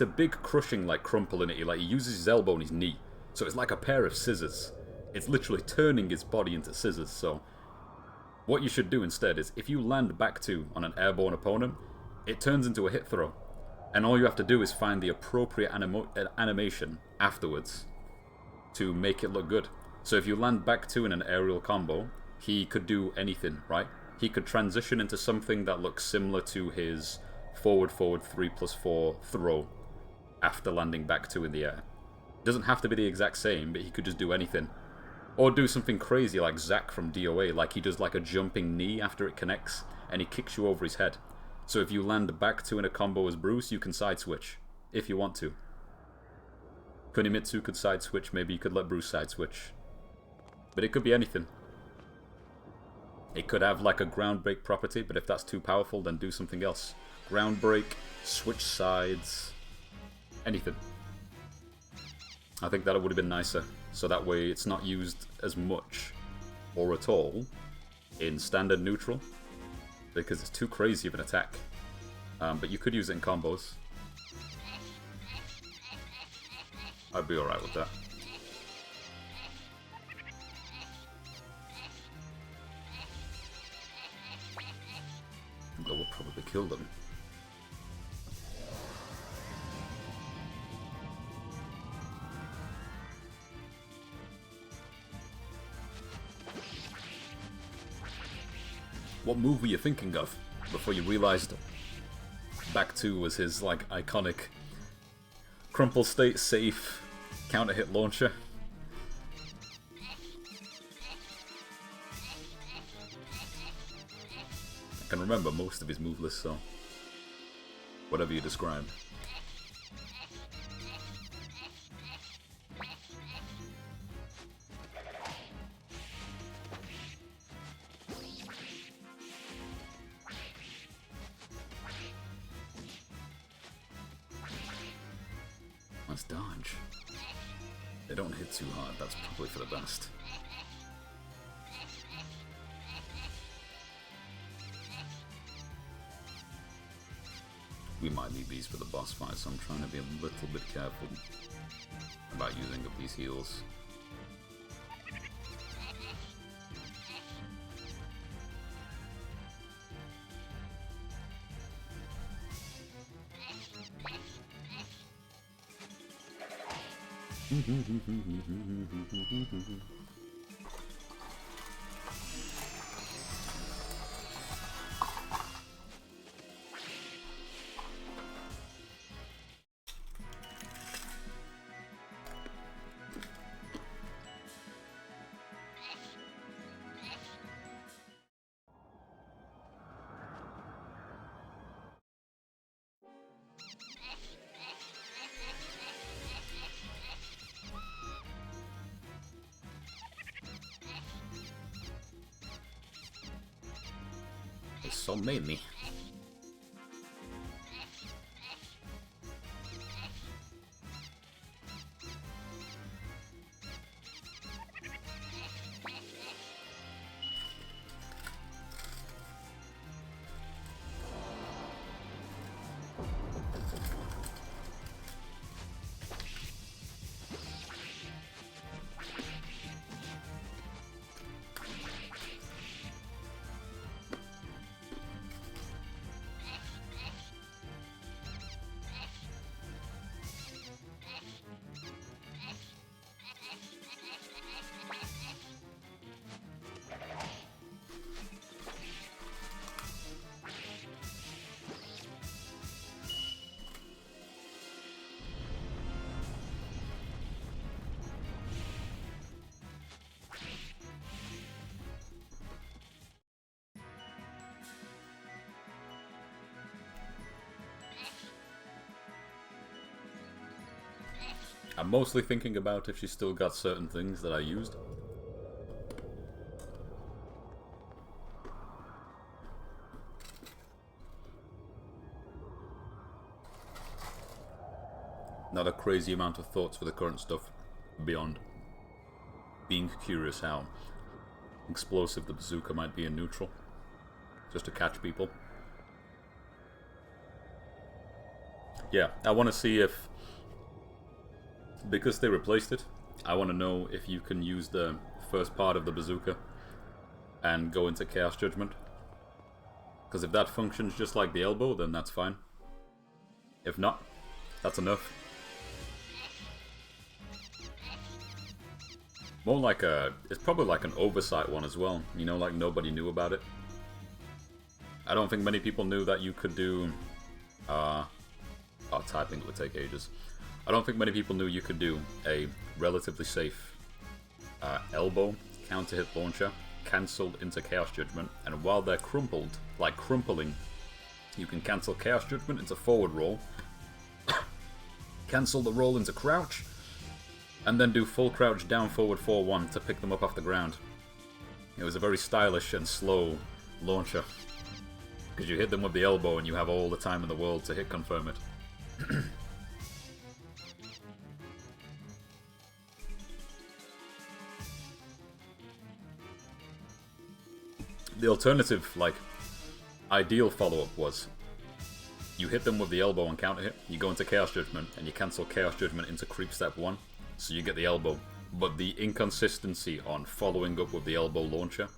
a big crushing like crumple in it. Like, he uses his elbow and his knee, so it's like a pair of scissors. It's literally turning his body into scissors. So what you should do instead is, if you land back 2 on an airborne opponent, it turns into a hit throw. And all you have to do is find the appropriate animation afterwards to make it look good. So if you land back 2 in an aerial combo, he could do anything, right? He could transition into something that looks similar to his forward 3+4 throw after landing back 2 in the air. It doesn't have to be the exact same, but he could just do anything. Or do something crazy like Zack from DOA, like he does like a jumping knee after it connects, and he kicks you over his head. So if you land back 2 in a combo as Bruce, you can side switch, if you want to. Kunimitsu could side switch, maybe you could let Bruce side switch. But it could be anything. It could have like a ground break property, but if that's too powerful, then do something else. Ground break, switch sides, anything. I think that would have been nicer, so that way it's not used as much, or at all, in standard neutral, because it's too crazy of an attack. But you could use it in combos. I'd be alright with that. That will probably kill them. What move were you thinking of before you realized back 2 was his like iconic crumple state safe Counter hit launcher. I can remember most of his move list, so whatever you describe. Let's dodge. They don't hit too hard, that's probably for the best. We might need these for the boss fight, so I'm trying to be a little bit careful about using up these heals. They so made me. I'm mostly thinking about if she still got certain things that I used. Not a crazy amount of thoughts for the current stuff, beyond being curious how explosive the bazooka might be in neutral, just to catch people. Yeah, I want to see if, because they replaced it, I want to know if you can use the first part of the bazooka and go into Chaos Judgment. Because if that functions just like the elbow, then that's fine. If not, that's enough. More like a... it's probably like an oversight one as well. You know, like nobody knew about it. I don't think many people knew that you could do... oh, typing would take ages. I don't think many people knew you could do a relatively safe elbow counter hit launcher cancelled into Chaos Judgment, and while they're crumpled, like crumpling, you can cancel Chaos Judgment into forward roll, cancel the roll into crouch, and then do full crouch down forward 4-1 to pick them up off the ground. It was a very stylish and slow launcher, because you hit them with the elbow and you have all the time in the world to hit confirm it. The alternative, like, ideal follow-up was you hit them with the elbow and counter hit, you go into Chaos Judgment, and you cancel Chaos Judgment into Creep Step 1, so you get the elbow. But the inconsistency on following up with the elbow launcher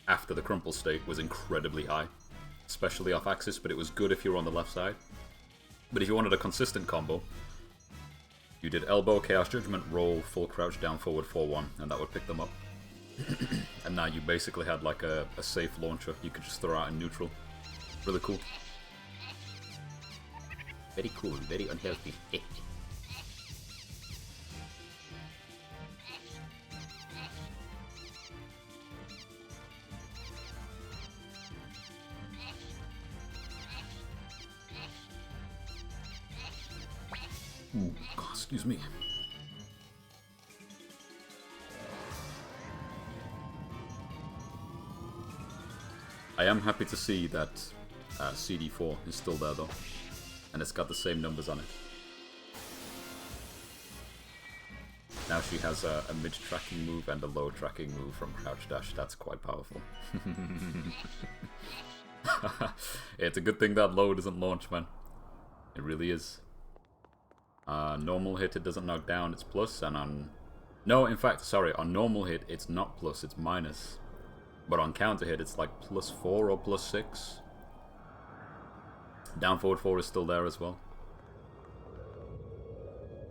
after the crumple state was incredibly high, especially off axis, but it was good if you were on the left side. But if you wanted a consistent combo, you did elbow, Chaos Judgment, roll, full crouch, down forward 4-1, and that would pick them up. And now you basically had like a safe launcher you could just throw out in neutral. Really cool. Very cool, very unhealthy. Ooh, God, excuse me. I am happy to see that CD4 is still there though, and it's got the same numbers on it. Now she has a mid-tracking move and a low tracking move from Crouch Dash. That's quite powerful. It's a good thing that low doesn't launch, man. It really is. Normal hit, it doesn't knock down, it's plus, and on... No, in fact, sorry, on normal hit, it's not plus, it's minus. But on counter hit, it's like +4 or +6. Down forward 4 is still there as well.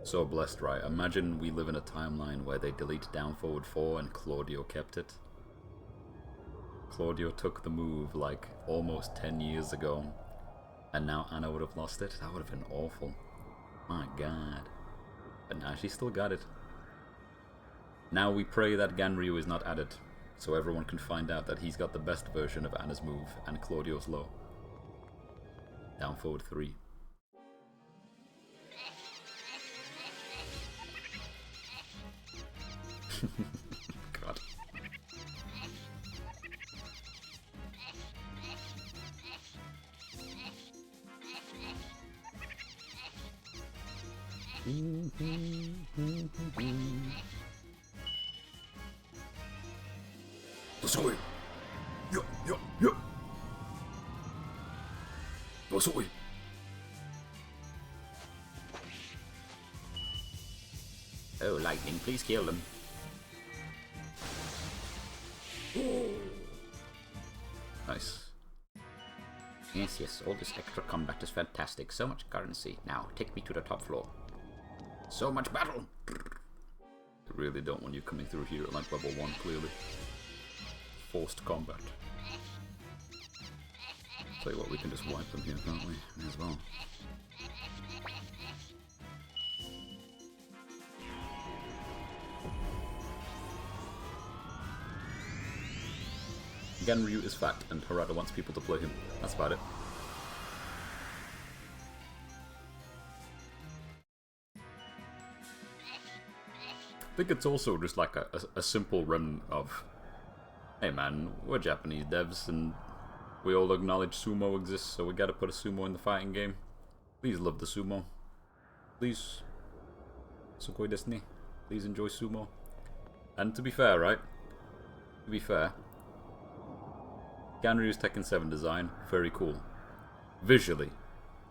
So blessed, right? Imagine we live in a timeline where they delete down forward 4 and Claudio kept it. Claudio took the move like almost 10 years ago, and now Anna would have lost it. That would have been awful. My god. But now she still got it. Now we pray that Ganryu is not added, so everyone can find out that he's got the best version of Anna's move and Claudio's low. Down forward 3. God. This way. Yo, yo, yo. This way. Oh, lightning, please kill them. Nice. Yes, yes, all this extra combat is fantastic. So much currency. Now, take me to the top floor. So much battle! I really don't want you coming through here at like level 1, clearly. Forced combat. Tell you what, we can just wipe them here, can't we? May as well. Ganryu is fat, and Harada wants people to play him. That's about it. I think it's also just like a simple remnant of, hey man, we're Japanese devs, and we all acknowledge sumo exists, so we gotta put a sumo in the fighting game. Please love the sumo. Please. Sukoi desu ne. Please enjoy sumo. And to be fair, right? To be fair, Ganryu's Tekken 7 design, very cool. Visually.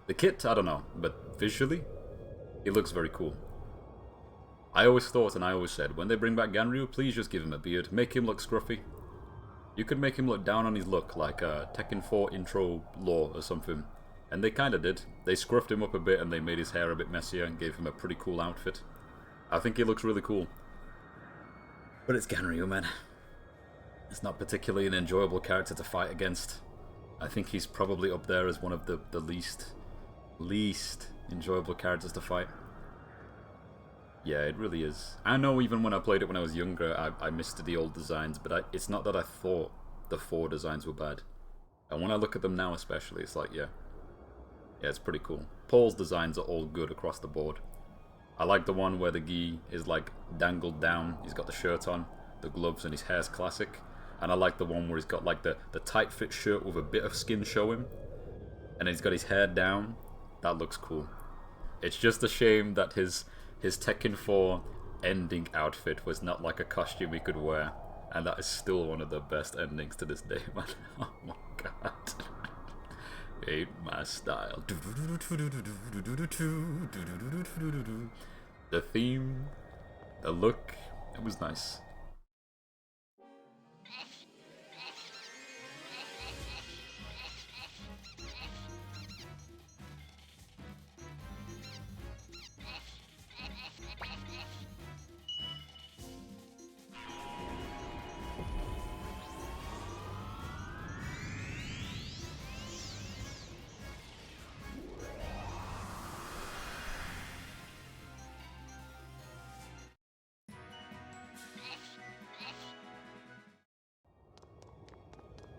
The kit, I don't know, but visually, it looks very cool. I always thought and I always said, when they bring back Ganryu, please just give him a beard. Make him look scruffy. You could make him look down on his look, like Tekken 4 intro lore or something. And they kinda did. They scruffed him up a bit and they made his hair a bit messier and gave him a pretty cool outfit. I think he looks really cool. But it's Ganryu, man. It's not particularly an enjoyable character to fight against. I think he's probably up there as one of the least enjoyable characters to fight. Yeah, it really is. I know even when I played it when I was younger, I missed the old designs, but it's not that I thought the 4 designs were bad. And when I look at them now especially, it's like, yeah. Yeah, it's pretty cool. Paul's designs are all good across the board. I like the one where the gi is like dangled down, he's got the shirt on, the gloves, and his hair's classic. And I like the one where he's got like the tight fit shirt with a bit of skin showing, and he's got his hair down. That looks cool. It's just a shame that his Tekken 4 ending outfit was not like a costume he could wear, and that is still one of the best endings to this day, man. Oh my god. Ain't my style. The theme, the look, it was nice.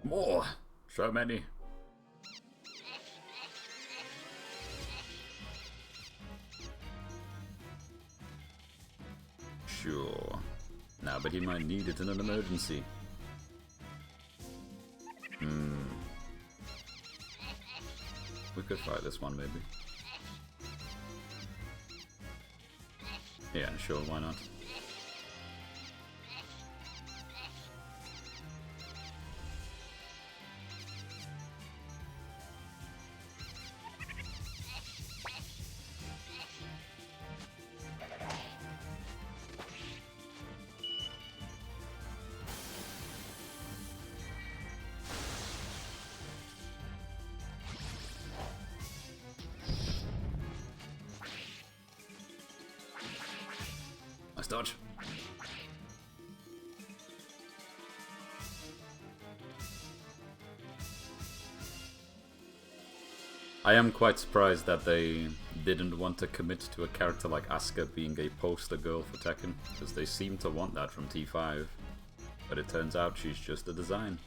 More! So many. Yeah, but he might need it in an emergency. We could fight this one, maybe. Yeah, sure, why not? Nice dodge. I am quite surprised that they didn't want to commit to a character like Asuka being a poster girl for Tekken, because they seem to want that from T5. But it turns out she's just a design.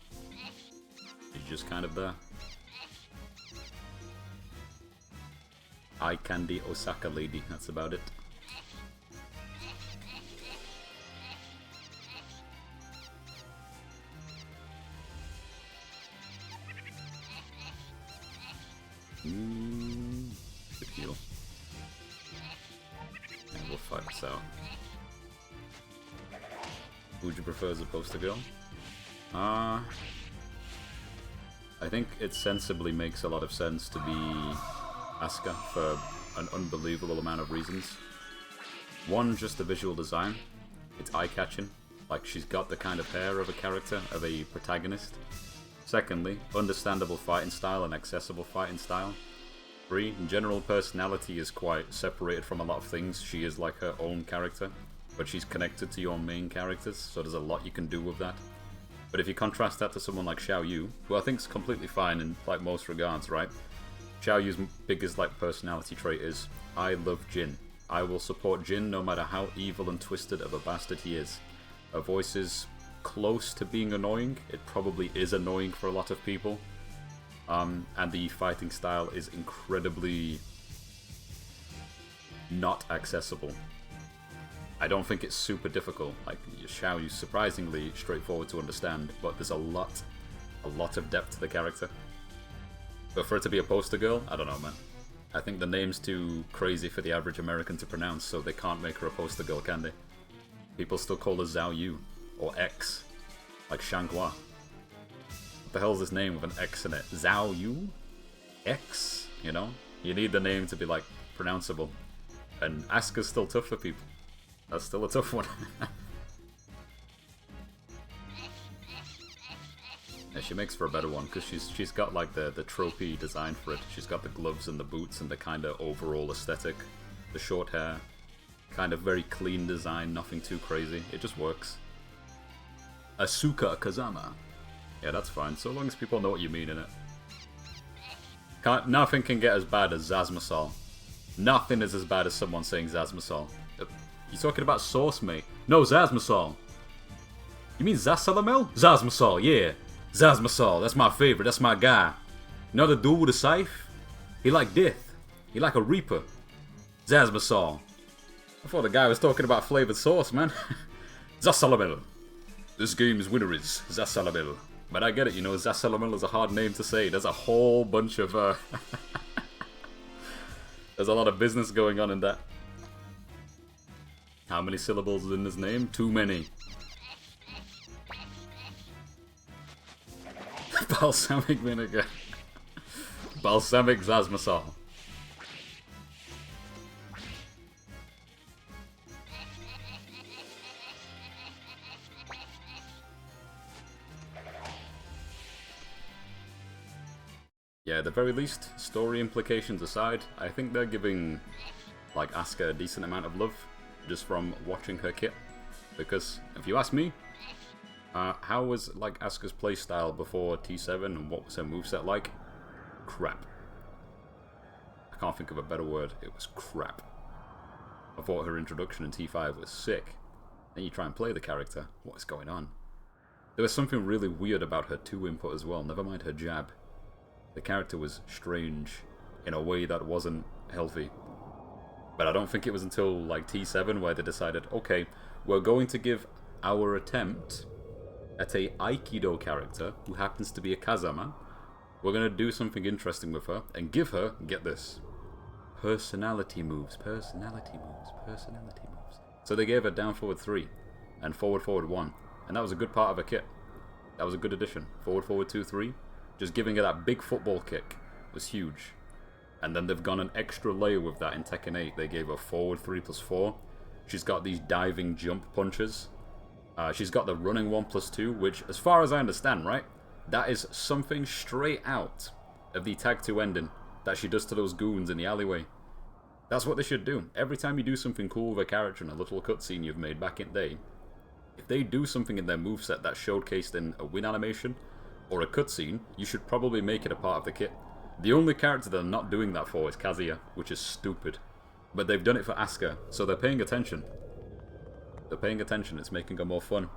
She's just kind of there. Eye candy Osaka lady, that's about it. Good heal. And we'll fight this out. Who would you prefer as a poster girl? I think it sensibly makes a lot of sense to be Asuka for an unbelievable amount of reasons. One, just the visual design. It's eye-catching. Like, she's got the kind of hair of a character, of a protagonist. Secondly, understandable fighting style and accessible fighting style. 3, general personality is quite separated from a lot of things. She is like her own character, but she's connected to your main characters, so there's a lot you can do with that. But if you contrast that to someone like Xiao Yu, who I think is completely fine in like most regards, right? Xiao Yu's biggest like personality trait is, I love Jin. I will support Jin no matter how evil and twisted of a bastard he is. Her voice is close to being annoying. It probably is annoying for a lot of people. And the fighting style is incredibly not accessible. I don't think it's super difficult. Like, Xiao Yu's surprisingly straightforward to understand, but there's a lot of depth to the character. But for it to be a poster girl, I don't know, man. I think the name's too crazy for the average American to pronounce, so they can't make her a poster girl, can they? People still call her Zhao Yu, or X, like Shanghua. What the hell's this name with an X in it? Zhao Yu? X? You know? You need the name to be, like, pronounceable. And Asuka's still tough for people. That's still a tough one. Yeah, she makes for a better one, because she's got, like, the tropey design for it. She's got the gloves and the boots and the kind of overall aesthetic. The short hair. Kind of very clean design, nothing too crazy. It just works. Asuka Kazama. Yeah, that's fine, so long as people know what you mean in it. Nothing can get as bad as Zazmasol. Nothing is as bad as someone saying Zazmasol. You talking about sauce, mate? No, Zazmasol. You mean Zasalamel? Zazmasol, yeah. Zazmasol, that's my favorite, that's my guy. You know the dude with a scythe? He like death. He like a reaper. Zazmasol. I thought the guy was talking about flavored sauce, man. Zasalamel. This game's winner is Zasalamel. But I get it, you know, Zasalamel is a hard name to say. There's a whole bunch of, there's a lot of business going on in that. How many syllables is in his name? Too many. Balsamic vinegar. Balsamic Zazmasol. Yeah, at the very least, story implications aside, I think they're giving, like, Asuka a decent amount of love just from watching her kit. Because, if you ask me, how was, like, Asuka's playstyle before T7 and what was her moveset like? Crap. I can't think of a better word. It was crap. I thought her introduction in T5 was sick. Then you try and play the character. What is going on? There was something really weird about her 2 input as well, never mind her jab. The character was strange in a way that wasn't healthy. But I don't think it was until like T7 where they decided, okay, we're going to give our attempt at a Aikido character who happens to be a Kazama. We're going to do something interesting with her and give her, get this, personality moves. So they gave her down forward 3 and forward 1. And that was a good part of her kit. That was a good addition. Forward 2, 3. Just giving her that big football kick was huge. And then they've gone an extra layer with that in Tekken 8. They gave her forward 3+4. She's got these diving jump punches. She's got the running 1+2, which, as far as I understand, right, that is something straight out of the Tag 2 ending that she does to those goons in the alleyway. That's what they should do. Every time you do something cool with a character in a little cutscene you've made back in the day, if they do something in their moveset that's showcased in a win animation or a cutscene, you should probably make it a part of the kit. The only character they're not doing that for is Kazuya, which is stupid. But they've done it for Asuka, so they're paying attention. They're paying attention, it's making her more fun.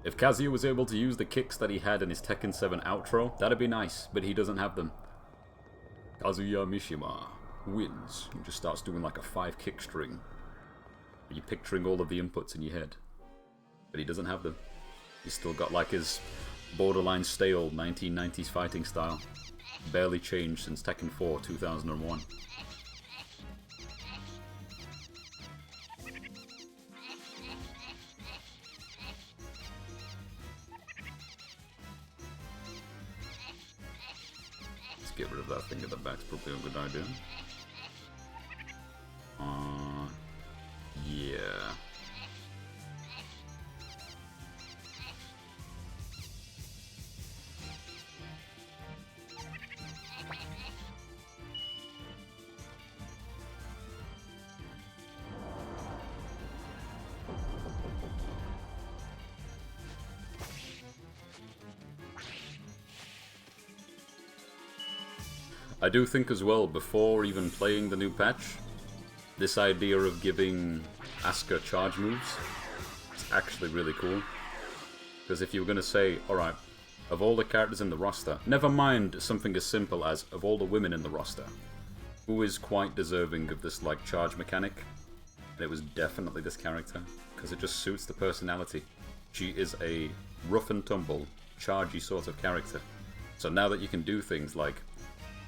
If Kazuya was able to use the kicks that he had in his Tekken 7 outro, that'd be nice, but he doesn't have them. Kazuya Mishima wins and just starts doing like a 5 kick string. You're picturing all of the inputs in your head. But he doesn't have them. He's still got like his borderline stale 1990s fighting style. Barely changed since Tekken 4 2001. Let's get rid of that thing at the back, it's probably a good idea. Yeah. I do think as well, before even playing the new patch, this idea of giving Asuka charge moves is actually really cool. Because if you were going to say, alright, of all the characters in the roster, never mind something as simple as of all the women in the roster, who is quite deserving of this like charge mechanic? And it was definitely this character, because it just suits the personality. She is a rough and tumble, chargy sort of character. So now that you can do things like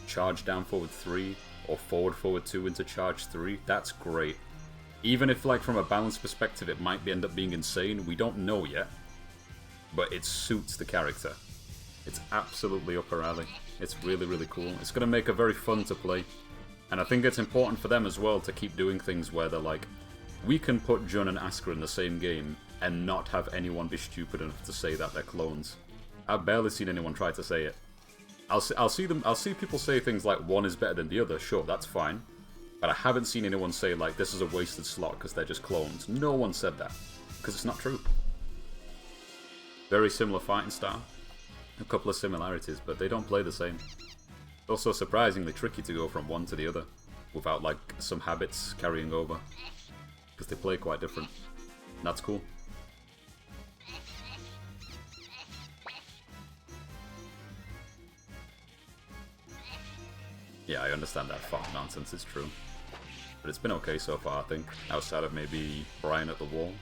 charge down forward 3 or forward 2 into charge 3, that's great. Even if like from a balance perspective it might end up being insane, we don't know yet, but it suits the character. It's absolutely up her alley. It's really, really cool. It's going to make her very fun to play, and I think it's important for them as well to keep doing things where they're like, we can put Jun and Asuka in the same game and not have anyone be stupid enough to say that they're clones. I've barely seen anyone try to say it. I'll see people say things like one is better than the other, sure, that's fine. But I haven't seen anyone say like this is a wasted slot because they're just clones. No one said that, because it's not true. Very similar fighting style. A couple of similarities, but they don't play the same. Also surprisingly tricky to go from one to the other without like some habits carrying over, because they play quite different. And that's cool. Yeah, I understand that fuck nonsense is true. But it's been okay so far, I think. Outside of maybe Brian at the wall.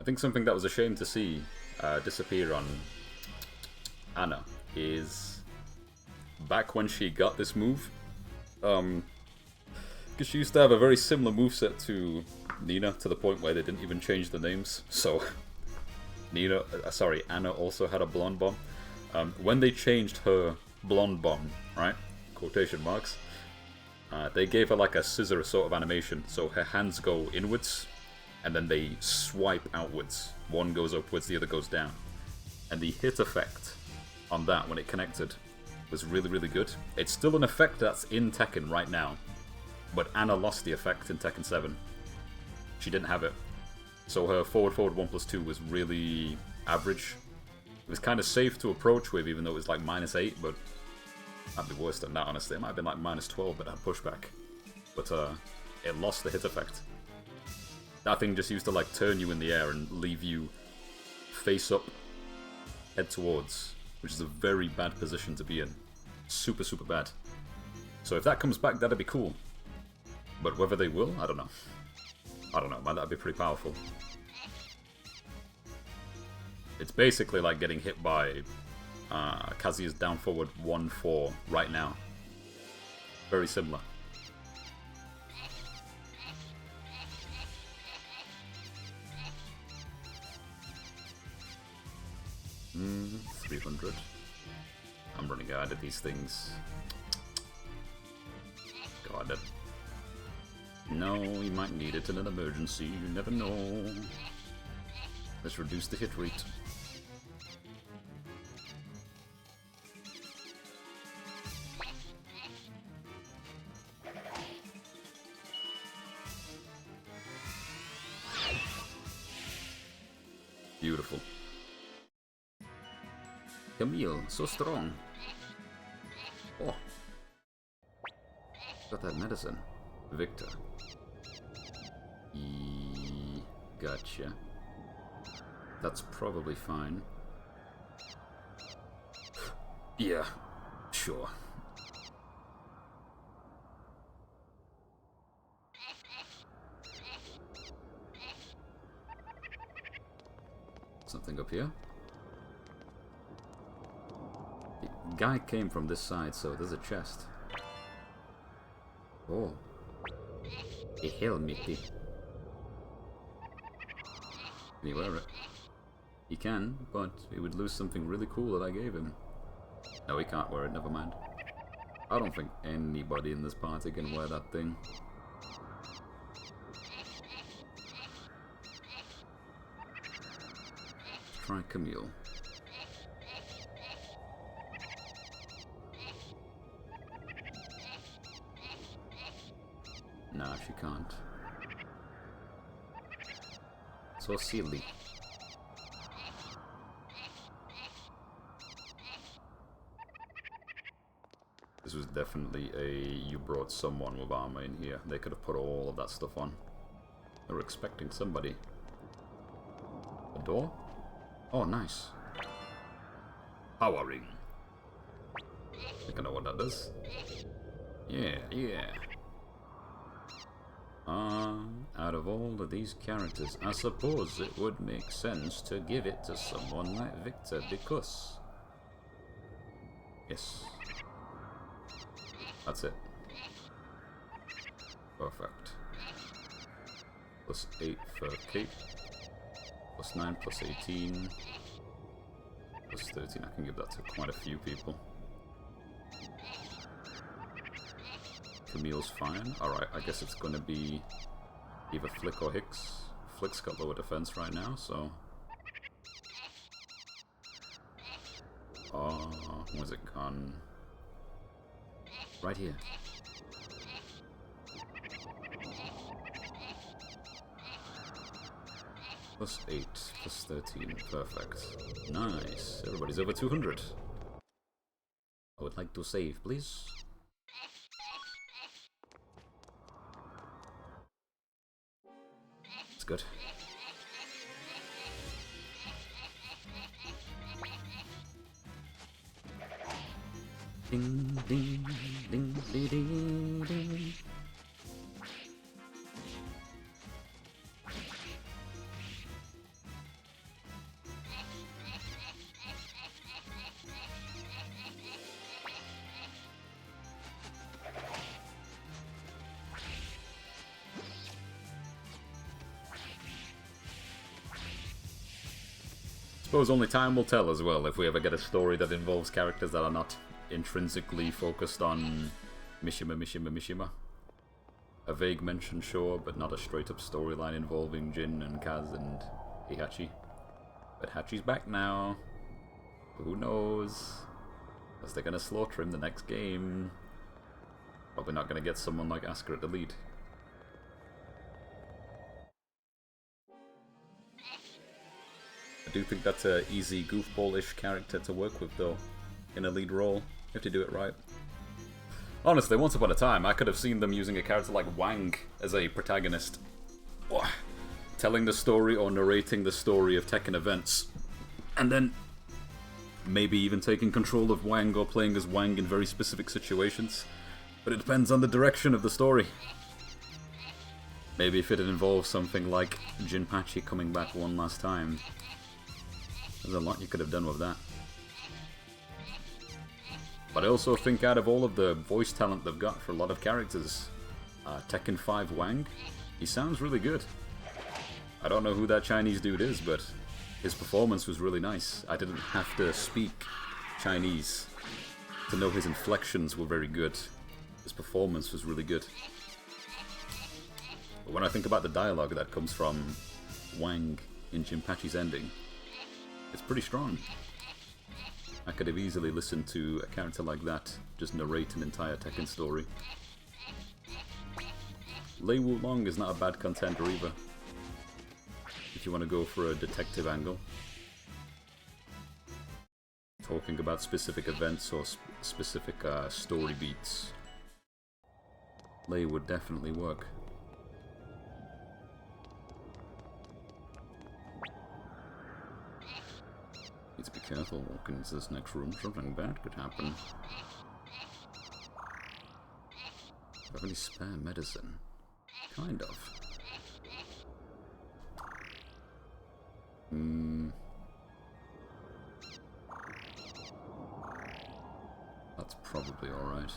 I think something that was a shame to see disappear on Anna is back when she got this move. Because she used to have a very similar moveset to Nina, to the point where they didn't even change the names. So, Anna also had a blonde bomb. When they changed her blonde bomb, right, quotation marks, they gave her like a scissor sort of animation. So her hands go inwards, and then they swipe outwards. One goes upwards, the other goes down. And the hit effect on that when it connected was really, really good. It's still an effect that's in Tekken right now. But Anna lost the effect in Tekken 7. She didn't have it. So her forward 1+2 was really average. It was kind of safe to approach with, even though it was like -8, but it might be worse than that, honestly. It might have been like -12, but had pushback. But it lost the hit effect. That thing just used to like turn you in the air and leave you face up, head towards, which is a very bad position to be in. Super, super bad. So if that comes back, that'd be cool. But whether they will, I don't know. I don't know, man, that'd be pretty powerful. It's basically like getting hit by Kazuya's down forward 1-4 right now. Very similar. Hmm, 300. I'm running out of these things. God. No, you might need it in an emergency. You never know. Let's reduce the hit rate. Beautiful. Camille, so strong. Oh. Got that medicine. Victor. Gotcha. That's probably fine. Yeah, sure. Something up here? The guy came from this side, so there's a chest. Oh. A helmet. Can he wear it? He can, but he would lose something really cool that I gave him. No, he can't wear it, never mind. I don't think anybody in this party can wear that thing. Let's try Camille. Nah, she can't. So silly. This was definitely you brought someone with armor in here. They could have put all of that stuff on. They were expecting somebody. A door? Oh, nice. Powering. I think I know what that does. Yeah, yeah. Out of all of these characters, I suppose it would make sense to give it to someone like Victor, because... Yes. That's it. Perfect. Plus 8 for cape. Plus 9, plus 18. Plus 13, I can give that to quite a few people. Camille's fine. Alright, I guess it's gonna be either Flick or Hicks. Flick's got lower defense right now, so... Where's it gone? Right here. Plus 8, plus 13, perfect. Nice, everybody's over 200. I would like to save, please. It's good. Ding, ding, ding, ding, ding, ding. Suppose only time will tell as well if we ever get a story that involves characters that are not intrinsically focused on Mishima. A vague mention, sure, but not a straight-up storyline involving Jin and Kaz and Heihachi. But Hachi's back now. Who knows? Because they're gonna slaughter him the next game. Probably not gonna get someone like Asuka at the lead. I do think that's an easy goofball-ish character to work with, though, in a lead role, if you do it right. Honestly, once upon a time, I could have seen them using a character like Wang as a protagonist. Oh, telling the story or narrating the story of Tekken events, and then maybe even taking control of Wang or playing as Wang in very specific situations. But it depends on the direction of the story. Maybe if it involves something like Jinpachi coming back one last time, there's a lot you could have done with that. But I also think out of all of the voice talent they've got for a lot of characters, Tekken 5 Wang, he sounds really good. I don't know who that Chinese dude is, but his performance was really nice. I didn't have to speak Chinese to know his inflections were very good. His performance was really good. But when I think about the dialogue that comes from Wang in Jinpachi's ending, it's pretty strong. I could have easily listened to a character like that just narrate an entire Tekken story. Lei Wulong is not a bad contender either, if you want to go for a detective angle. Talking about specific events or specific story beats. Lei would definitely work. Need to be careful walking into this next room, something bad could happen. Do I have any spare medicine? Kind of. That's probably alright.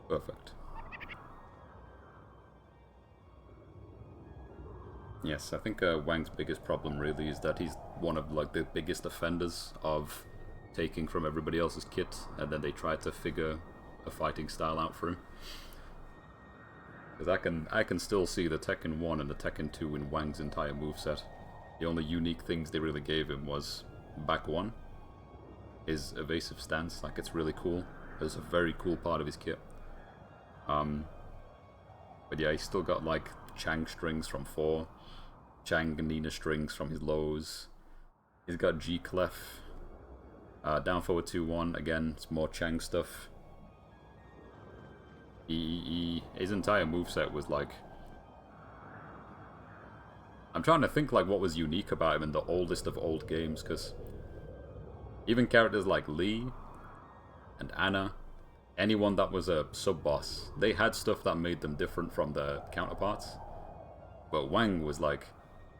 Perfect. Yes, I think Wang's biggest problem really is that he's one of like the biggest offenders of taking from everybody else's kit, and then they try to figure a fighting style out for him. Because I can still see the Tekken 1 and the Tekken 2 in Wang's entire moveset. The only unique things they really gave him was back 1, his evasive stance, like it's really cool. It's a very cool part of his kit. But yeah, he's still got like Chang strings from 4, Chang and Nina strings from his lows. He's got G clef. Down forward 2-1, again, it's more Chang stuff. His entire moveset was like... I'm trying to think like what was unique about him in the oldest of old games, because even characters like Lee and Anna, anyone that was a sub-boss, they had stuff that made them different from their counterparts. But Wang was like,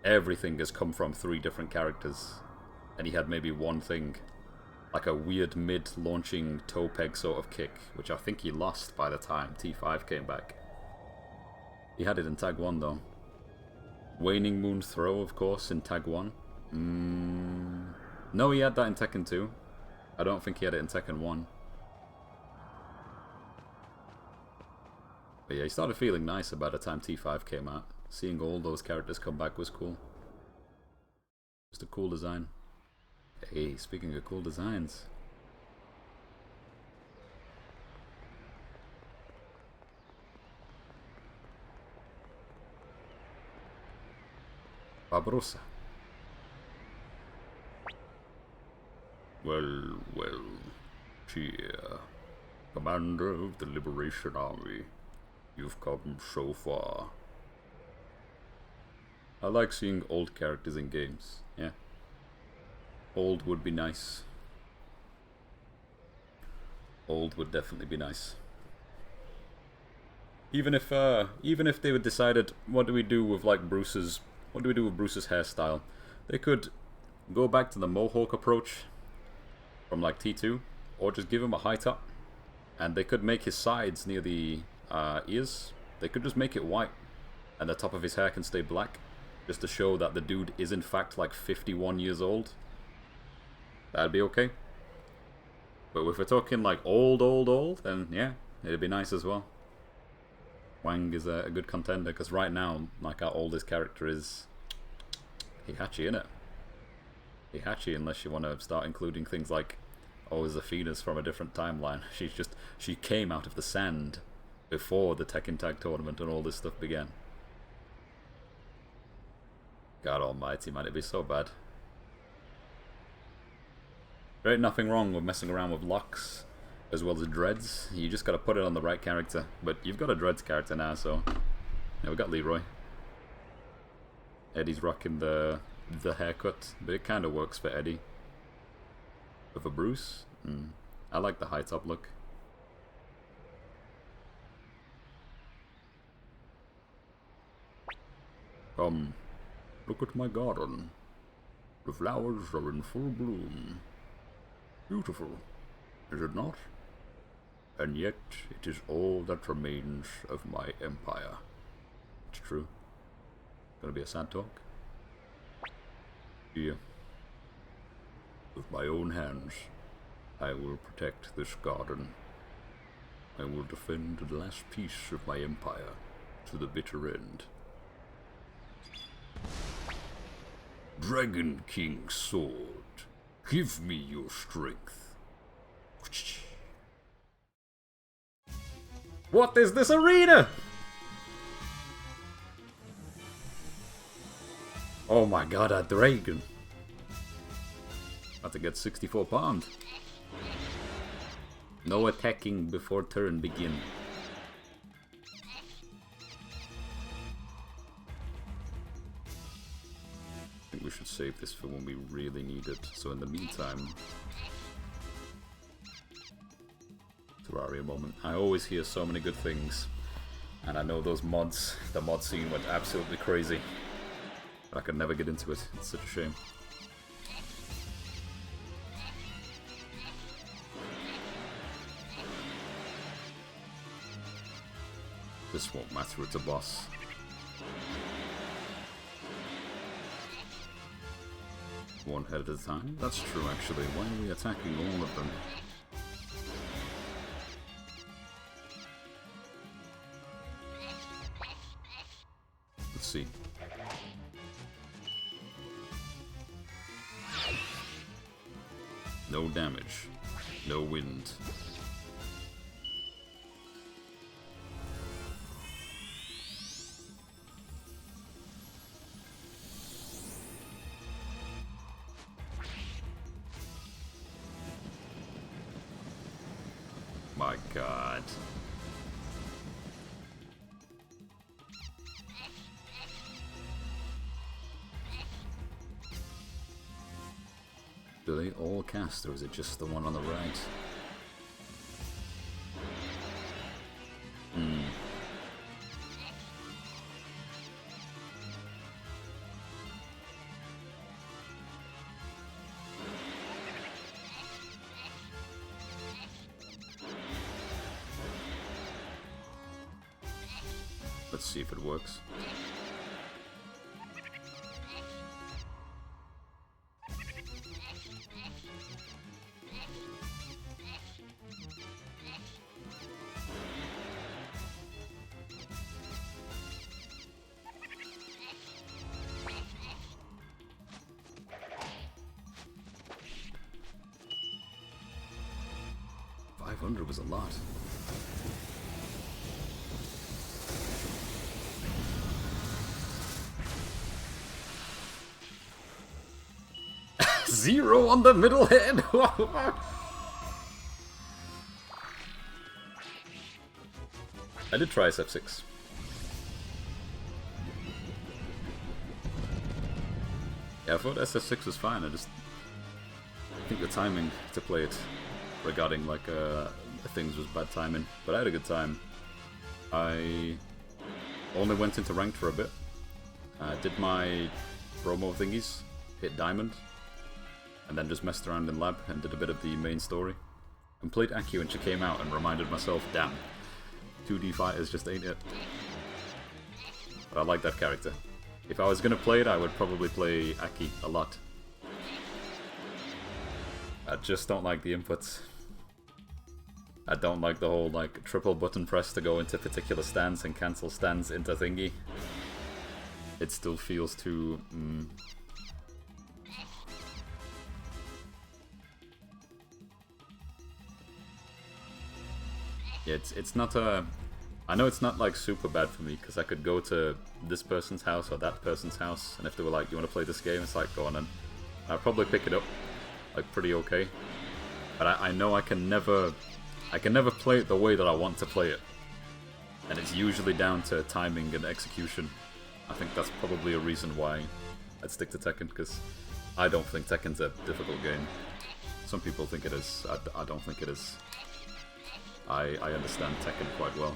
everything has come from 3 different characters, and he had maybe one thing. Like a weird mid-launching toe peg sort of kick, which I think he lost by the time T5 came back. He had it in Tag 1 though. Waning Moon Throw, of course, in Tag 1. No, he had that in Tekken 2. I don't think he had it in Tekken 1. But yeah, he started feeling nice about the time T5 came out. Seeing all those characters come back was cool. Just a cool design. Hey, speaking of cool designs. Barbarossa. Well, cheer. Commander of the Liberation Army, you've come so far. I like seeing old characters in games, yeah. Old would be nice. Old would definitely be nice. Even if they would decided, what do we do with Bruce's hairstyle? They could go back to the Mohawk approach from like T2, or just give him a high top, and they could make his sides near the ears. They could just make it white, and the top of his hair can stay black, just to show that the dude is in fact like 51 years old. That'd be okay. But if we're talking like old, then yeah, it'd be nice as well. Wang is a good contender, because right now, like, our oldest character is Heihachi, innit? Heihachi, unless you want to start including things like, oh, Zafina's from a different timeline. She came out of the sand before the Tekken Tag Tournament and all this stuff began. God almighty, man, it'd be so bad. There ain't nothing wrong with messing around with locks as well as dreads. You just gotta put it on the right character. But you've got a dreads character now, so yeah, we got Leroy. Eddie's rocking the haircut, but it kind of works for Eddie. But for Bruce, I like the high top look. Come, look at my garden. The flowers are in full bloom. Beautiful, is it not? And yet it is all that remains of my empire. It's true. Gonna be a sad talk. Here, with my own hands, I will protect this garden. I will defend the last piece of my empire to the bitter end. Dragon King's sword, give me your strength. What is this arena? Oh my god, a dragon. About to get 64 pound. No attacking before turn begin. I think we should save this for when we really need it. So in the meantime, Terraria moment. I always hear so many good things, and I know those mods, the mod scene went absolutely crazy. But I could never get into it. It's such a shame. This won't matter, it's a boss. One head at a time? That's true, actually. Why are we attacking all of them? Let's see. No damage. No wind. My god. Do they all cast, or is it just the one on the right? Let's see if it works. $500 was a lot. Zero on the middle head. I did try SF6. Yeah, I thought SF6 was fine. I think the timing to play it regarding like things was bad timing, but I had a good time. I only went into ranked for a bit. Did my promo thingies, hit diamond, and then just messed around in lab and did a bit of the main story. And played Aki when she came out and reminded myself, damn, 2D fighters just ain't it. But I like that character. If I was gonna play it, I would probably play Aki a lot. I just don't like the inputs. I don't like the whole like triple button press to go into particular stands and cancel stands into thingy. It still feels too... Yeah, it's not a... I know it's not like super bad for me, because I could go to this person's house or that person's house, and if they were like, you want to play this game? It's like, go on then. I'll probably pick it up, like pretty okay. But I know I can never I can never play it the way that I want to play it. And it's usually down to timing and execution. I think that's probably a reason why I'd stick to Tekken, because I don't think Tekken's a difficult game. Some people think it is. I don't think it is. I understand Tekken quite well.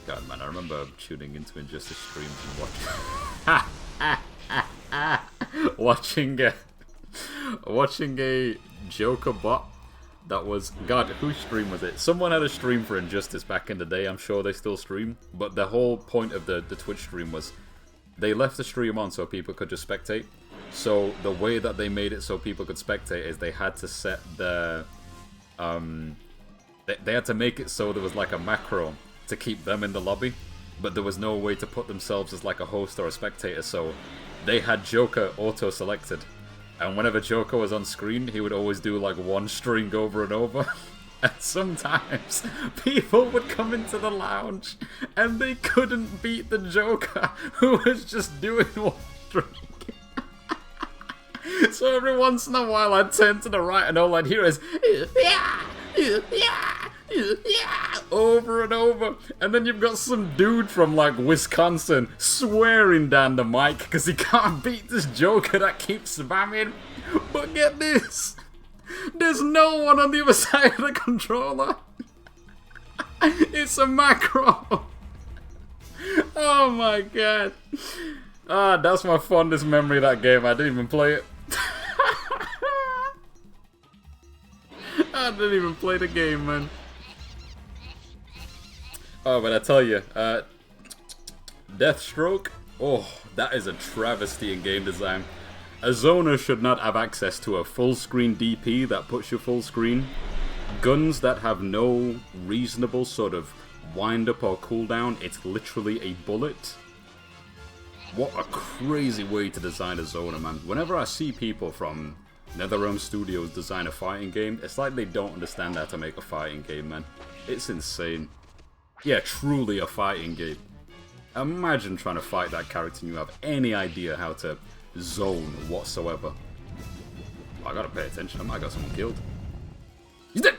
God, man, I remember tuning into Injustice streams and watching a Joker bot that was... God, whose stream was it? Someone had a stream for Injustice back in the day. I'm sure they still stream. But the whole point of the Twitch stream was they left the stream on so people could just spectate. So the way that they made it so people could spectate is they had to set the... They had to make it so there was like a macro to keep them in the lobby, but there was no way to put themselves as like a host or a spectator, so they had Joker auto-selected, and whenever Joker was on screen, he would always do like one string over and over, and sometimes people would come into the lounge and they couldn't beat the Joker, who was just doing one string. So every once in a while I'd turn to the right and all I'd hear is over and over, and then you've got some dude from like Wisconsin swearing down the mic because he can't beat this Joker that keeps spamming. But get this, there's no one on the other side of the controller. It's a macro. Oh my god. Ah, that's my fondest memory of that game. I didn't even play it. I didn't even play the game, man. Oh, but I tell you, Deathstroke, oh, that is a travesty in game design. A zoner should not have access to a full screen DP that puts you full screen. Guns that have no reasonable sort of wind up or cooldown, it's literally a bullet. What a crazy way to design a zoner, man. Whenever I see people from NetherRealm Studios design a fighting game, it's like they don't understand how to make a fighting game, man. It's insane. Yeah, truly a fighting game. Imagine trying to fight that character and you have any idea how to zone whatsoever. I gotta pay attention, I might got someone killed. He's dead!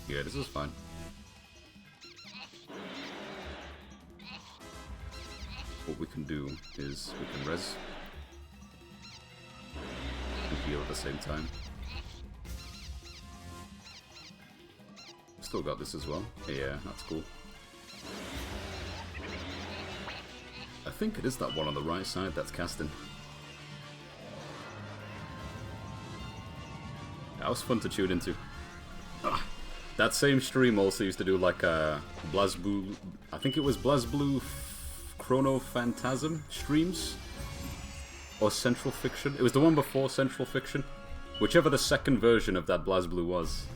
Yeah, this is fine. What we can do is we can res and heal at the same time. Still got this as well. Yeah, that's cool. I think it is that one on the right side that's casting. That was fun to tune into. That same stream also used to do like a BlazBlue, I think it was BlazBlue Chrono Phantasm streams, or Central Fiction. It was the one before Central Fiction, whichever the second version of that BlazBlue was.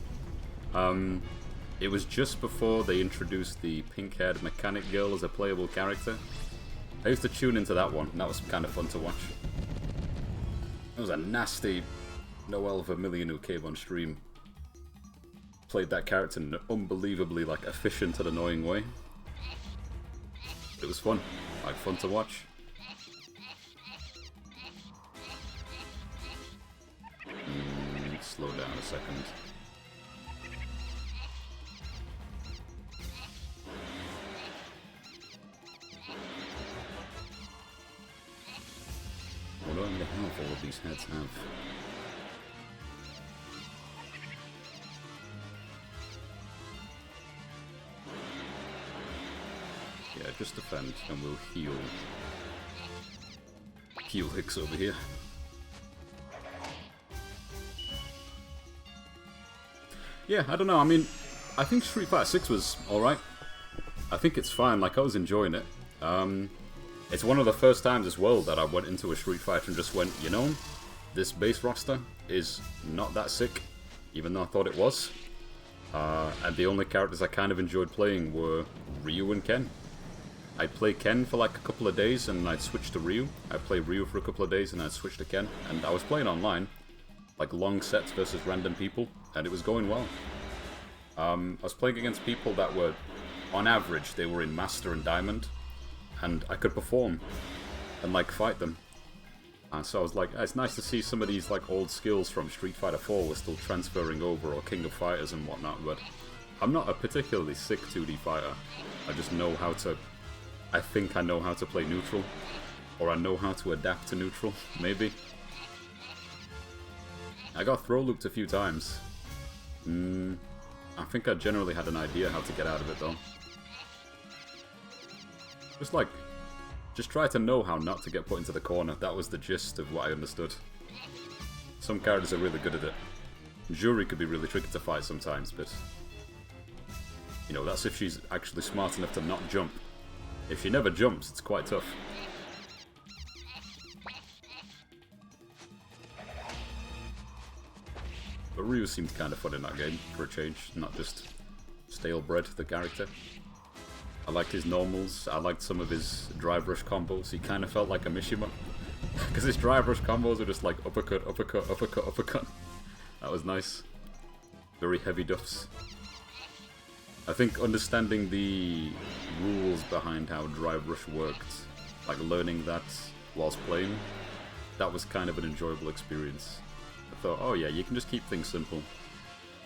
It was just before they introduced the pink-haired mechanic girl as a playable character. I used to tune into that one, and that was kind of fun to watch. It was a nasty Noel Vermillion who came on stream. Played that character in an unbelievably like efficient and annoying way. It was fun, like fun to watch. Slow down a second. What do I have all of these heads have? Yeah, just defend and we'll heal. Heal Hicks over here. Yeah, I don't know, I mean, I think Street Fighter 6 was alright. I think it's fine, like I was enjoying it. It's one of the first times as well that I went into a Street Fighter and just went, you know, this base roster is not that sick, even though I thought it was. And the only characters I kind of enjoyed playing were Ryu and Ken. I'd play Ken for like a couple of days and I'd switch to Ryu. I'd play Ryu for a couple of days and I'd switch to Ken. And I was playing online. like long sets versus random people, and it was going well. I was playing against people that were, on average, they were in Master and Diamond, and I could perform and like fight them. And so I was like, it's nice to see some of these like old skills from Street Fighter 4 were still transferring over, or King of Fighters and whatnot, but I'm not a particularly sick 2D fighter. I just know how to, I think I know how to play neutral, or I know how to adapt to neutral, maybe. I got throw looped a few times. I think I generally had an idea how to get out of it though. Just try to know how not to get put into the corner. That was the gist of what I understood. Some characters are really good at it. Juri could be really tricky to fight sometimes, but you know, that's if she's actually smart enough to not jump. If she never jumps, it's quite tough. But Ryu seemed kind of fun in that game, for a change, not just stale bread, the character. I liked his normals, I liked some of his drive rush combos, he kind of felt like a Mishima. Because his drive rush combos are just like uppercut, uppercut, uppercut, uppercut. That was nice. Very heavy duffs. I think understanding the rules behind how drive rush worked, like learning that whilst playing, that was kind of an enjoyable experience. I thought, oh yeah, you can just keep things simple.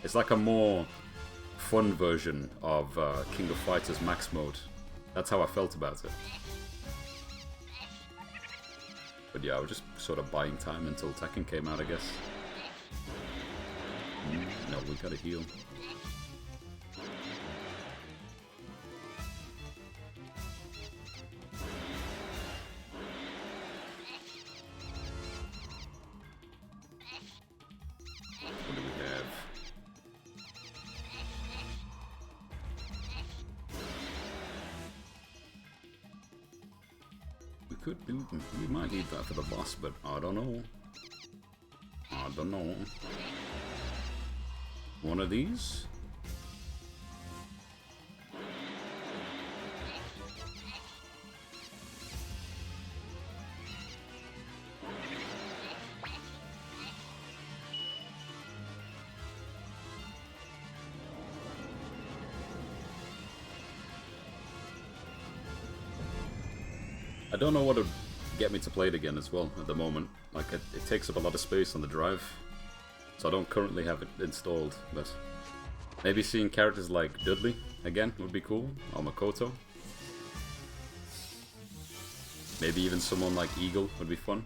It's like a more fun version of King of Fighters Max Mode. That's how I felt about it. But yeah, I was just sort of buying time until Tekken came out, I guess. No, we gotta heal. What do we have? We could do... We might need that for the boss, but I don't know. I don't know. One of these? I don't know what would get me to play it again as well at the moment. Like, it takes up a lot of space on the drive. So I don't currently have it installed, but maybe seeing characters like Dudley again would be cool, or Makoto. Maybe even someone like Eagle would be fun.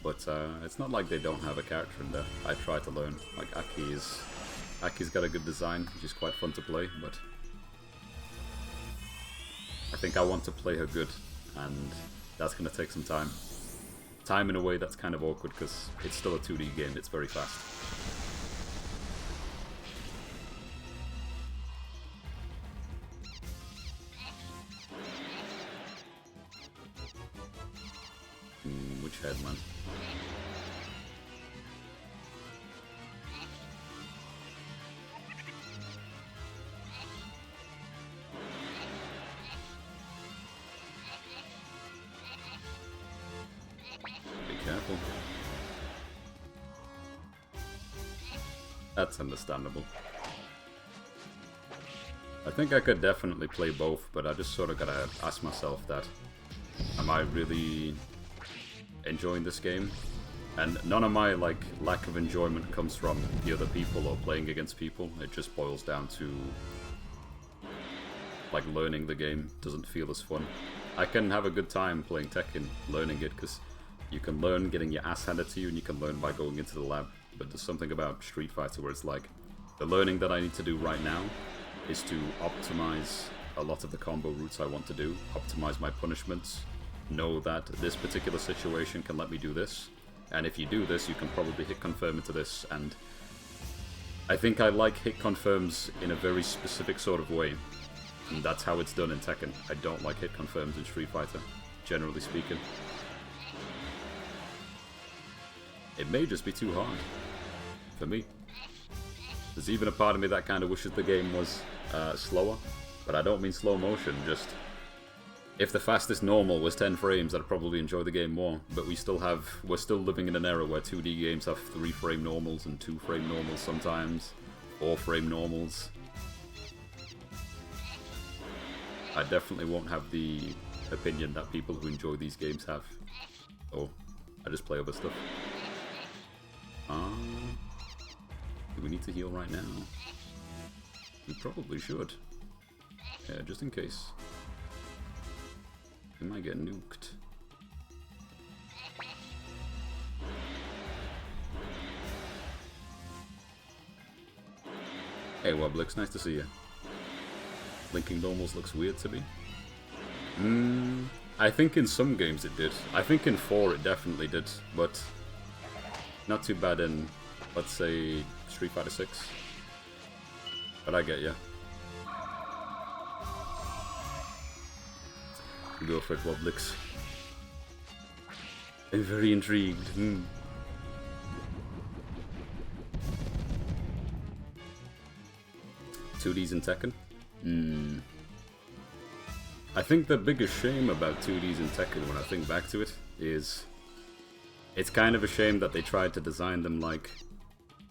But it's not like they don't have a character in there. I try to learn. Like Aki's got a good design, which is quite fun to play, but I think I want to play her good, and that's going to take some time. Time in a way that's kind of awkward because it's still a 2D game, it's very fast. Which head, man? Careful. That's understandable. I think I could definitely play both, but I just sort of gotta ask myself that, am I really enjoying this game? And none of my like lack of enjoyment comes from the other people or playing against people. It just boils down to like learning the game doesn't feel as fun. I can have a good time playing Tekken, learning it, because you can learn getting your ass handed to you, and you can learn by going into the lab. But there's something about Street Fighter where it's like, the learning that I need to do right now is to optimize a lot of the combo routes I want to do, optimize my punishments, know that this particular situation can let me do this, and if you do this, you can probably hit confirm into this, and I think I like hit confirms in a very specific sort of way, and that's how it's done in Tekken. I don't like hit confirms in Street Fighter, generally speaking. It may just be too hard for me. There's even a part of me that kind of wishes the game was slower, but I don't mean slow motion, just If the fastest normal was 10 frames, I'd probably enjoy the game more. But we're still living in an era where 2D games have 3-frame normals and 2-frame normals sometimes, 4-frame normals. I definitely won't have the opinion that people who enjoy these games have. Oh, I just play other stuff. Do we need to heal right now? We probably should. Yeah, just in case. We might get nuked. Hey Woblix, nice to see you. Linking normals looks weird to me. I think in some games it did. I think in 4 it definitely did, but not too bad in, let's say, Street Fighter 6. But I get ya. Go for it, Woblix. I'm very intrigued. 2Ds in Tekken? I think the biggest shame about 2Ds in Tekken, when I think back to it, is it's kind of a shame that they tried to design them like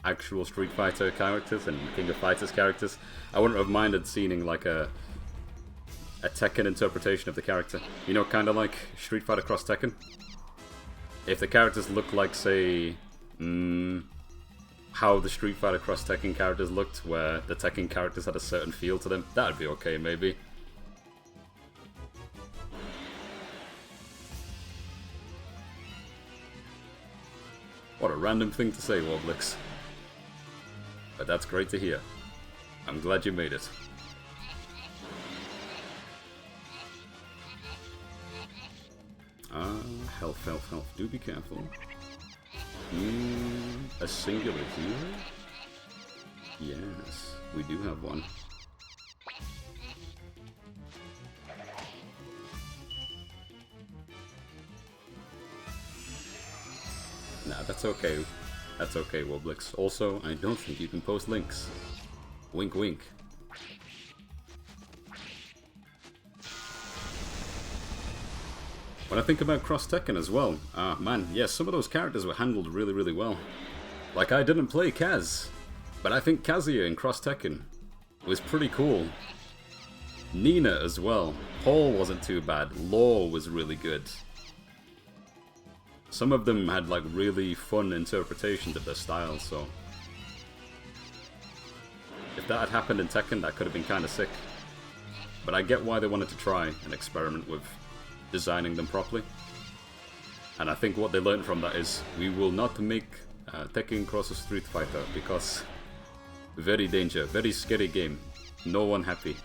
actual Street Fighter characters and King of Fighters characters. I wouldn't have minded seeing like a Tekken interpretation of the character. You know, kind of like Street Fighter Cross Tekken. If the characters look like, say, how the Street Fighter Cross Tekken characters looked, where the Tekken characters had a certain feel to them, that'd be okay, maybe. What a random thing to say, Woblix. But that's great to hear. I'm glad you made it. Health, health, health. Do be careful. A singular hero? Yes, we do have one. Nah, that's okay. That's okay, Woblix. Also, I don't think you can post links. Wink, wink. When I think about Cross Tekken as well, man, yes, some of those characters were handled really, really well. Like, I didn't play Kaz, but I think Kazuya in Cross Tekken was pretty cool. Nina as well. Paul wasn't too bad. Law was really good. Some of them had like really fun interpretations of their style, so if that had happened in Tekken, that could have been kind of sick. But I get why they wanted to try and experiment with designing them properly. And I think what they learned from that is we will not make Tekken cross a Street Fighter because very danger, very scary game. No one happy.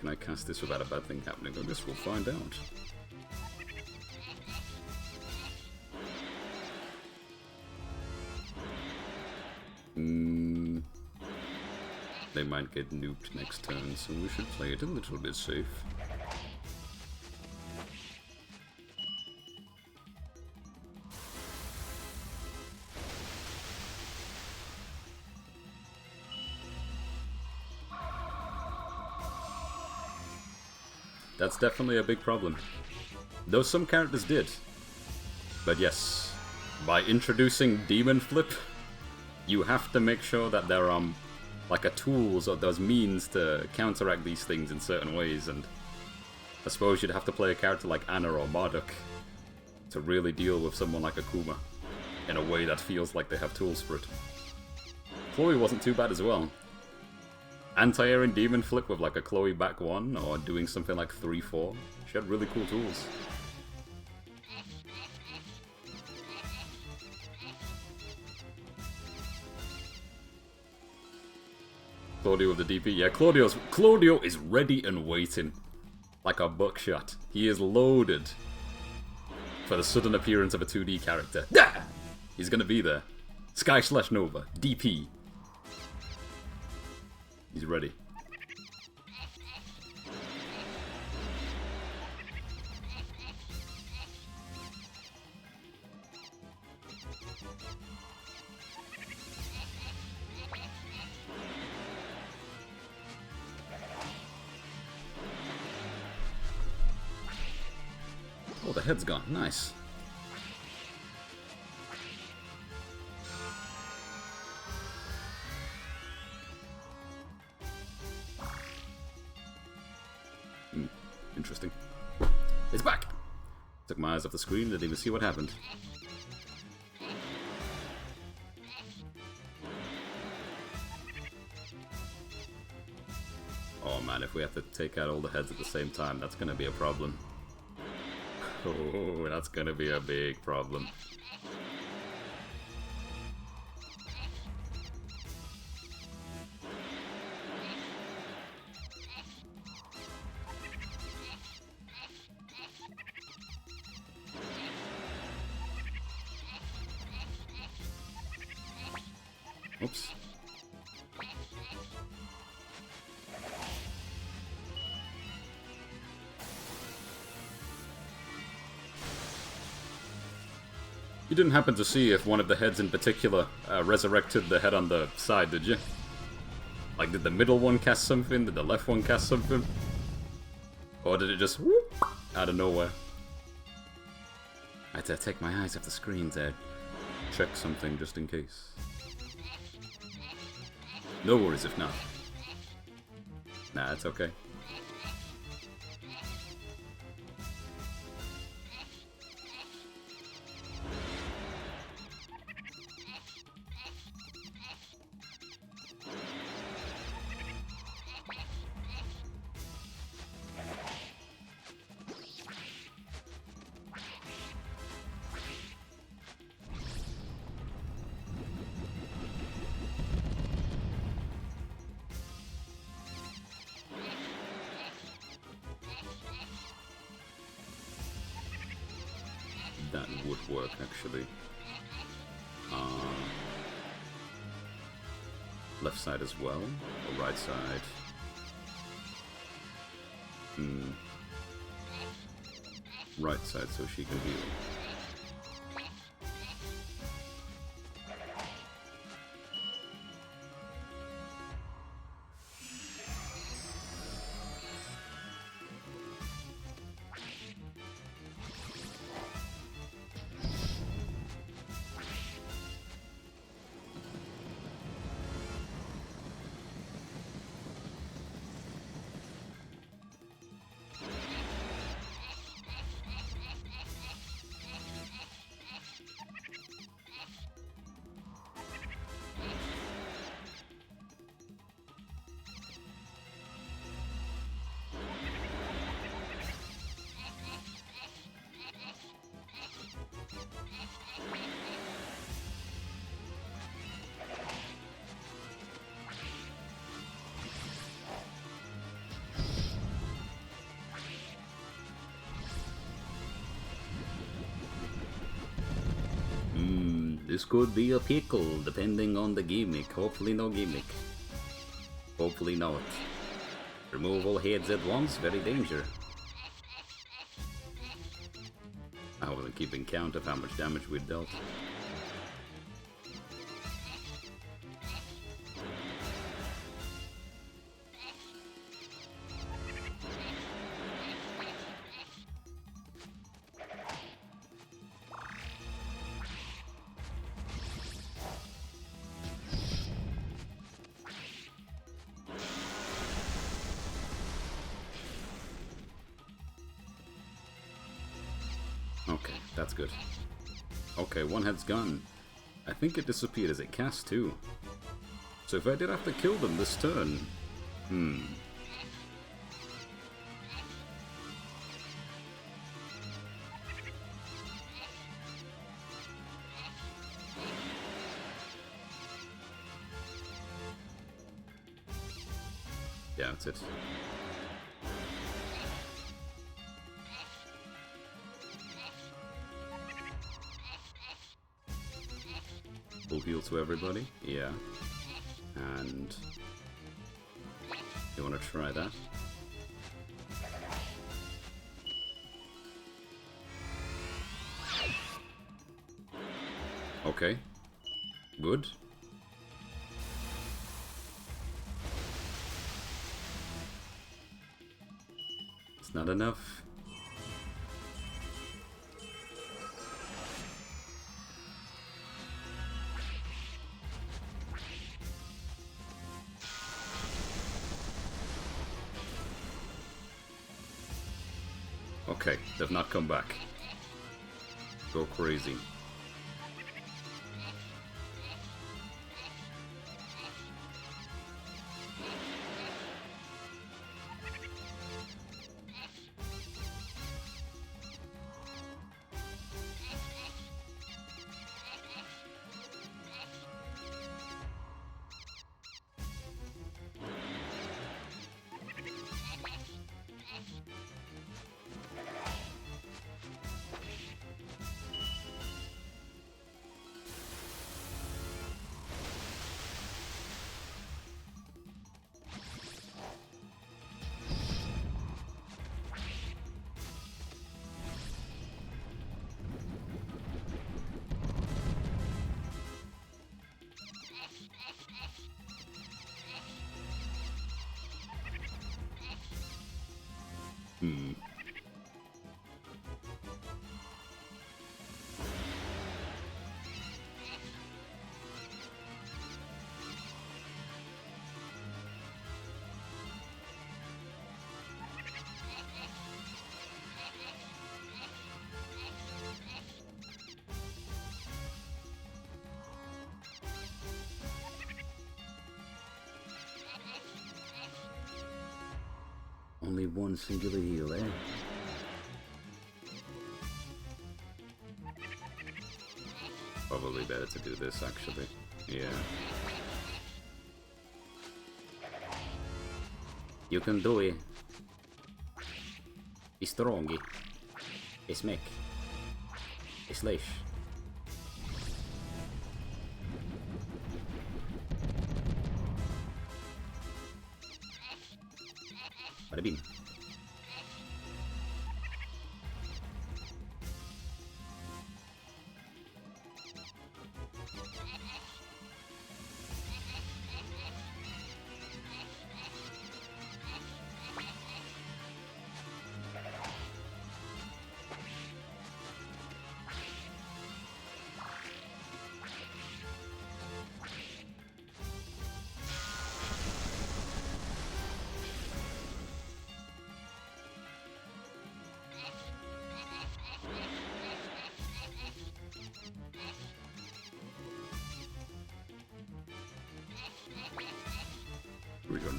Can I cast this without a bad thing happening? I guess we'll find out. They might get nuked next turn, so we should play it a little bit safe. That's definitely a big problem. Though some characters did. But yes, by introducing Demon Flip, you have to make sure that there are like a tools or those means to counteract these things in certain ways, and I suppose you'd have to play a character like Anna or Marduk to really deal with someone like Akuma in a way that feels like they have tools for it. Chloe wasn't too bad as well. Anti-airing Demon Flip with like a Chloe back 1 or doing something like 3-4. She had really cool tools. Claudio with the DP. Yeah, Claudio is ready and waiting. Like a buckshot. He is loaded for the sudden appearance of a 2D character. Ah! He's gonna be there. Sky/Nova. DP. He's ready. Oh, the head's gone. Nice. Interesting. It's back! Took my eyes off the screen, didn't even see what happened. Oh man, if we have to take out all the heads at the same time, that's gonna be a problem. Oh, that's gonna be a big problem. Oops. You didn't happen to see if one of the heads in particular resurrected the head on the side, did you? Like, did the middle one cast something? Did the left one cast something? Or did it just whoop out of nowhere? I had to take my eyes off the screen to check something just in case. No worries if not. Nah, it's okay. That would work, actually. Left side as well, or right side? Right side, so she can heal. This could be a pickle, depending on the gimmick. Hopefully no gimmick. Hopefully not. Remove all heads at once, very danger. I wasn't keeping count of how much damage we'd dealt. Okay, that's good. Okay, one head's gone. I think it disappeared as it cast too. So if I did have to kill them this turn... Yeah, that's it. Full heal to everybody, yeah. And you want to try that? Okay, good. It's not enough. Okay, they've not come back. Go crazy. Only one singular heal, eh? Probably better to do this, actually. Yeah. You can do it. Be strong. Be smäck. Be slash. Bada bing.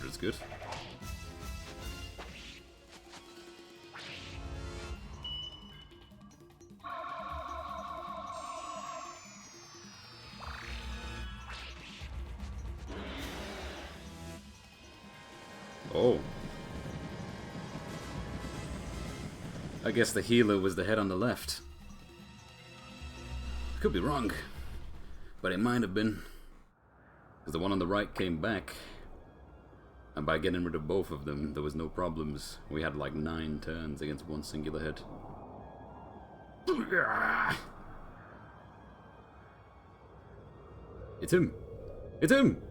Is good. Oh. I guess the healer was the head on the left. Could be wrong, but it might have been. Because the one on the right came back. And by getting rid of both of them, there was no problems. We had like 9 turns against one singular head. It's him! It's him!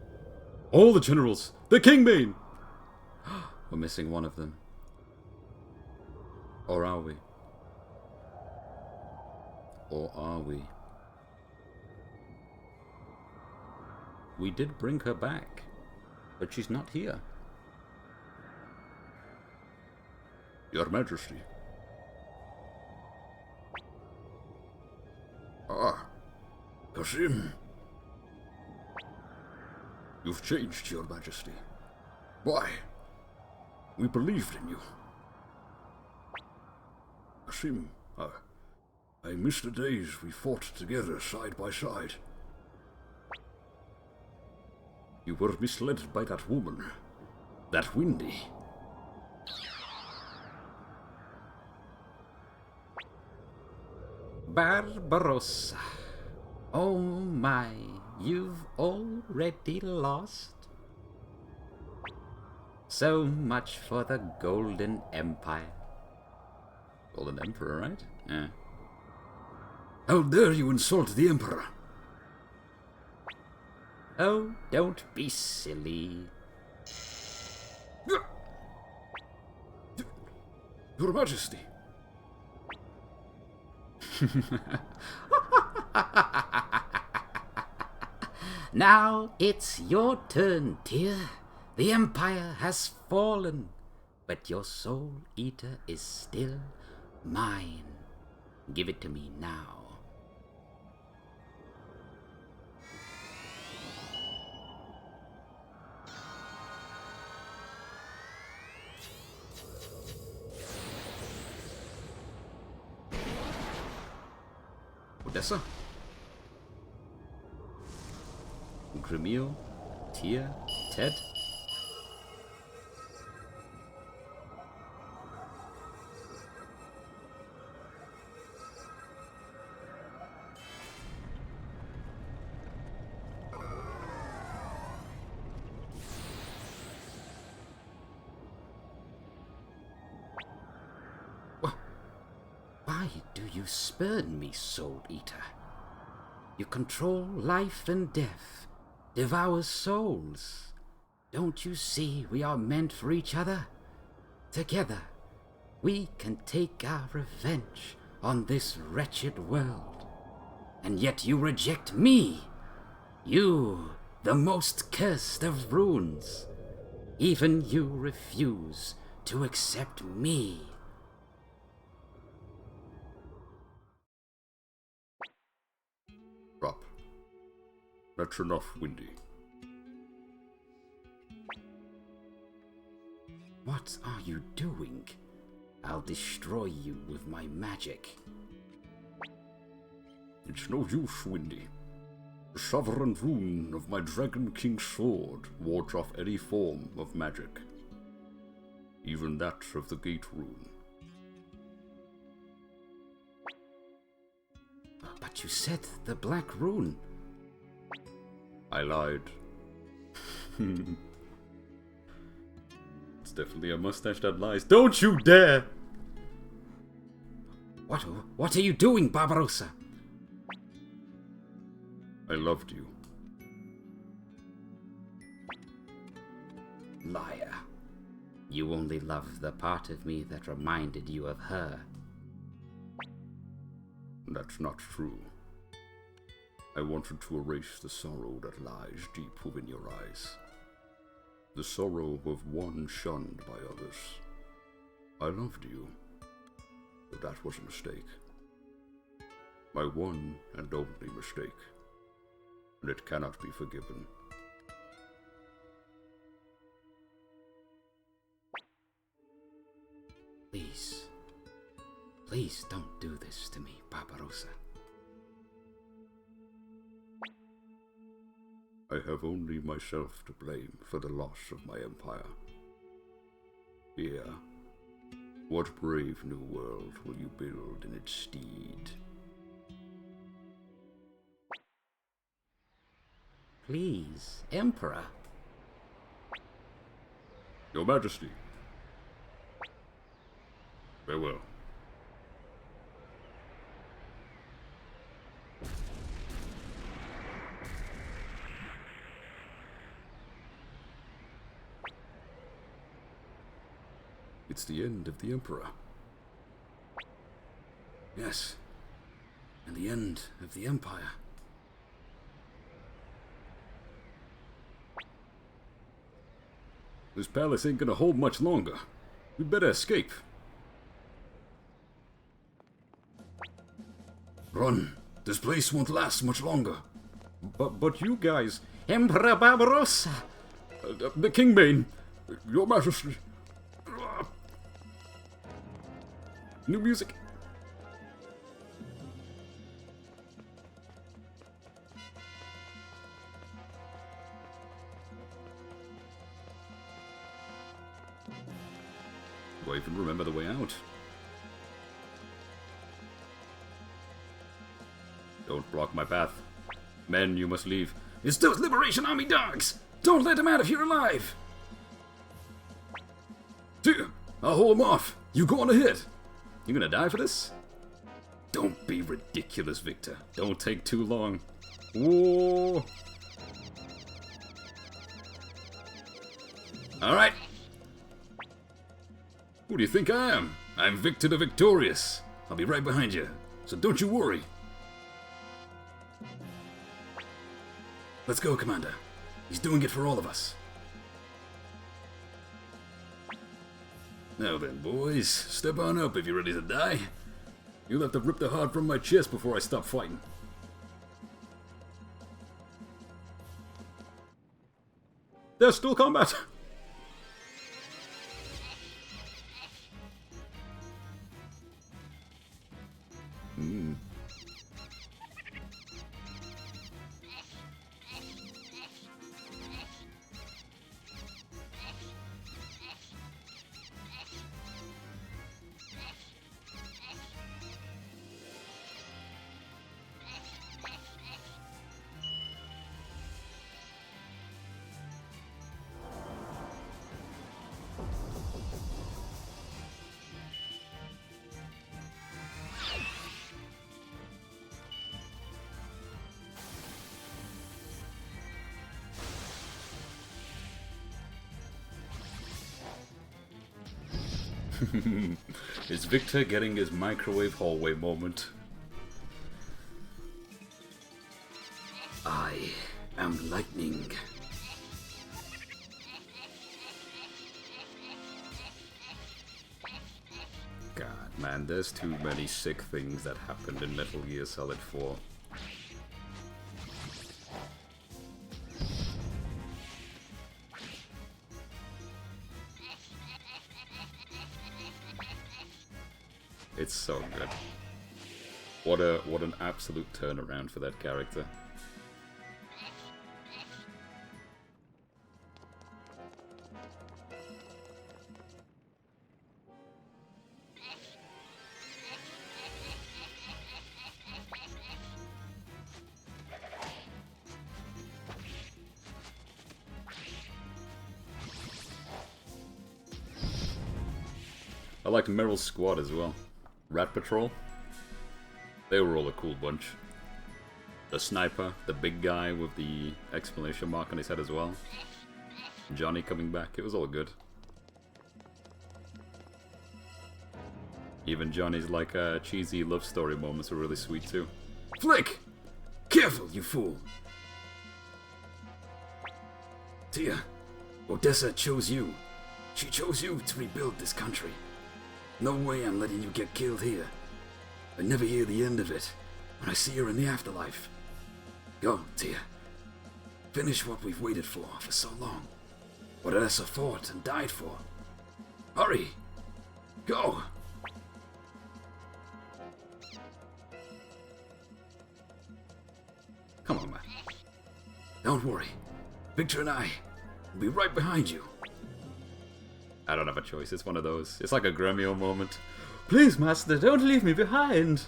All the generals! The Kingmain! We're missing one of them. Or are we? Or are we? We did bring her back, but she's not here. Your Majesty. Ah, Kasim. You've changed, Your Majesty. Why? We believed in you. Kasim, I miss the days we fought together side by side. You were misled by that woman, that Windy. Barbarossa. Oh my, you've already lost? So much for the Golden Empire. Golden Emperor, right? Yeah. How dare you insult the Emperor? Oh, don't be silly. Your Majesty. Now it's your turn, dear. The Empire has fallen, but your Soul Eater is still Mine. Give it to me now. Odessa? Grimil? Tia? Ted? Why do you spurn me, Soul Eater? You control life and death, devour souls. Don't you see we are meant for each other? Together, we can take our revenge on this wretched world. And yet you reject me. You, the most cursed of runes. Even you refuse to accept me. Drop. That's enough, Windy. What are you doing? I'll destroy you with my magic. It's no use, Windy. The sovereign rune of my Dragon King's sword wards off any form of magic. Even that of the Gate rune. But you said the Black Rune. I lied. It's definitely a mustache that lies. Don't you dare! What are you doing, Barbarossa? I loved you. Liar. You only loved the part of me that reminded you of her. That's not true. I wanted to erase the sorrow that lies deep within your eyes. The sorrow of one shunned by others. I loved you, but that was a mistake. My one and only mistake, and it cannot be forgiven. Please don't do this to me, Barbarossa. I have only myself to blame for the loss of my empire. Here, what brave new world will you build in its stead? Please, Emperor. Your Majesty. Farewell. It's the end of the Emperor. Yes, and the end of the Empire. This palace ain't gonna hold much longer. We'd better escape. Run! This place won't last much longer. But you guys... Emperor Barbarossa! the Kingbane! Your Majesty! New music. Do I even remember the way out? Don't block my path. Men, you must leave. It's those Liberation Army dogs! Don't let them out if you're alive! I'll hold him off. You go on ahead. You gonna die for this? Don't be ridiculous, Victor. Don't take too long. Whoa! Alright. Who do you think I am? I'm Victor the Victorious. I'll be right behind you, so don't you worry. Let's go, Commander. He's doing it for all of us. Now then, boys, step on up if you're ready to die. You'll have to rip the heart from my chest before I stop fighting. There's still combat! Is Victor getting his microwave hallway moment? I am lightning. God, man, there's too many sick things that happened in Metal Gear Solid 4. It's so good. What an absolute turnaround for that character. I liked Meryl's squad as well. Rat Patrol. They were all a cool bunch. The sniper, the big guy with the exclamation mark on his head as well. Johnny coming back, it was all good. Even Johnny's like cheesy love story moments were really sweet too. Flick! Careful, you fool! Tia, Odessa chose you. She chose you to rebuild this country. No way I'm letting you get killed here. I never hear the end of it when I see her in the afterlife. Go, Tia. Finish what we've waited for so long. What Odessa fought and died for. Hurry! Go! Come on, man. Don't worry. Victor and I will be right behind you. I don't have a choice, it's one of those. It's like a Gremio moment. Please, Master, don't leave me behind.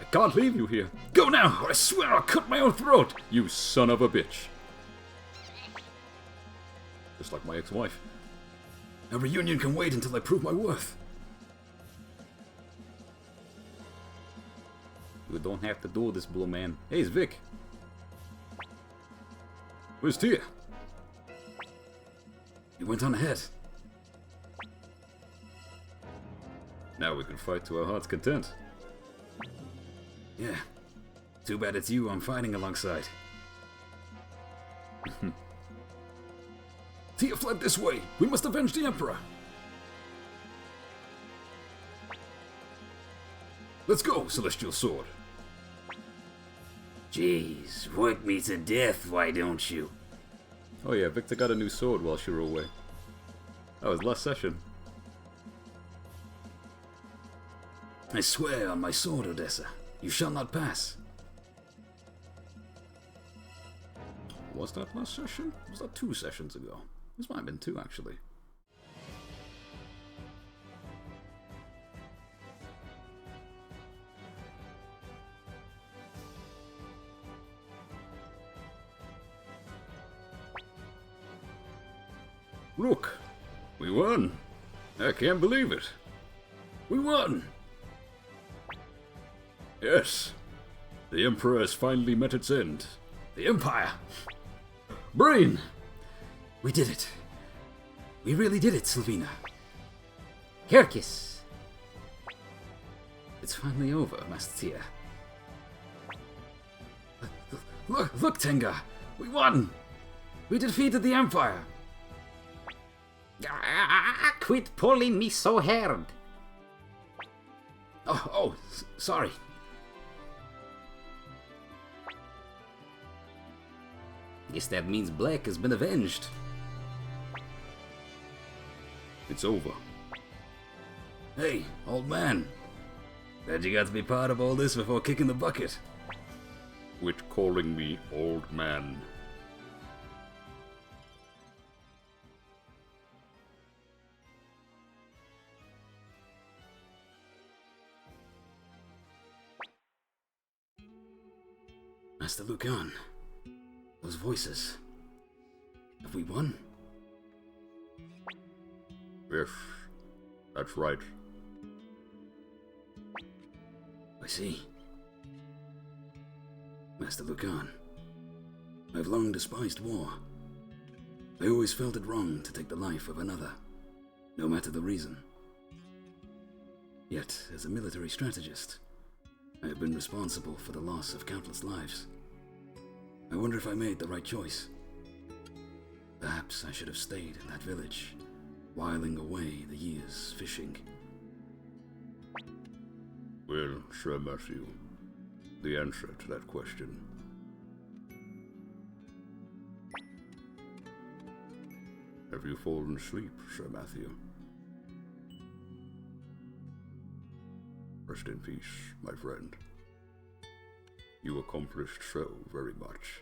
I can't leave you here. Go now, or I swear I'll cut my own throat! You son of a bitch. Just like my ex-wife. A reunion can wait until I prove my worth. You don't have to do this, Blue Man. Hey, it's Vic. Where's Tia? You went on ahead. Now we can fight to our heart's content. Yeah. Too bad it's you I'm fighting alongside. Tia fled this way. We must avenge the Emperor. Let's go, Celestial Sword. Jeez, work me to death, why don't you? Oh yeah, Victor got a new sword while she were away. That was last session. I swear on my sword, Odessa, you shall not pass. Was that last session? Was that 2 sessions ago? This might have been 2, actually. Look, we won. I can't believe it. We won. Yes, the Emperor has finally met its end. The Empire. Brain! We did it. We really did it, Sylvina. Kirkis. It's finally over, Master Tia. Look, Tenga! We won! We defeated the Empire! Quit pulling me so hard! Sorry. Guess that means Black has been avenged. It's over. Hey, old man. Glad you got to be part of all this before kicking the bucket. Quit calling me old man. Master Lucan. Those voices. Have we won? Yes, that's right. I see. Master Lucan, I've long despised war. I always felt it wrong to take the life of another, no matter the reason. Yet, as a military strategist, I have been responsible for the loss of countless lives. I wonder if I made the right choice. Perhaps I should have stayed in that village, whiling away the years fishing. Well, Sir Matthew, the answer to that question. Have you fallen asleep, Sir Matthew? Rest in peace, my friend. You accomplished so very much.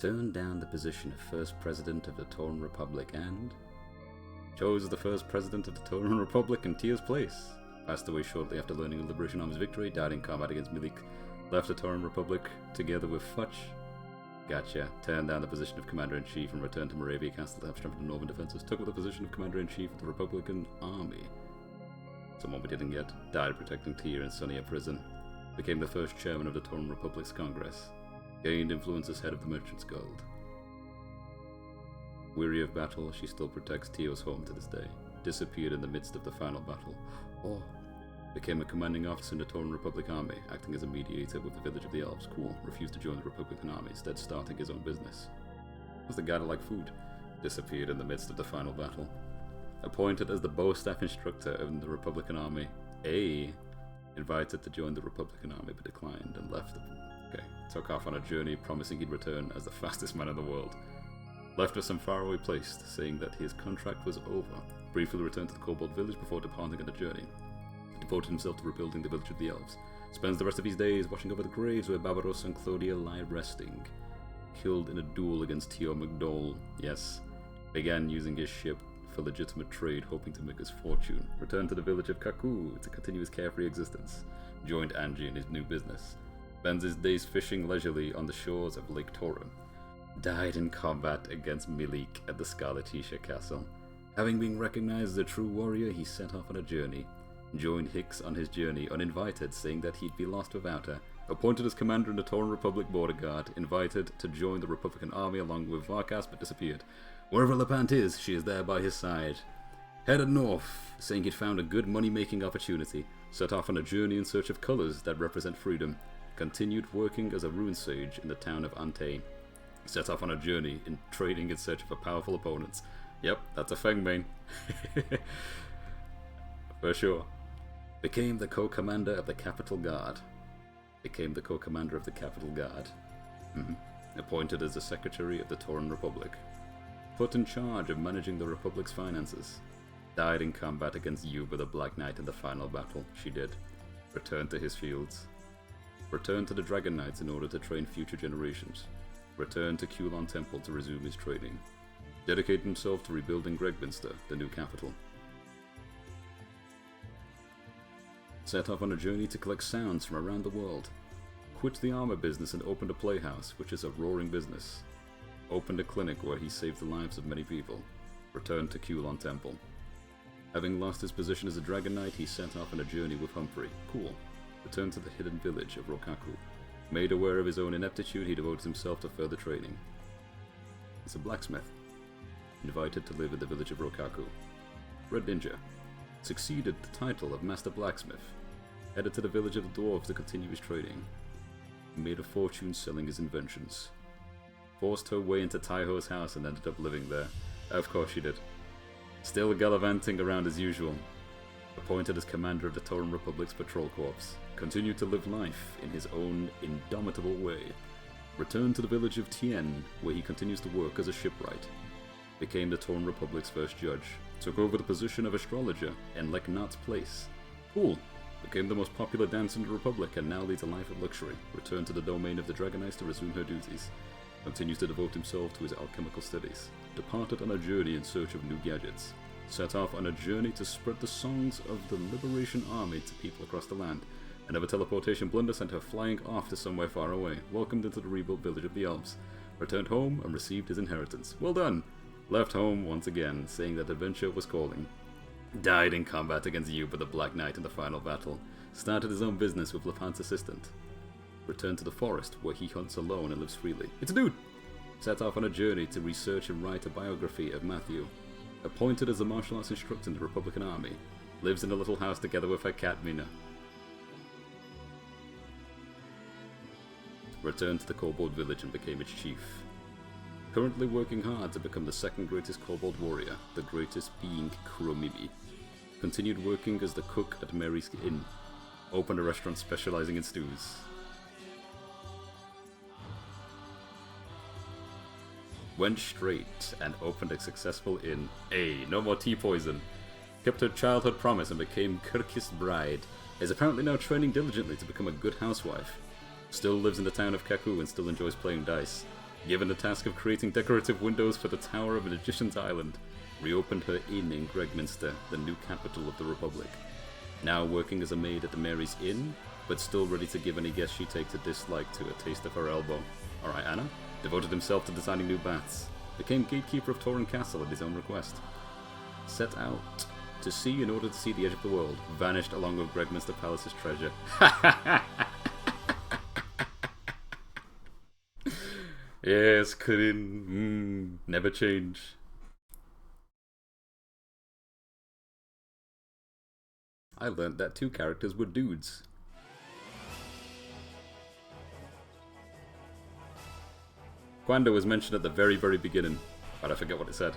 Turned down the position of first president of the Tauren Republic and chose the first president of the Tauren Republic in Tia's place. Passed away shortly after learning of the Liberation Army's victory, died in combat against Milik, left the Tauren Republic together with Futch. Gotcha. Turned down the position of Commander-in-Chief and returned to Moravia Castle to help strengthen the Northern defenses. Took up the position of Commander-in-Chief of the Republican Army. Someone we didn't get. Died protecting Tia in Sonia prison. Became the first chairman of the Tauren Republic's Congress. Gained influence as head of the Merchant's Guild. Weary of battle, she still protects Tio's home to this day. Disappeared in the midst of the final battle. Became a commanding officer in the Tauren Republic Army, acting as a mediator with the village of the Elves. Cool. Refused to join the Republican Army, instead starting his own business. Was the guy that liked food. Disappeared in the midst of the final battle. Appointed as the bow staff instructor of the Republican Army. Invited to join the Republican Army but declined and left. Took off on a journey promising he'd return as the fastest man in the world. Left us some faraway place, saying that his contract was over. Briefly returned to the Kobold village before departing on the journey. Devoted himself to rebuilding the village of the elves. Spends the rest of his days watching over the graves where Barbarossa and Claudia lie resting. Killed in a duel against Tio McDowell. Yes. Began using his ship for legitimate trade, hoping to make his fortune. Returned to the village of Kaku to continue his carefree existence. Joined Angie in his new business. Spends his days fishing leisurely on the shores of Lake Torum. Died in combat against Milik at the Scarlatisha Castle. Having been recognized as a true warrior, he set off on a journey. Joined Hicks on his journey uninvited, saying that he'd be lost without her. Appointed as commander in the Tauren Republic Border Guard. Invited to join the Republican Army along with Varkas, but disappeared. Wherever Lepant is, she is there by his side. Headed north, saying he'd found a good money-making opportunity. Set off on a journey in search of colors that represent freedom. Continued working as a rune sage in the town of Ante. Set off on a journey in trading in search of powerful opponents. Yep, that's a thing, man. For sure. Became the co-commander of the Capital Guard. Appointed as the secretary of the Tauren Republic. Put in charge of managing the Republic's finances. Died in combat against Yuba the Black Knight in the final battle. She did. Returned to his fields. Returned to the Dragon Knights in order to train future generations. Returned to Kulon Temple to resume his training. Dedicated himself to rebuilding Gregminster, the new capital. Set off on a journey to collect sounds from around the world. Quit the armor business and opened a playhouse, which is a roaring business. Opened a clinic where he saved the lives of many people. Returned to Kulon Temple. Having lost his position as a Dragon Knight, he set off on a journey with Humphrey. Cool. Returned to the hidden village of Rokaku. Made aware of his own ineptitude, he devoted himself to further training. He's a blacksmith. Invited to live in the village of Rokaku. Red Ninja. Succeeded the title of Master Blacksmith. Headed to the village of the dwarves to continue his training. Made a fortune selling his inventions. Forced her way into Taiho's house and ended up living there. Of course she did. Still gallivanting around as usual. Appointed as commander of the Tauren Republic's patrol corps. Continued to live life in his own indomitable way. Returned to the village of Tien, where he continues to work as a shipwright. Became the Tauren Republic's first judge. Took over the position of astrologer in Leknat's place. Cool. Became the most popular dancer in the Republic and now leads a life of luxury. Returned to the domain of the Dragonites to resume her duties. Continues to devote himself to his alchemical studies. Departed on a journey in search of new gadgets. Set off on a journey to spread the songs of the Liberation Army to people across the land. Another teleportation blunder sent her flying off to somewhere far away. Welcomed into the rebuilt village of the Elves. Returned home and received his inheritance. Well done! Left home once again, saying that adventure was calling. Died in combat against Yuba the Black Knight in the final battle. Started his own business with Lapan's assistant. Returned to the forest, where he hunts alone and lives freely. It's a dude! Set off on a journey to research and write a biography of Matthew. Appointed as a martial arts instructor in the Republican Army. Lives in a little house together with her cat, Mina. Returned to the Kobold village and became its chief. Currently working hard to become the second greatest Kobold warrior, the greatest being Kuromimi. Continued working as the cook at Mary's Inn. Opened a restaurant specializing in stews. Went straight and opened a successful inn. No more tea poison. Kept her childhood promise and became Kirkis' bride. Is apparently now training diligently to become a good housewife. Still lives in the town of Kaku and still enjoys playing dice. Given the task of creating decorative windows for the Tower of Magician's Island. Reopened her inn in Gregminster, the new capital of the Republic. Now working as a maid at the Mary's Inn, but still ready to give any guest she takes a dislike to a taste of her elbow. Alright, Anna? Devoted himself to designing new baths. Became gatekeeper of Tauren Castle at his own request. Set out to sea in order to see the edge of the world. Vanished along with Gregminster Palace's treasure. Yes, couldn't. Never change. I learned that two characters were dudes. Quando was mentioned at the very, very beginning, but I forget what it said.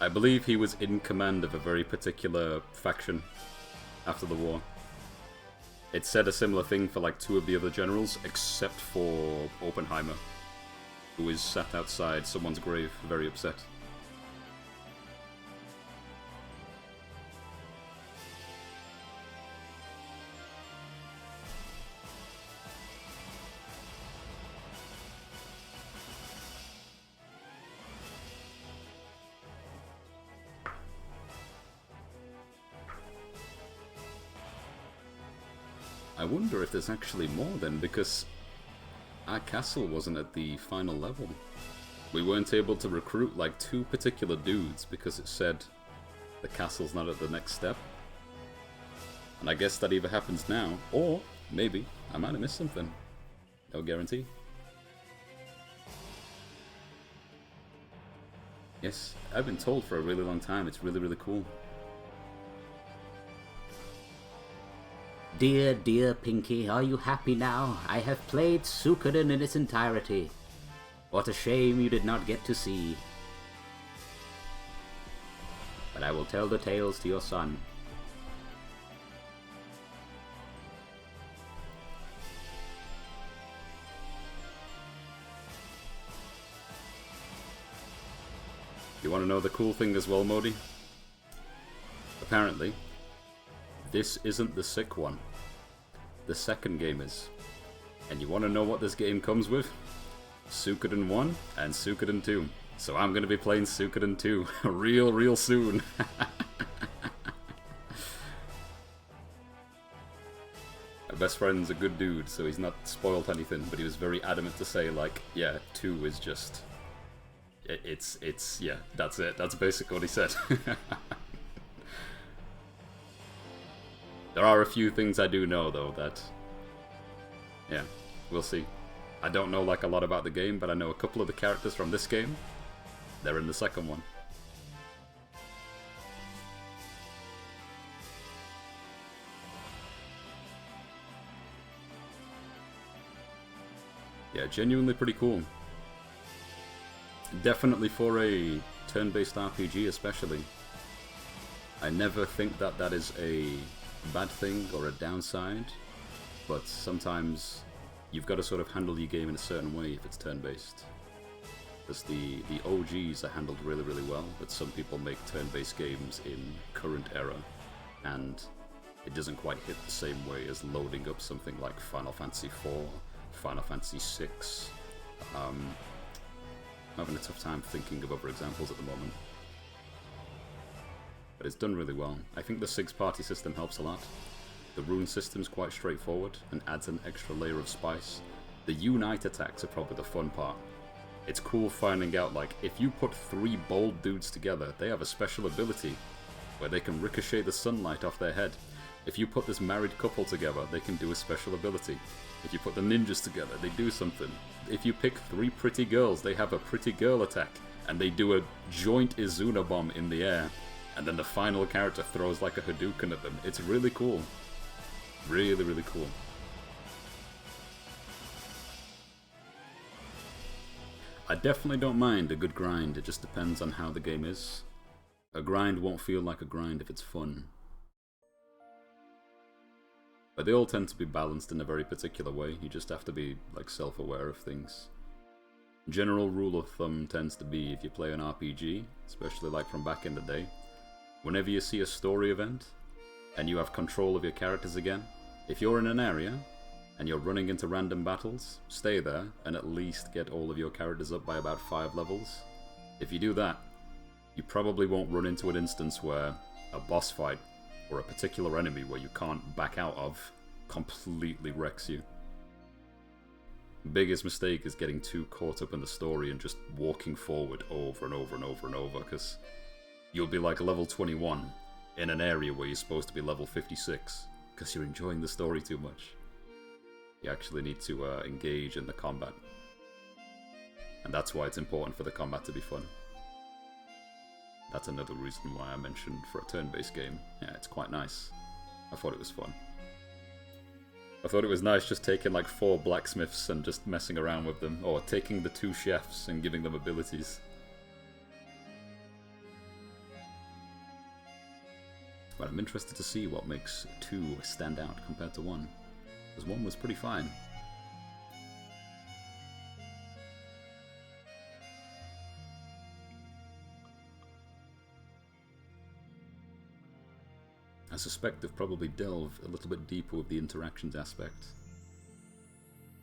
I believe he was in command of a very particular faction after the war. It said a similar thing for like two of the other generals, except for Oppenheimer, who is sat outside someone's grave, very upset. I wonder if there's actually more then, because our castle wasn't at the final level. We weren't able to recruit like two particular dudes because it said the castle's not at the next step. And I guess that either happens now, or maybe I might have missed something. No guarantee. Yes, I've been told for a really long time it's really, really cool. Dear, dear Pinky, are you happy now? I have played Suikoden in its entirety. What a shame you did not get to see. But I will tell the tales to your son. You want to know the cool thing as well, Modi? Apparently, This isn't the sick one. The second game is. And you want to know what this game comes with? Suikoden 1 and Suikoden 2. So I'm going to be playing Suikoden 2 real soon. My best friend's a good dude, so he's not spoiled anything, but he was very adamant to say, like, yeah, 2 is just... It's yeah, that's it. That's basically what he said. There are a few things I do know, though, that... Yeah, we'll see. I don't know, like, a lot about the game, but I know a couple of the characters from this game. They're in the second one. Yeah, genuinely pretty cool. Definitely for a turn-based RPG especially. I never think that that is a bad thing or a downside, but sometimes you've got to sort of handle your game in a certain way if it's turn-based. Because the OGs are handled really well, but some people make turn-based games in current era, and it doesn't quite hit the same way as loading up something like Final Fantasy IV, Final Fantasy VI. I'm having a tough time thinking of other examples at the moment. But it's done really well. I think the 6-party system helps a lot. The rune system's quite straightforward and adds an extra layer of spice. The unite attacks are probably the fun part. It's cool finding out, like, if you put 3 bold dudes together, they have a special ability where they can ricochet the sunlight off their head. If you put this married couple together, they can do a special ability. If you put the ninjas together, they do something. If you pick 3 pretty girls, they have a pretty girl attack, and they do a joint Izuna bomb in the air, and then the final character throws like a Hadouken at them. It's really cool. Really cool. I definitely don't mind a good grind, it just depends on how the game is. A grind won't feel like a grind if it's fun. But they all tend to be balanced in a very particular way, you just have to be like self-aware of things. General rule of thumb tends to be if you play an RPG, especially like from back in the day, whenever you see a story event, and you have control of your characters again, if you're in an area, and you're running into random battles, stay there, and at least get all of your characters up by about 5 levels. If you do that, you probably won't run into an instance where a boss fight, or a particular enemy where you can't back out of, completely wrecks you. Biggest mistake is getting too caught up in the story and just walking forward over and over, because you'll be like level 21 in an area where you're supposed to be level 56, because you're enjoying the story too much. You actually need to engage in the combat. And that's why it's important for the combat to be fun. That's another reason why I mentioned for a turn-based game. Yeah, it's quite nice. I thought it was fun. I thought it was nice just taking like 4 blacksmiths and just messing around with them, or taking the 2 chefs and giving them abilities. But I'm interested to see what makes 2 stand out compared to 1. Because 1 was pretty fine. I suspect they've probably delved a little bit deeper with the interactions aspect.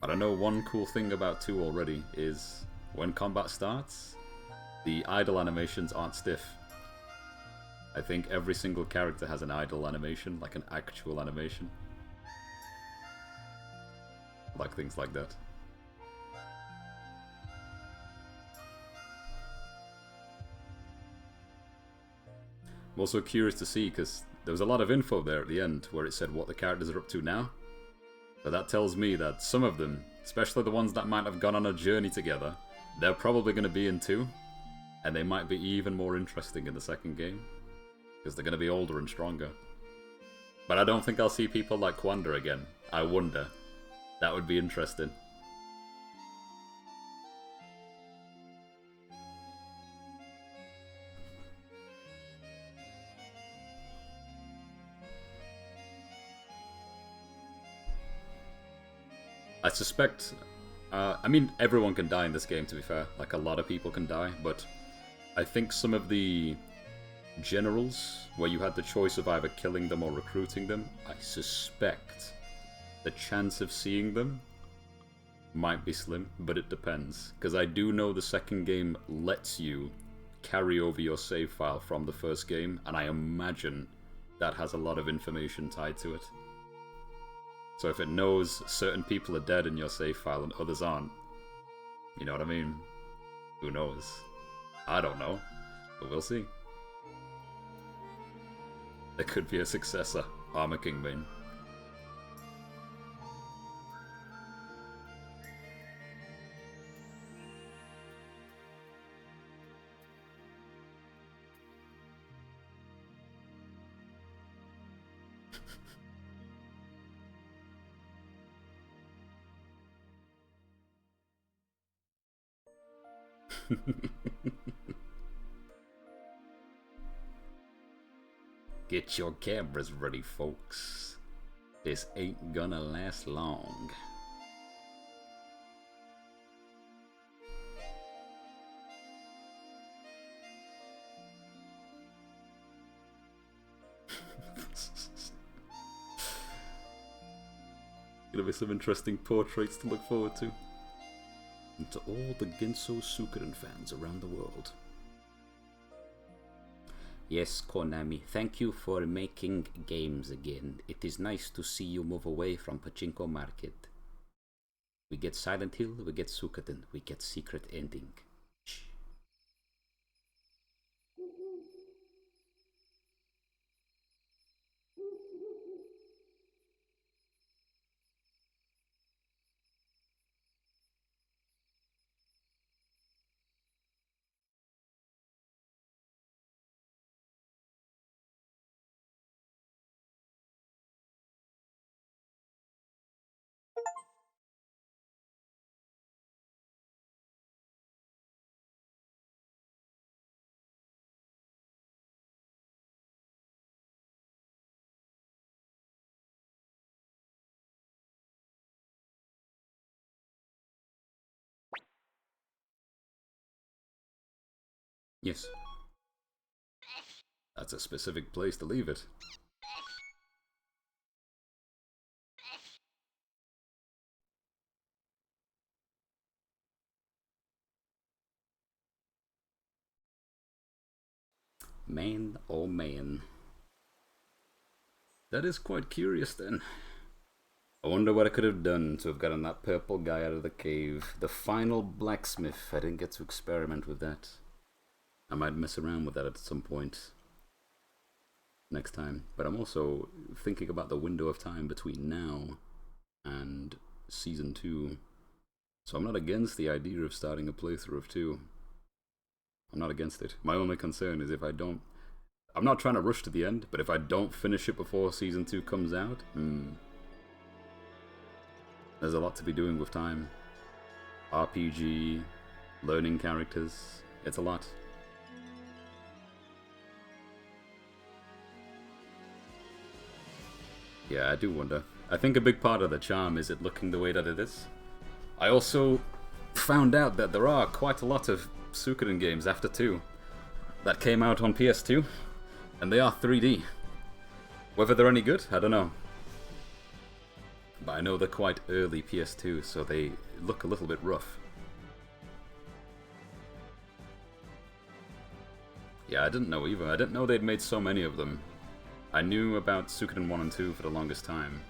But I know one cool thing about 2 already is when combat starts, the idle animations aren't stiff. I think every single character has an idle animation, like an actual animation. Like things like that. I'm also curious to see, because there was a lot of info there at the end where it said what the characters are up to now. But that tells me that some of them, especially the ones that might have gone on a journey together, they're probably going to be in 2, and they might be even more interesting in the second game, because they're going to be older and stronger. But I don't think I'll see people like Quanda again. I wonder. That would be interesting. I suspect... I mean, everyone can die in this game, to be fair. Like, a lot of people can die, but I think some of the generals, where you had the choice of either killing them or recruiting them, I suspect the chance of seeing them might be slim, but it depends. Because I do know the second game lets you carry over your save file from the first game, and I imagine that has a lot of information tied to it. So if it knows certain people are dead in your save file and others aren't, you know what I mean? Who knows? I don't know, but we'll see. There could be a successor, Armor King main. Get your cameras ready, folks. This ain't gonna last long. Gonna be some interesting portraits to look forward to. And to all the Genso Suikoden fans around the world. Yes, Konami, thank you for making games again. It is nice to see you move away from Pachinko Market. We get Silent Hill, we get Suikoden, we get Secret Ending. Shh. Yes. That's a specific place to leave it. Man, oh man. That is quite curious then. I wonder what I could have done to have gotten that purple guy out of the cave. The final blacksmith. I didn't get to experiment with that. I might mess around with that at some point next time. But I'm also thinking about the window of time between now and Season 2. So I'm not against the idea of starting a playthrough of 2. I'm not against it. My only concern is if I don't... I'm not trying to rush to the end, but if I don't finish it before Season 2 comes out, there's a lot to be doing with time. RPG, learning characters, it's a lot. Yeah, I do wonder. I think a big part of the charm is it looking the way that it is. I also found out that there are quite a lot of Suikoden games after 2 that came out on PS2, and they are 3D. Whether they're any good, I don't know. But I know they're quite early PS2, so they look a little bit rough. Yeah, I didn't know either. I didn't know they'd made so many of them. I knew about Suikoden 1 and 2 for the longest time.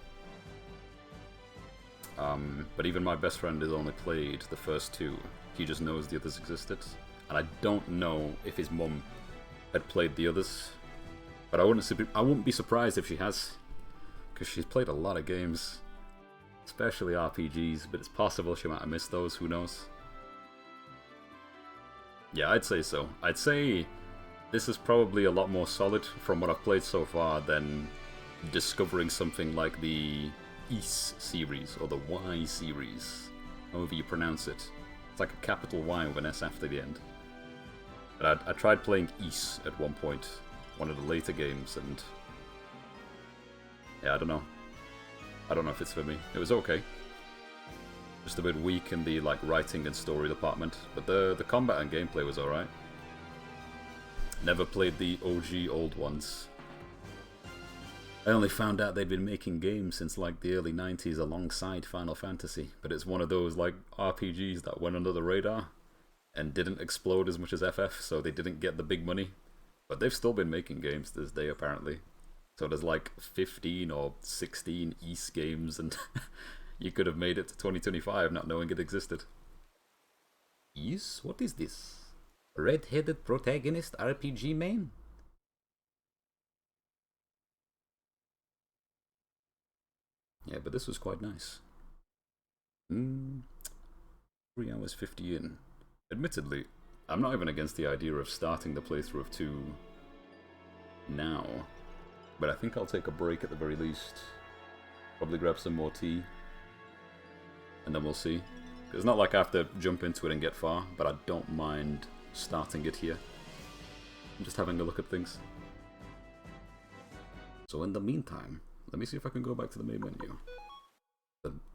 But even my best friend has only played the first 2. He just knows the others existed. And I don't know if his mum had played the others. But I wouldn't be surprised if she has. Because she's played a lot of games. Especially RPGs, but it's possible she might have missed those, who knows. Yeah, I'd say so. I'd say this is probably a lot more solid from what I've played so far than discovering something like the Is series, or the Y series, however you pronounce it. It's like a capital Y with an S after the end. But I tried playing Is at one point, one of the later games, and yeah, I don't know. I don't know if it's for me. It was okay. Just a bit weak in the like writing and story department, but the combat and gameplay was alright. Never played the OG old ones. I only found out they'd been making games since like the early 90s alongside Final Fantasy, but it's one of those like RPGs that went under the radar and didn't explode as much as FF, so they didn't get the big money. But they've still been making games to this day, apparently. So there's like 15 or 16 East games, and you could have made it to 2025 not knowing it existed. Yes, what is this? Red-headed protagonist RPG main? Yeah, but this was quite nice. 3 hours 50 in. Admittedly, I'm not even against the idea of starting the playthrough of 2 now, but I think I'll take a break at the very least. Probably grab some more tea, and then we'll see. It's not like I have to jump into it and get far, but I don't mind starting it here. I'm just having a look at things. So in the meantime, let me see if I can go back to the main menu.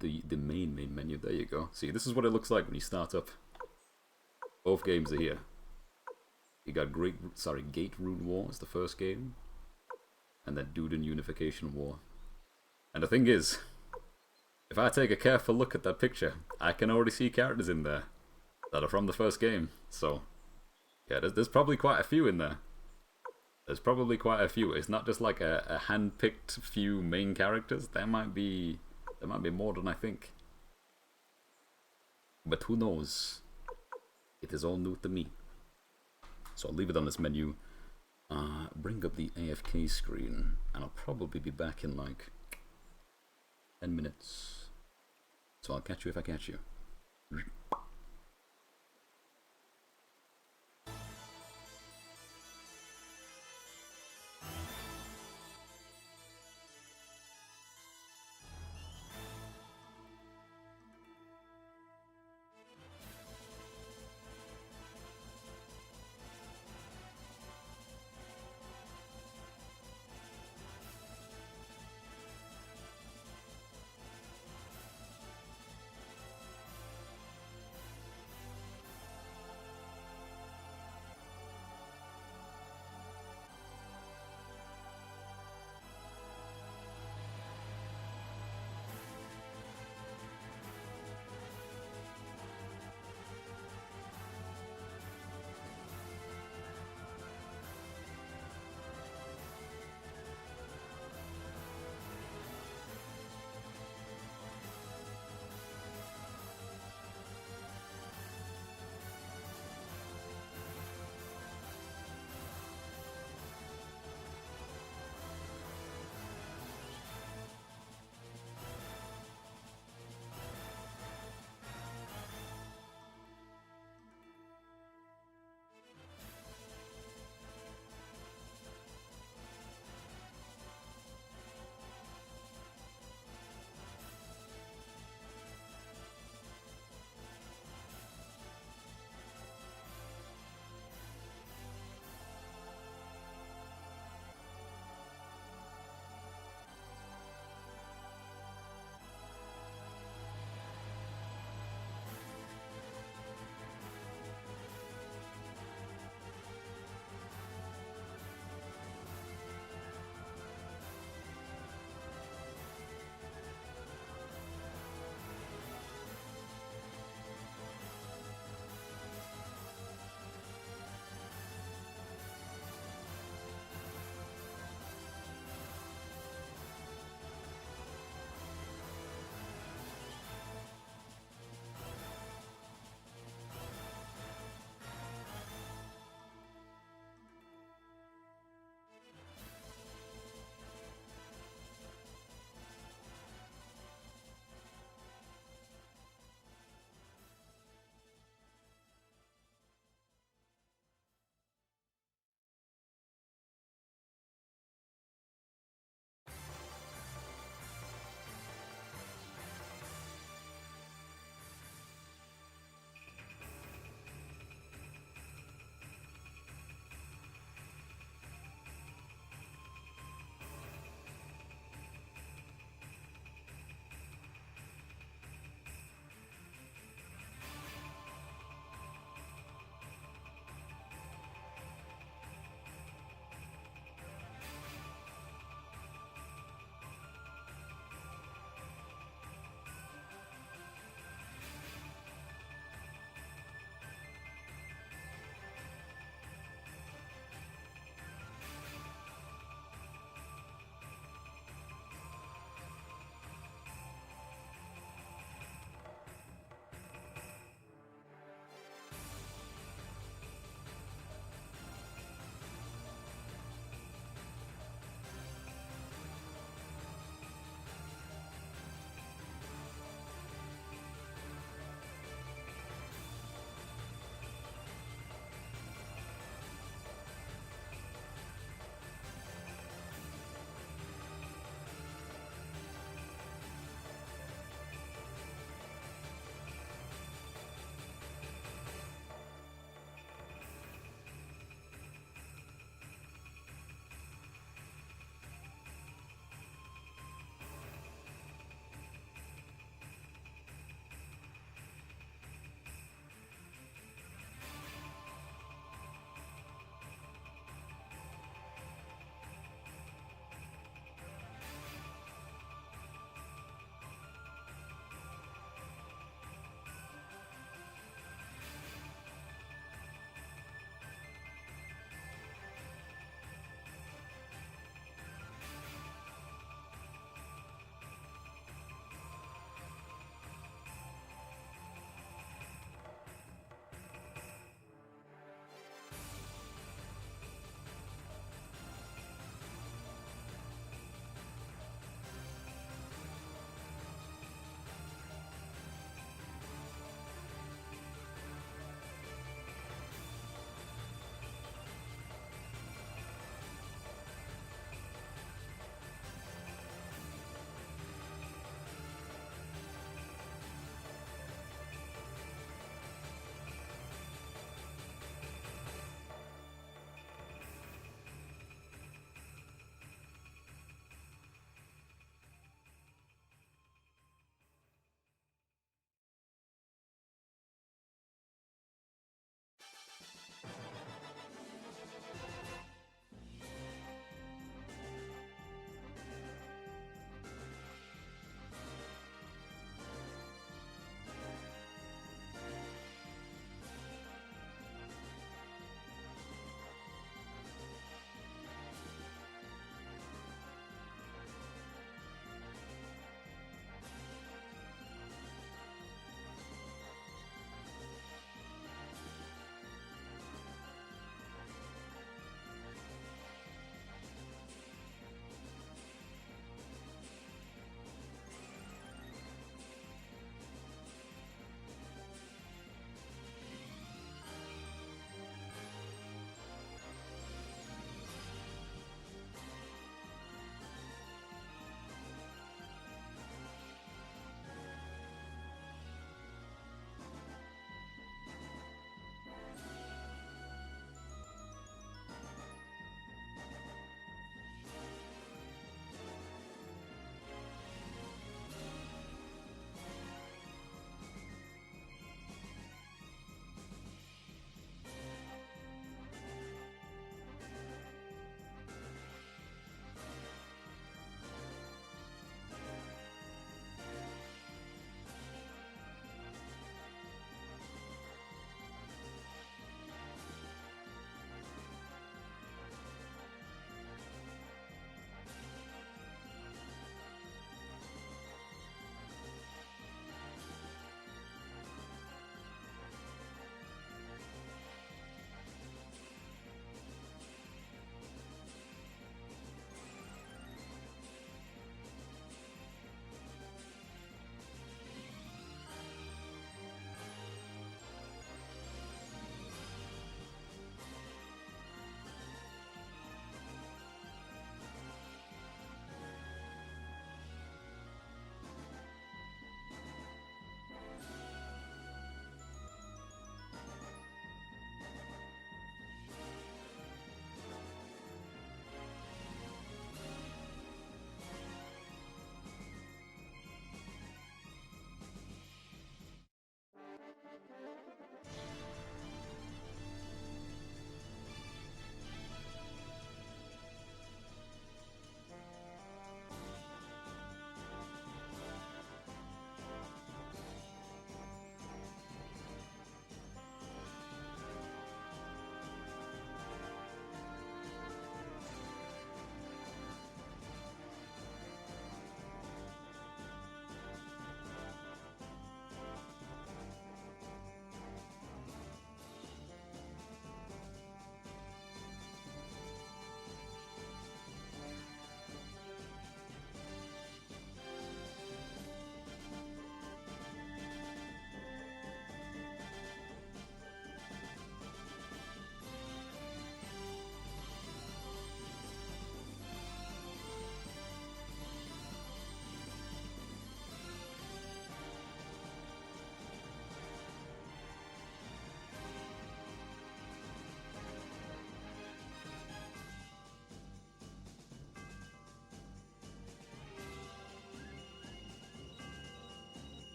The main menu, there you go. See, this is what it looks like when you start up. Both games are here. You got Gate Rune War is the first game, and then Duden Unification War. And the thing is, if I take a careful look at that picture, I can already see characters in there that are from the first game. So, yeah, there's probably quite a few in there. There's probably quite a few. It's not just like a hand-picked few main characters. There might be more than I think. But who knows? It is all new to me. So I'll leave it on this menu. Bring up the AFK screen, and I'll probably be back in like 10 minutes. So I'll catch you if I catch you.